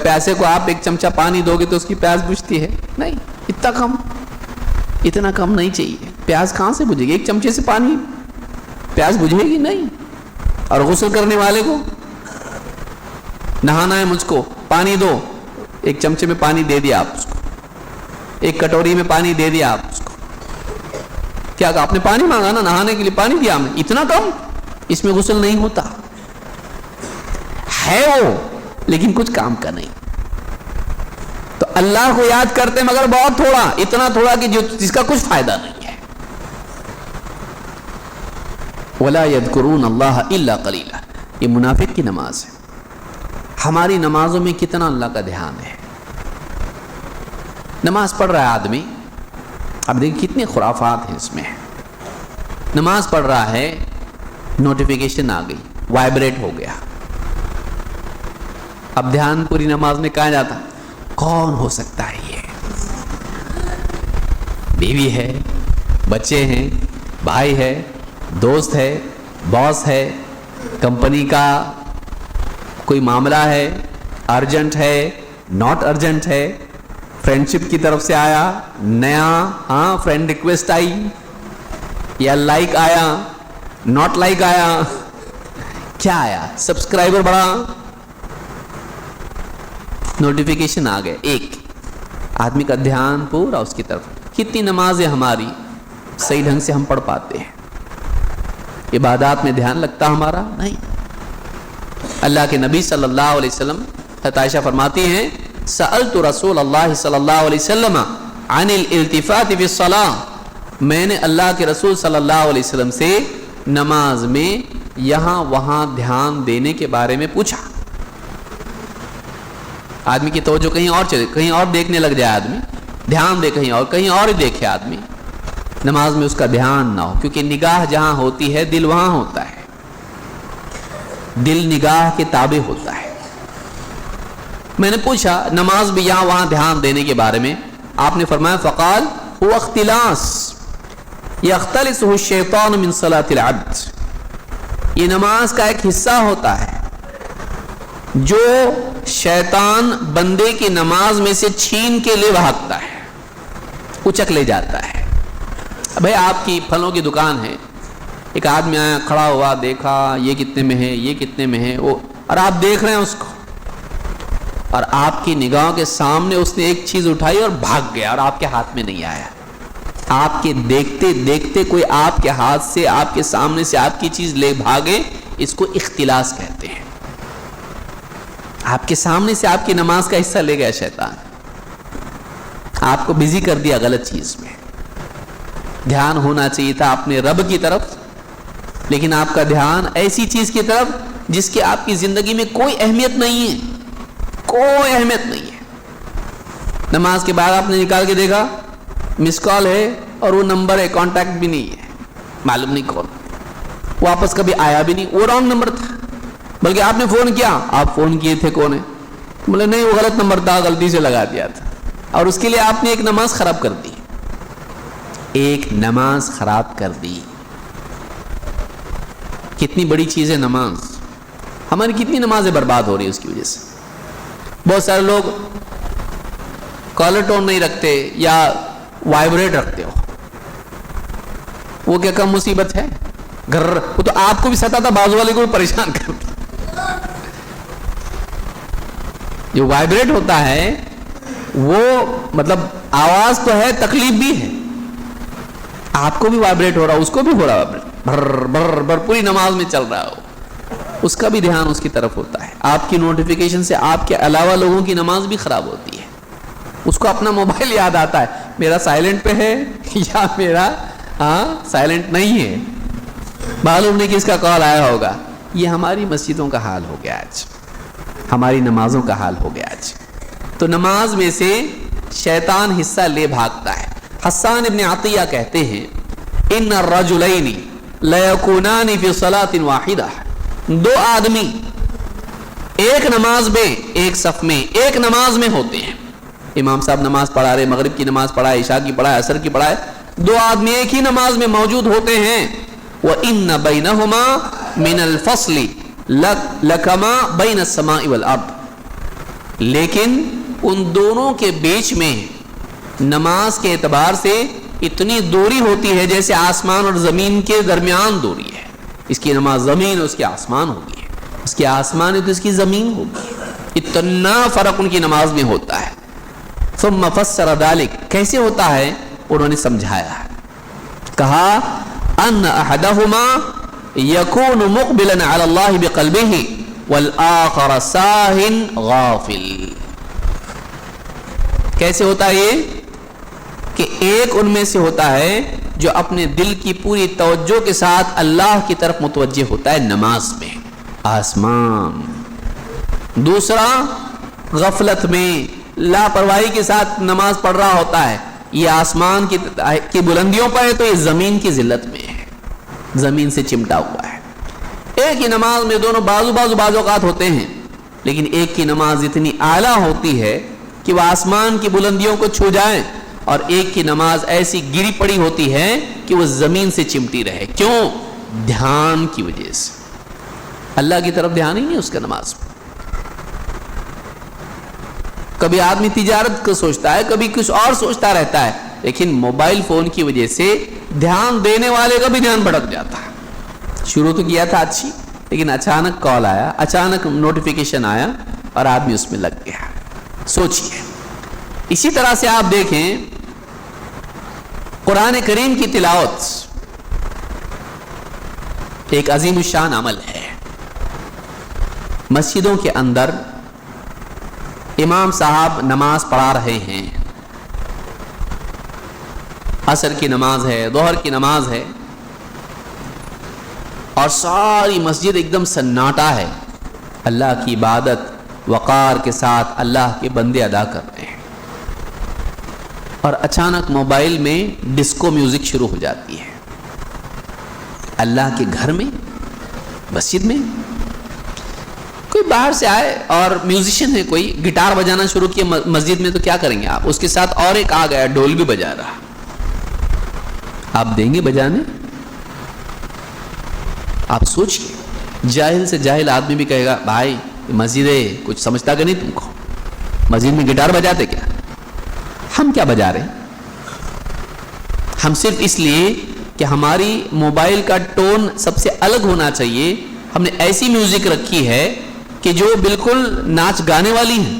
پیاسے کو آپ ایک چمچہ پانی دو گے تو اس کی پیاس بجھتی ہے؟ نہیں، اتنا کم نہیں چاہیے۔ پیاس کہاں سے بجھے گی؟ ایک چمچے سے پانی پیاس بجھے گی نہیں۔ اور غسل کرنے والے کو نہانا ہے، مجھ کو پانی دو، ایک چمچے میں پانی دے دیا آپ اس کو، ایک کٹوری میں پانی دے دیا آپ اس کو۔ کیا آپ نے پانی مانگا نا، نہانے کے لیے پانی دیا ہم نے، اتنا کم، اس میں غسل نہیں ہوتا ہے وہ، لیکن کچھ کام کا نہیں۔ تو اللہ کو یاد کرتے مگر بہت تھوڑا، اتنا تھوڑا کہ جس کا کچھ فائدہ نہیں ہے۔ وَلَا يَذْكُرُونَ اللَّهَ إِلَّا قَلِيلًا، یہ منافق کی نماز ہے۔ ہماری نمازوں میں کتنا اللہ کا دھیان ہے؟ نماز پڑھ رہا ہے آدمی، اب دیکھیں کتنے خرافات ہیں اس میں۔ نماز پڑھ رہا ہے، نوٹیفیکیشن آ گئی، وائبریٹ ہو گیا، اب دھیان پوری نماز میں کہاں جاتا؟ کون ہو سکتا ہے یہ؟ بیوی ہے، بچے ہیں، بھائی ہے، دوست ہے، باس ہے، کمپنی کا کوئی معاملہ ہے، ارجنٹ ہے، ناٹ ارجنٹ ہے، فرینڈ شپ کی طرف سے آیا نیا، فرینڈ ریکویسٹ آئی، یا لائک آیا، ناٹ لائک آیا، کیا آیا؟ سبسکرائبر بڑھا، نوٹیفیکیشن آ گئے، ایک آدمی کا دھیان پورا اس کی طرف۔ کتنی نمازیں ہماری صحیح ڈھنگ سے ہم پڑھ پاتے ہیں؟ عبادات میں دھیان لگتا ہمارا؟ نہیں۔ اللہ کے نبی صلی اللہ علیہ وسلم، حضرت عائشہ فرماتی ہیں سألت رسول اللہ صلی اللہ علیہ وسلم عن الالتفات فی الصلاۃ، میں نے اللہ کے رسول صلی اللہ علیہ وسلم سے نماز میں یہاں وہاں دھیان دینے کے بارے میں پوچھا۔ آدمی کی توجہ کہیں اور چلے، کہیں اور دیکھنے لگ جائے آدمی، دھیان دے کہیں اور ہی دیکھے آدمی، نماز میں اس کا دھیان نہ ہو، کیونکہ نگاہ جہاں ہوتی ہے دل وہاں ہوتا ہے، دل نگاہ کے تابع ہوتا ہے۔ میں نے پوچھا نماز بھی یہاں وہاں دھیان دینے کے بارے میں، آپ نے فرمایا فقال هو اختلاس یختلسه الشیطان من صلاة العبد، یہ نماز کا ایک حصہ ہوتا ہے جو شیطان بندے کی نماز میں سے چھین کے لے بھاگتا ہے، اچک لے جاتا ہے۔ بھائی آپ کی پھلوں کی دکان ہے، ایک آدمی آیا، کھڑا ہوا، دیکھا یہ کتنے میں ہے، یہ کتنے میں ہے، اور آپ دیکھ رہے ہیں اس کو، اور آپ کی نگاہوں کے سامنے اس نے ایک چیز اٹھائی اور بھاگ گیا اور آپ کے ہاتھ میں نہیں آیا۔ آپ کے دیکھتے دیکھتے کوئی آپ کے ہاتھ سے، آپ کے سامنے سے آپ کی چیز لے بھاگے، اس کو اختلاس کہتے ہیں۔ آپ کے سامنے سے آپ کی نماز کا حصہ لے گیا شیطان، آپ کو بزی کر دیا غلط چیز میں۔ دھیان ہونا چاہیے تھا اپنے رب کی طرف، لیکن آپ کا دھیان ایسی چیز کی طرف جس کی آپ کی زندگی میں کوئی اہمیت نہیں ہے، کوئی اہمیت نہیں ہے۔ نماز کے بعد آپ نے نکال کے دیکھا مس کال ہے اور وہ نمبر ہے، کانٹیکٹ بھی نہیں ہے، معلوم نہیں کون، واپس کبھی آیا بھی نہیں، وہ رانگ نمبر تھا، بلکہ آپ نے فون کیا، آپ فون کیے تھے کون ہے، بولے نہیں وہ غلط نمبر تھا، غلطی سے لگا دیا تھا، اور اس کے لیے آپ نے ایک نماز خراب کر دی، ایک نماز خراب کر دی۔ کتنی بڑی چیز ہے نماز، ہماری کتنی نمازیں برباد ہو رہی ہے اس کی وجہ سے۔ بہت سارے لوگ کالر ٹون نہیں رکھتے یا وائبریٹ رکھتے ہو، وہ کیا کم مصیبت ہے؟ گھر وہ تو آپ کو بھی ستاتا، بازو والے کو بھی پریشان کرتا. جو وائبریٹ ہوتا ہے وہ مطلب آواز تو ہے، تکلیف بھی ہے. آپ کو بھی وائبریٹ ہو رہا، اس کو بھی ہو رہا، بھر بھر بھر پوری نماز میں چل رہا ہو، اس کا بھی دھیان اس کی طرف ہوتا ہے. آپ کی نوٹیفیکیشن سے آپ کے علاوہ لوگوں کی نماز بھی خراب ہوتی ہے. اس کو اپنا موبائل یاد آتا ہے، میرا سائلنٹ پہ ہے یا میرا سائلنٹ نہیں ہے، معلوم نہیں کس کا کال آیا ہوگا. یہ ہماری مسجدوں کا حال ہو گیا آج، ہماری نمازوں کا حال ہو گیا آج. تو نماز میں سے شیطان حصہ لے بھاگتا ہے. حسان ابن عطیہ کہتے ہیں ان الرجلین لیکونان فی صلاۃ واحدہ، دو آدمی ایک نماز میں، ایک صف میں، ایک نماز میں ہوتے ہیں. امام صاحب نماز پڑھا رہے، مغرب کی نماز پڑھا ہے، عشاء کی پڑھا ہے، عصر کی پڑھا ہے، دو آدمی ایک ہی نماز میں موجود ہوتے ہیں. وَإِنَّ بَيْنَهُمَا مِنَ الْفَصْلِ لَكَمَا بَيْنَ السَّمَاءِ وَالْأَرْضِ، لیکن ان دونوں کے بیچ میں نماز کے اعتبار سے اتنی دوری ہوتی ہے جیسے آسمان اور زمین کے درمیان دوری ہے. اس کی نماز زمین اور اس کی آسمان ہوگی، اس کی آسمان ہے تو اس کی زمین ہوگی. اتنا فرق ان کی نماز میں ہوتا ہے. ثم فسر ذلك، کیسے ہوتا ہے انہوں نے سمجھایا، کہا ان احدهما يكون مقبلا على الله بقلبه والآخر ساهن غافل. کیسے ہوتا ہے یہ کہ ایک ان میں سے ہوتا ہے جو اپنے دل کی پوری توجہ کے ساتھ اللہ کی طرف متوجہ ہوتا ہے نماز میں، آسمان. دوسرا غفلت میں لاپرواہی کے ساتھ نماز پڑھ رہا ہوتا ہے، یہ آسمان کی بلندیوں پر ہے تو یہ زمین کی ذلت میں ہے، زمین سے چمٹا ہوا ہے. ایک ہی نماز میں دونوں بعض اوقات ہوتے ہیں، لیکن ایک کی نماز اتنی اعلیٰ ہوتی ہے کہ وہ آسمان کی بلندیوں کو چھو جائیں، اور ایک کی نماز ایسی گری پڑی ہوتی ہے کہ وہ زمین سے چمٹی رہے. کیوں؟ دھیان کی وجہ سے. اللہ کی طرف دھیان ہی نہیں اس کا نماز میں. کبھی آدمی تجارت کو سوچتا ہے، کبھی کچھ اور سوچتا رہتا ہے، لیکن موبائل فون کی وجہ سے دھیان دینے والے کا بھی دھیان بھٹک جاتا ہے. شروع تو کیا تھا اچھی، لیکن اچانک کال آیا، اچانک نوٹیفیکیشن آیا اور آدمی اس میں لگ گیا. سوچئے. اسی طرح سے آپ دیکھیں قرآن کریم کی تلاوت ایک عظیم الشان عمل ہے. مسجدوں کے اندر امام صاحب نماز پڑھا رہے ہیں، عصر کی نماز ہے، ظہر کی نماز ہے، اور ساری مسجد ایک دم سناٹا ہے. اللہ کی عبادت وقار کے ساتھ اللہ کے بندے ادا کر رہے ہیں، اور اچانک موبائل میں ڈسکو میوزک شروع ہو جاتی ہے. اللہ کے گھر میں، مسجد میں کوئی باہر سے آئے اور میوزیشین ہے، کوئی گٹار بجانا شروع کیا مسجد میں، تو کیا کریں گے آپ؟ اس کے ساتھ اور ایک آ گیا ڈھول بھی بجا رہا، آپ دیں گے بجانے؟ آپ سوچئے. جاہل سے جاہل آدمی بھی کہے گا بھائی مسجد ہے، کچھ سمجھتا کہ نہیں تم کو؟ مسجد میں گٹار بجاتے کیا؟ ہم کیا بجا رہے ہیں؟ ہم صرف اس لیے کہ ہماری موبائل کا ٹون سب سے الگ ہونا چاہیے، ہم نے ایسی میوزک رکھی ہے کہ جو بالکل ناچ گانے والی ہے.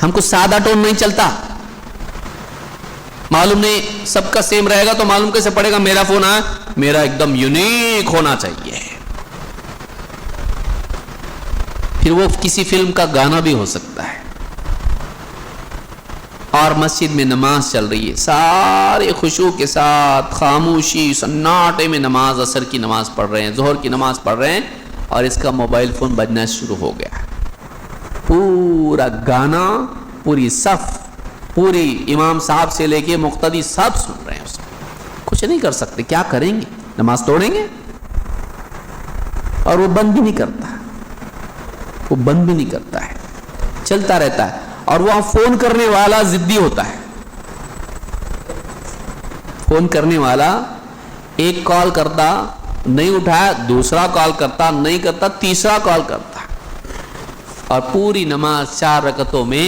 ہم کو سادہ ٹون نہیں چلتا. معلوم نہیں سب کا سیم رہے گا تو معلوم کیسے پڑے گا؟ میرا فون آیا، میرا ایک دم یونیک ہونا چاہیے. پھر وہ کسی فلم کا گانا بھی ہو سکتا ہے. اور مسجد میں نماز چل رہی ہے، سارے خشوع کے ساتھ خاموشی سناٹے میں نماز، عصر کی نماز پڑھ رہے ہیں، ظہر کی نماز پڑھ رہے ہیں، اور اس کا موبائل فون بجنا شروع ہو گیا. پورا گانا، پوری صف، پوری امام صاحب سے لے کے مقتدی سب سن رہے ہیں اس کو. کچھ نہیں کر سکتے. کیا کریں گے؟ نماز توڑیں گے؟ اور وہ بند بھی نہیں کرتا، وہ بند بھی نہیں کرتا ہے، چلتا رہتا ہے. اور وہاں فون کرنے والا ضدی ہوتا ہے. فون کرنے والا ایک کال کرتا، نہیں اٹھایا، دوسرا کال کرتا، نہیں کرتا، تیسرا کال کرتا. اور پوری نماز 4 رکعتوں میں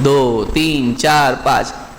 2, 3, 4, 5,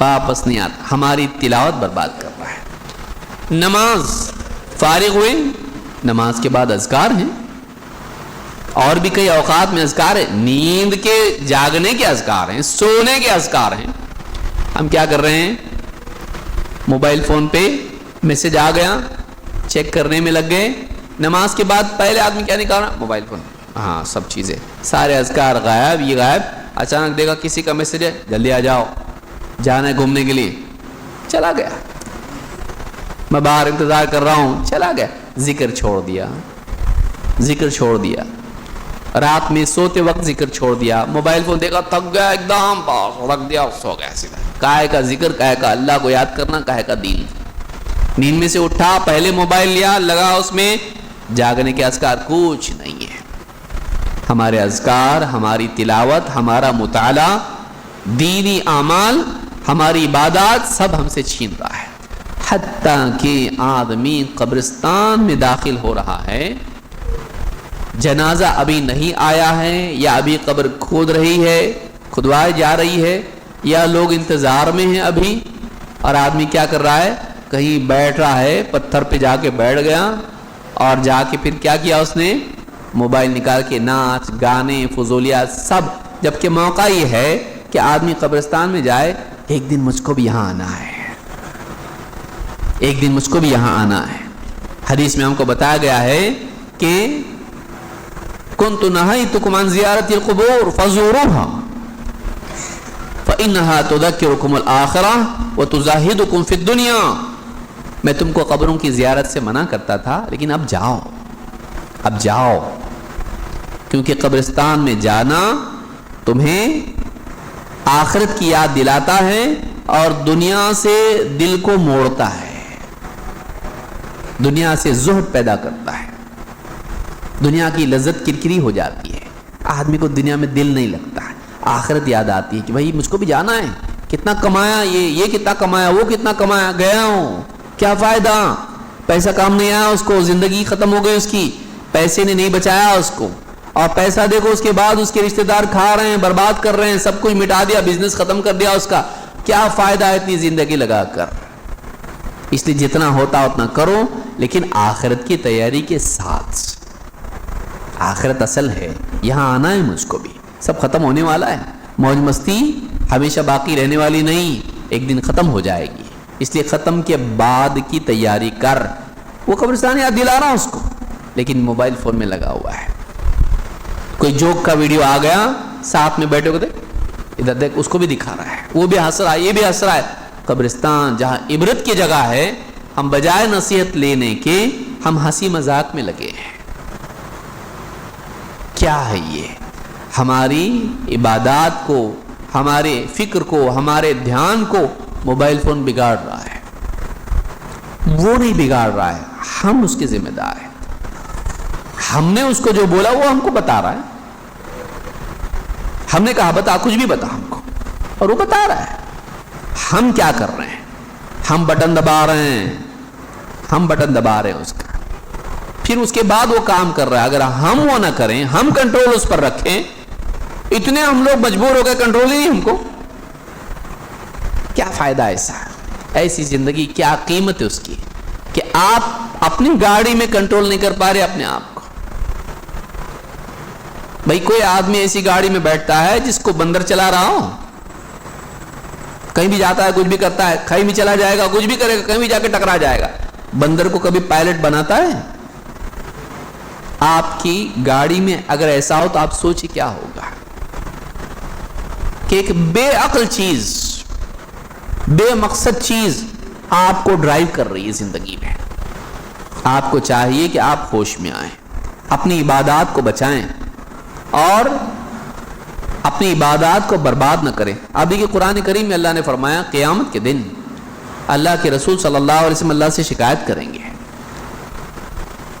واپس نہیں آتا، ہماری تلاوت برباد کر رہا ہے۔ نماز فارغ ہوئے، نماز کے بعد اذکار ہیں، اور بھی کئی اوقات میں اذکار ہیں، نیند کے جاگنے کے اذکار ہیں، سونے کے اذکار ہیں۔ ہم کیا کر رہے ہیں؟ موبائل فون پہ میسج آ گیا، چیک کرنے میں لگ گئے۔ نماز کے بعد پہلے آدمی کیا نکال رہا؟ موبائل فون، ہاں سب چیزیں، سارے اذکار غائب، یہ غائب۔ اچانک دیکھا کسی کا میسج ہے، جلدی آ جاؤ، جانا ہے گھومنے کے لیے، چلا گیا، میں باہر انتظار کر رہا ہوں، چلا گیا۔ ذکر چھوڑ دیا، ذکر چھوڑ دیا، رات میں سوتے وقت ذکر چھوڑ دیا، موبائل فون دیکھا، تھک گیا ایک دم، رکھ دیا، سو گیا سیدھا۔ کاہے کا ذکر، کاہے کا اللہ کو یاد کرنا، کاہے کا دین۔ نیند میں سے اٹھا، پہلے موبائل لیا، لگا اس میں، جاگنے کے اذکار کچھ نہیں ہے۔ ہمارے اذکار، ہماری تلاوت، ہمارا مطالعہ، دینی اعمال، ہماری عبادات سب ہم سے چھین رہا ہے۔ حتیٰ کہ آدمی قبرستان میں داخل ہو رہا ہے، جنازہ ابھی نہیں آیا ہے، یا ابھی قبر کھود رہی ہے، کھدوائی جا رہی ہے، یا لوگ انتظار میں ہیں ابھی، اور آدمی کیا کر رہا ہے؟ کہیں بیٹھ رہا ہے، پتھر پہ جا کے بیٹھ گیا، اور جا کے پھر کیا کیا اس نے؟ موبائل نکال کے ناچ گانے فضولیات سب۔ جبکہ موقع یہ ہے کہ آدمی قبرستان میں جائے، ایک دن مجھ کو بھی یہاں آنا ہے، ایک دن مجھ کو بھی یہاں آنا ہے۔ حدیث میں ہم کو بتایا گیا ہے کہ کنت نہیتکم عن زیارت القبور فزوروها فإنها تذکرکم الآخرہ وتزاہدکم فی الدنیا۔ میں تم کو قبروں کی زیارت سے منع کرتا تھا، لیکن اب جاؤ، اب جاؤ، کیونکہ قبرستان میں جانا تمہیں آخرت کی یاد دلاتا ہے اور دنیا سے دل کو موڑتا ہے، دنیا سے زہد پیدا کرتا ہے، دنیا کی لذت کرکری ہو جاتی ہے، آدمی کو دنیا میں دل نہیں لگتا ہے، آخرت یاد آتی ہے کہ بھائی مجھ کو بھی جانا ہے، کتنا کمایا، یہ کتنا کمایا، وہ کتنا کمایا، گیا ہوں، کیا فائدہ، پیسہ کام نہیں آیا اس کو، زندگی ختم ہو گئی اس کی، پیسے نے نہیں بچایا اس کو، اور پیسہ دیکھو اس کے بعد اس کے رشتہ دار کھا رہے ہیں، برباد کر رہے ہیں، سب کچھ مٹا دیا، بزنس ختم کر دیا اس کا، کیا فائدہ ہے اتنی زندگی لگا کر؟ اس لیے جتنا ہوتا اتنا کرو، لیکن آخرت کی تیاری کے ساتھ۔ آخرت اصل ہے، یہاں آنا ہے مجھ کو بھی، سب ختم ہونے والا ہے، موج مستی ہمیشہ باقی رہنے والی نہیں، ایک دن ختم ہو جائے گی، اس لیے ختم کے بعد کی تیاری کر۔ وہ قبرستان یاد دلا رہا اس کو، لیکن موبائل فون میں لگا ہوا ہے۔ کوئی جوک کا ویڈیو آ گیا، ساتھ میں بیٹھے ہوتے ادھر دیکھ، اس کو بھی دکھا رہا ہے، وہ بھی ہنس رہا ہے، یہ بھی ہنس رہا ہے۔ قبرستان جہاں عبرت کی جگہ ہے، ہم بجائے نصیحت لینے کے ہم ہنسی مذاق میں لگے ہیں۔ کیا ہے یہ؟ ہماری عبادات کو، ہمارے فکر کو، ہمارے دھیان کو موبائل فون بگاڑ رہا ہے۔ وہ نہیں بگاڑ رہا ہے، ہم اس کے ذمہ دار ہیں۔ ہم نے اس کو جو بولا وہ ہم کو بتا رہا ہے، ہم نے کہا بتا، کچھ بھی بتا ہم کو، اور وہ بتا رہا ہے۔ ہم کیا کر رہے ہیں؟ ہم بٹن دبا رہے ہیں، ہم بٹن دبا رہے ہیں اس کا، پھر اس کے بعد وہ کام کر رہا ہے۔ اگر ہم وہ نہ کریں، ہم کنٹرول اس پر رکھیں، اتنے ہم لوگ مجبور ہو گئے، کنٹرول ہی نہیں ہم کو، کیا فائدہ ایسا؟ ایسی زندگی کیا قیمت ہے اس کی کہ آپ اپنی گاڑی میں کنٹرول نہیں کر پا رہے اپنے آپ کو۔ بھائی کوئی آدمی ایسی گاڑی میں بیٹھتا ہے جس کو بندر چلا رہا ہو، کہیں بھی جاتا ہے، کچھ بھی کرتا ہے، کہیں بھی چلا جائے گا، کچھ بھی کرے گا، کہیں بھی جا کے ٹکرا جائے گا۔ بندر کو کبھی پائلٹ بناتا ہے؟ آپ کی گاڑی میں اگر ایسا ہو تو آپ سوچیں کیا ہوگا کہ ایک بے عقل چیز، بے مقصد چیز آپ کو ڈرائیو کر رہی ہے زندگی میں۔ آپ کو چاہیے کہ آپ ہوش میں آئیں، اپنی عبادات کو بچائیں اور اپنی عبادات کو برباد نہ کریں۔ اب دیکھیے قرآن کریم میں اللہ نے فرمایا قیامت کے دن اللہ کے رسول صلی اللہ علیہ وسلم اللہ سے شکایت کریں گے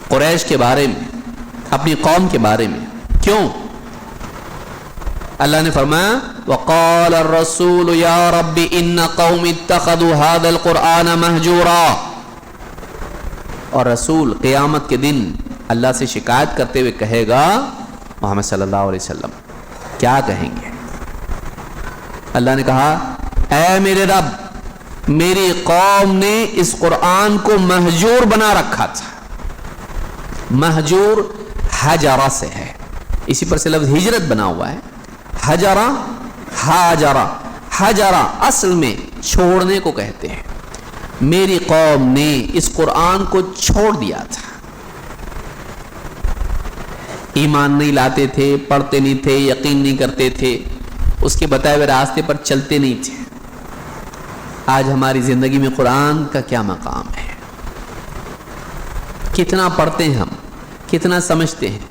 قریش کے بارے میں، اپنی قوم کے بارے میں۔ کیوں؟ اللہ نے فرمایا وَقَالَ الرَّسُولُ يَا رَبِّ إِنَّ قَوْمِ اتَّخَذُوا هَذَا الْقُرْآنَ مَهْجُورًا۔ اور رسول قیامت کے دن اللہ سے شکایت کرتے ہوئے کہے گا، محمد صلی اللہ علیہ وسلم کیا کہیں گے؟ اللہ نے کہا اے میرے رب میری قوم نے اس قرآن کو مہجور بنا رکھا تھا. مہجور حجرہ سے ہے، اسی پر سے لفظ ہجرت بنا ہوا ہے. حجرہ حاجرہ، حجرہ اصل میں چھوڑنے کو کہتے ہیں. میری قوم نے اس قرآن کو چھوڑ دیا تھا. ایمان نہیں لاتے تھے، پڑھتے نہیں تھے، یقین نہیں کرتے تھے، اس کے بتائے ہوئے راستے پر چلتے نہیں تھے. آج ہماری زندگی میں قرآن کا کیا مقام ہے؟ کتنا پڑھتے ہیں ہم، کتنا سمجھتے ہیں،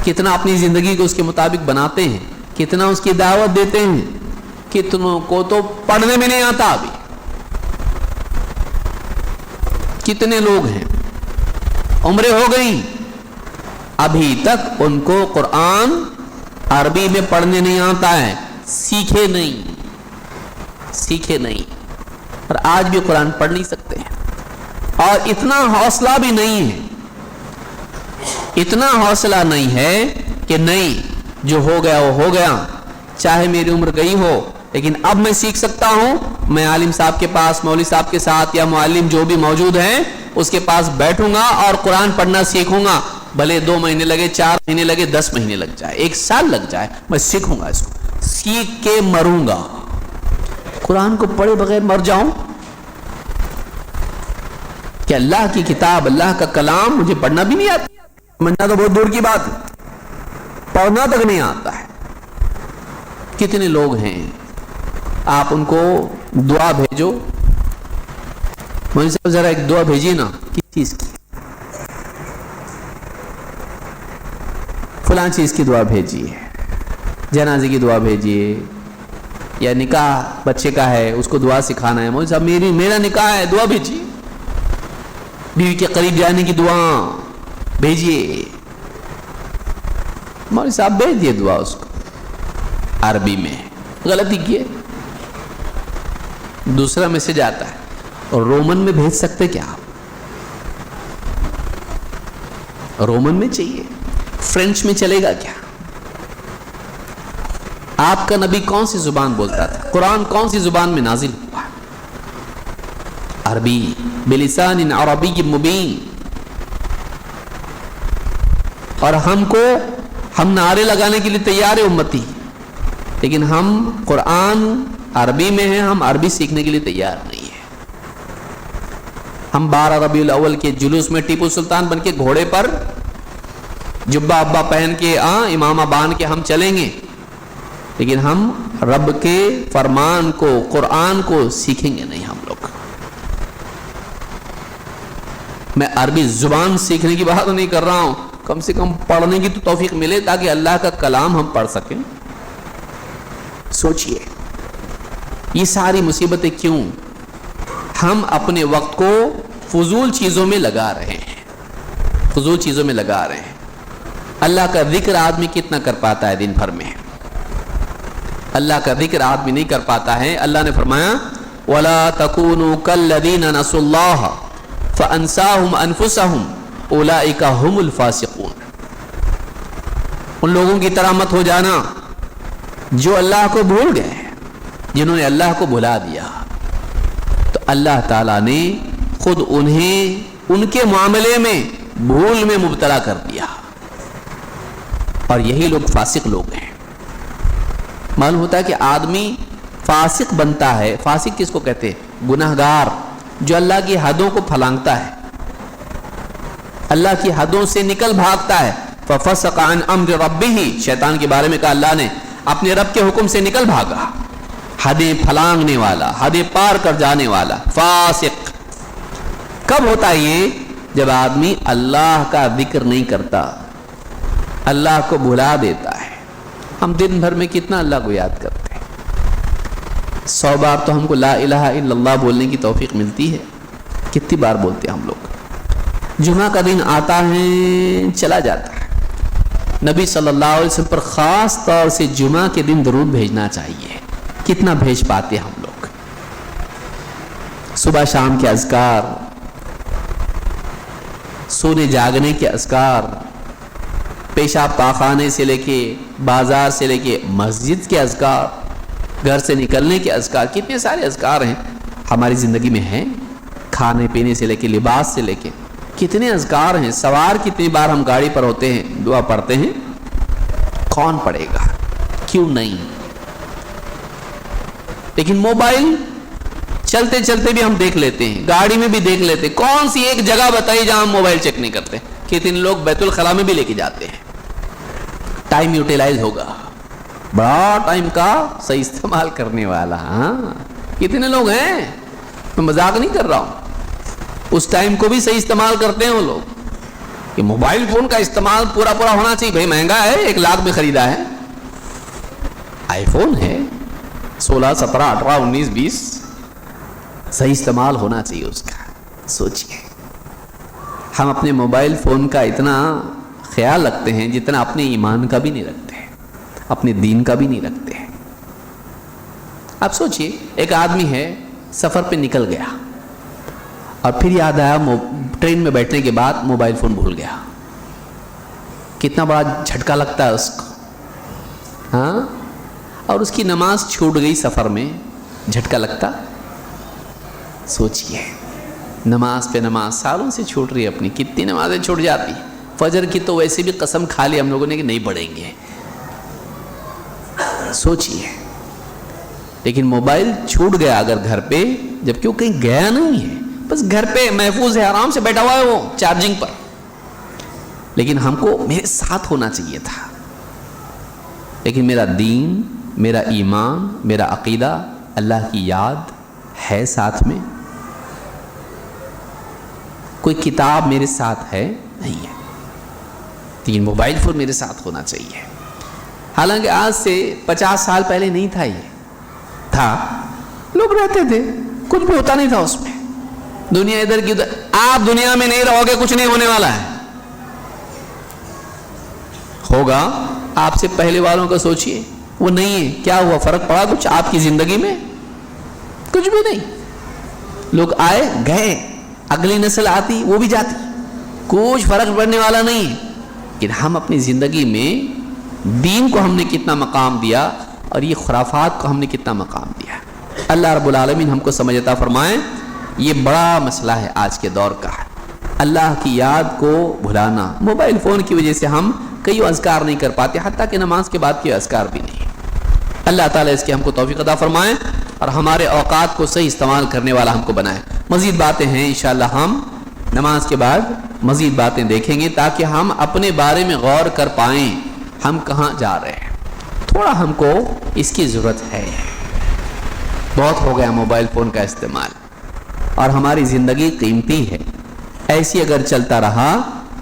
کتنا اپنی زندگی کو اس کے مطابق بناتے ہیں، کتنا اس کی دعوت دیتے ہیں. کتنوں کو تو پڑھنے میں نہیں آتا. ابھی کتنے لوگ ہیں عمریں ہو گئی ابھی تک ان کو قرآن عربی میں پڑھنے نہیں آتا ہے، سیکھے نہیں، اور آج بھی قرآن پڑھ نہیں سکتے ہیں. اور اتنا حوصلہ بھی نہیں ہے، اتنا حوصلہ نہیں ہے کہ نہیں جو ہو گیا وہ ہو گیا، چاہے میری عمر گئی ہو لیکن اب میں سیکھ سکتا ہوں. میں عالم صاحب کے پاس، مولوی صاحب کے ساتھ یا معلم جو بھی موجود ہیں اس کے پاس بیٹھوں گا اور قرآن پڑھنا سیکھوں گا. بھلے 2 مہینے لگے، 4 مہینے لگے، 10 مہینے لگ جائے، 1 سال لگ جائے، میں سیکھوں گا. اس کو سیکھ کے مروں گا. قرآن کو پڑھے بغیر مر جاؤں؟ کہ اللہ کی کتاب، اللہ کا کلام مجھے پڑھنا بھی نہیں آتا. سمجھنا تو بہت دور کی بات ہے، پڑھنا تک نہیں آتا ہے. کتنے لوگ ہیں، آپ ان کو دعا بھیجو. مجھے صاحب ذرا ایک دعا بھیجیے نا. کس چیز کی؟ فلاں چیز کی دعا بھیجیے، جنازے کی دعا بھیجیے، یا نکاح بچے کا ہے اس کو دعا سکھانا ہے. مولوی صاحب میرا نکاح ہے، دعا بھیجیے. بیوی کے قریب جانے کی دعا بھیجیے. مولوی صاحب بھیج دیے دعا اس کو عربی میں. غلطی کیے. دوسرا میسج آتا ہے اور رومن میں بھیج سکتے کیا آپ؟ رومن میں چاہیے، فرینچ میں چلے گا کیا؟ آپ کا نبی کون سی زبان بولتا تھا؟ قرآن کون سی زبان میں نازل ہوا؟ عربی، بلسان عربی مبین. اور ہم نعرے لگانے کے لیے تیار ہے امتی، لیکن ہم قرآن عربی میں ہیں، ہم عربی سیکھنے کے لیے تیار نہیں ہیں. ہم 12 ربیع الاول کے جلوس میں ٹیپو سلطان بن کے گھوڑے پر جبہ ابا پہن کے امامہ باندھ کے ہم چلیں گے، لیکن ہم رب کے فرمان کو، قرآن کو سیکھیں گے نہیں. ہم لوگ، میں عربی زبان سیکھنے کی بات نہیں کر رہا ہوں، کم سے کم پڑھنے کی تو توفیق ملے تاکہ اللہ کا کلام ہم پڑھ سکیں. سوچئے یہ ساری مصیبتیں کیوں؟ ہم اپنے وقت کو فضول چیزوں میں لگا رہے ہیں، فضول چیزوں میں لگا رہے ہیں. اللہ کا ذکر آدمی کتنا کر پاتا ہے دن بھر میں؟ اللہ کا ذکر آدمی نہیں کر پاتا ہے. اللہ نے فرمایا وَلَا تَكُونُوا كَالَّذِينَ نَسُوا اللَّهَ فَأَنسَاهُمْ أَنفُسَهُمْ أُولَئِكَ هُمُ الْفَاسِقُونَ. ان لوگوں کی طرح مت ہو جانا جو اللہ کو بھول گئے، جنہوں نے اللہ کو بھلا دیا. تو اللہ تعالیٰ نے خود انہیں ان کے معاملے میں بھول میں مبتلا کر دیا، اور یہی لوگ فاسق لوگ ہیں. معلوم ہوتا ہے کہ آدمی فاسق بنتا ہے. فاسق کس کو کہتے ہیں؟ گناہگار، جو اللہ کی حدوں کو پھلانگتا ہے، اللہ کی حدوں سے نکل بھاگتا ہے. فَفَسَقَ عَنْ أَمْرِ رَبِّهِ، شیطان کے بارے میں کہا اللہ نے اپنے رب کے حکم سے نکل بھاگا. حدیں پھلانگنے والا، حدیں پار کر جانے والا فاسق. کب ہوتا ہے یہ؟ جب آدمی اللہ کا ذکر نہیں کرتا، اللہ کو بھلا دیتا ہے. ہم دن بھر میں کتنا اللہ کو یاد کرتے ہیں؟ 100 بار تو ہم کو لا الہ الا اللہ بولنے کی توفیق ملتی ہے. کتنی بار بولتے ہیں ہم لوگ؟ جمعہ کا دن آتا ہے چلا جاتا ہے. نبی صلی اللہ علیہ وسلم پر خاص طور سے جمعہ کے دن درود بھیجنا چاہیے. کتنا بھیج پاتے ہم لوگ؟ صبح شام کے اذکار، سونے جاگنے کے اذکار، پیشاب پاخانے سے لے کے بازار سے لے کے مسجد کے اذکار، گھر سے نکلنے کے اذکار، کتنے سارے اذکار ہیں ہماری زندگی میں ہیں، کھانے پینے سے لے کے لباس سے لے کے کتنے اذکار ہیں. سوار کتنی بار ہم گاڑی پر ہوتے ہیں دعا پڑھتے ہیں، کون پڑھے گا، کیوں نہیں. لیکن موبائل چلتے چلتے بھی ہم دیکھ لیتے ہیں، گاڑی میں بھی دیکھ لیتے ہیں. کون سی ایک جگہ بتائی جہاں ہم موبائل چیک نہیں کرتے؟ کتنے لوگ بیت الخلاء میں بھی لے کے جاتے ہیں. ٹائم یوٹیلائز ہوگا، بڑا ٹائم کا صحیح استعمال کرنے والا. ہاں کتنے لوگ ہیں، میں مذاق نہیں کر رہا ہوں. اس ٹائم کو بھی صحیح استعمال کرتے ہیں وہ لوگ. کہ موبائل فون کا استعمال پورا ہونا چاہیے. بھائی مہنگا ہے، 1 لاکھ میں خریدا ہے، آئی فون ہے 16 17 18 19 20، صحیح استعمال ہونا چاہیے اس کا. سوچئے ہم اپنے موبائل فون کا اتنا خیال رکھتے ہیں جتنا اپنے ایمان کا بھی نہیں رکھتے، اپنے دین کا بھی نہیں رکھتے. اب سوچئے ایک آدمی ہے، سفر پہ نکل گیا اور پھر یاد آیا ٹرین میں بیٹھنے کے بعد موبائل فون بھول گیا. کتنا بڑا جھٹکا لگتا ہے اس کو. ہاں، اور اس کی نماز چھوٹ گئی سفر میں، جھٹکا لگتا. سوچئے نماز پہ نماز سالوں سے چھوٹ رہی ہے اپنی، کتنی نمازیں چھوٹ جاتی. فجر کی تو ویسے بھی قسم کھا لی ہم لوگوں نے کہ نہیں پڑھیں گے. سوچئے لیکن موبائل چھوٹ گیا اگر گھر پہ، جبکہ وہ کہیں گیا نہیں ہے، بس گھر پہ محفوظ ہے، آرام سے بیٹھا ہوا ہے وہ چارجنگ پر. لیکن ہم کو میرے ساتھ ہونا چاہیے تھا. لیکن میرا دین، میرا ایمان، میرا عقیدہ، اللہ کی یاد ہے ساتھ میں. کوئی کتاب میرے ساتھ ہے نہیں ہے، لیکن موبائل فون میرے ساتھ ہونا چاہیے. حالانکہ آج سے 50 سال پہلے نہیں تھا، یہ تھا، لوگ رہتے تھے، کچھ بھی ہوتا نہیں تھا اس میں. دنیا ادھر کی ادھر. آپ دنیا میں نہیں رہو گے، کچھ نہیں ہونے والا ہے. ہوگا آپ سے پہلے والوں کا سوچئے، وہ نہیں ہے، کیا ہوا، فرق پڑا کچھ آپ کی زندگی میں؟ کچھ بھی نہیں. لوگ آئے گئے، اگلی نسل آتی وہ بھی جاتی، کچھ فرق پڑنے والا نہیں ہے. لیکن ہم اپنی زندگی میں دین کو ہم نے کتنا مقام دیا اور یہ خرافات کو ہم نے کتنا مقام دیا. اللہ رب العالمین ہم کو سمجھ عطا فرمائے. یہ بڑا مسئلہ ہے آج کے دور کا، اللہ کی یاد کو بھلانا. موبائل فون کی وجہ سے ہم کئی اذکار نہیں کر پاتے، حتیٰ کہ نماز کے بعد کے اذکار بھی نہیں. اللہ تعالیٰ اس کی ہم کو توفیق عطا فرمائے اور ہمارے اوقات کو صحیح استعمال کرنے والا ہم کو بنائے. مزید باتیں ہیں انشاءاللہ، ہم نماز کے بعد مزید باتیں دیکھیں گے تاکہ ہم اپنے بارے میں غور کر پائیں ہم کہاں جا رہے ہیں. تھوڑا ہم کو اس کی ضرورت ہے. بہت ہو گیا موبائل فون کا استعمال اور ہماری زندگی قیمتی ہے. ایسی اگر چلتا رہا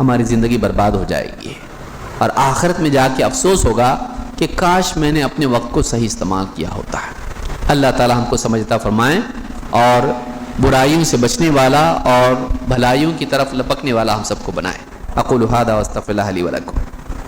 ہماری زندگی برباد ہو جائے گی اور آخرت میں جا کے افسوس ہوگا کہ کاش میں نے اپنے وقت کو صحیح استعمال کیا ہوتا ہے. اللہ تعالی ہم کو سمجھ عطا فرمائیں اور برائیوں سے بچنے والا اور بھلائیوں کی طرف لپکنے والا ہم سب کو بنائے. اقول ھذا واستغفر اللہ لی ولکم.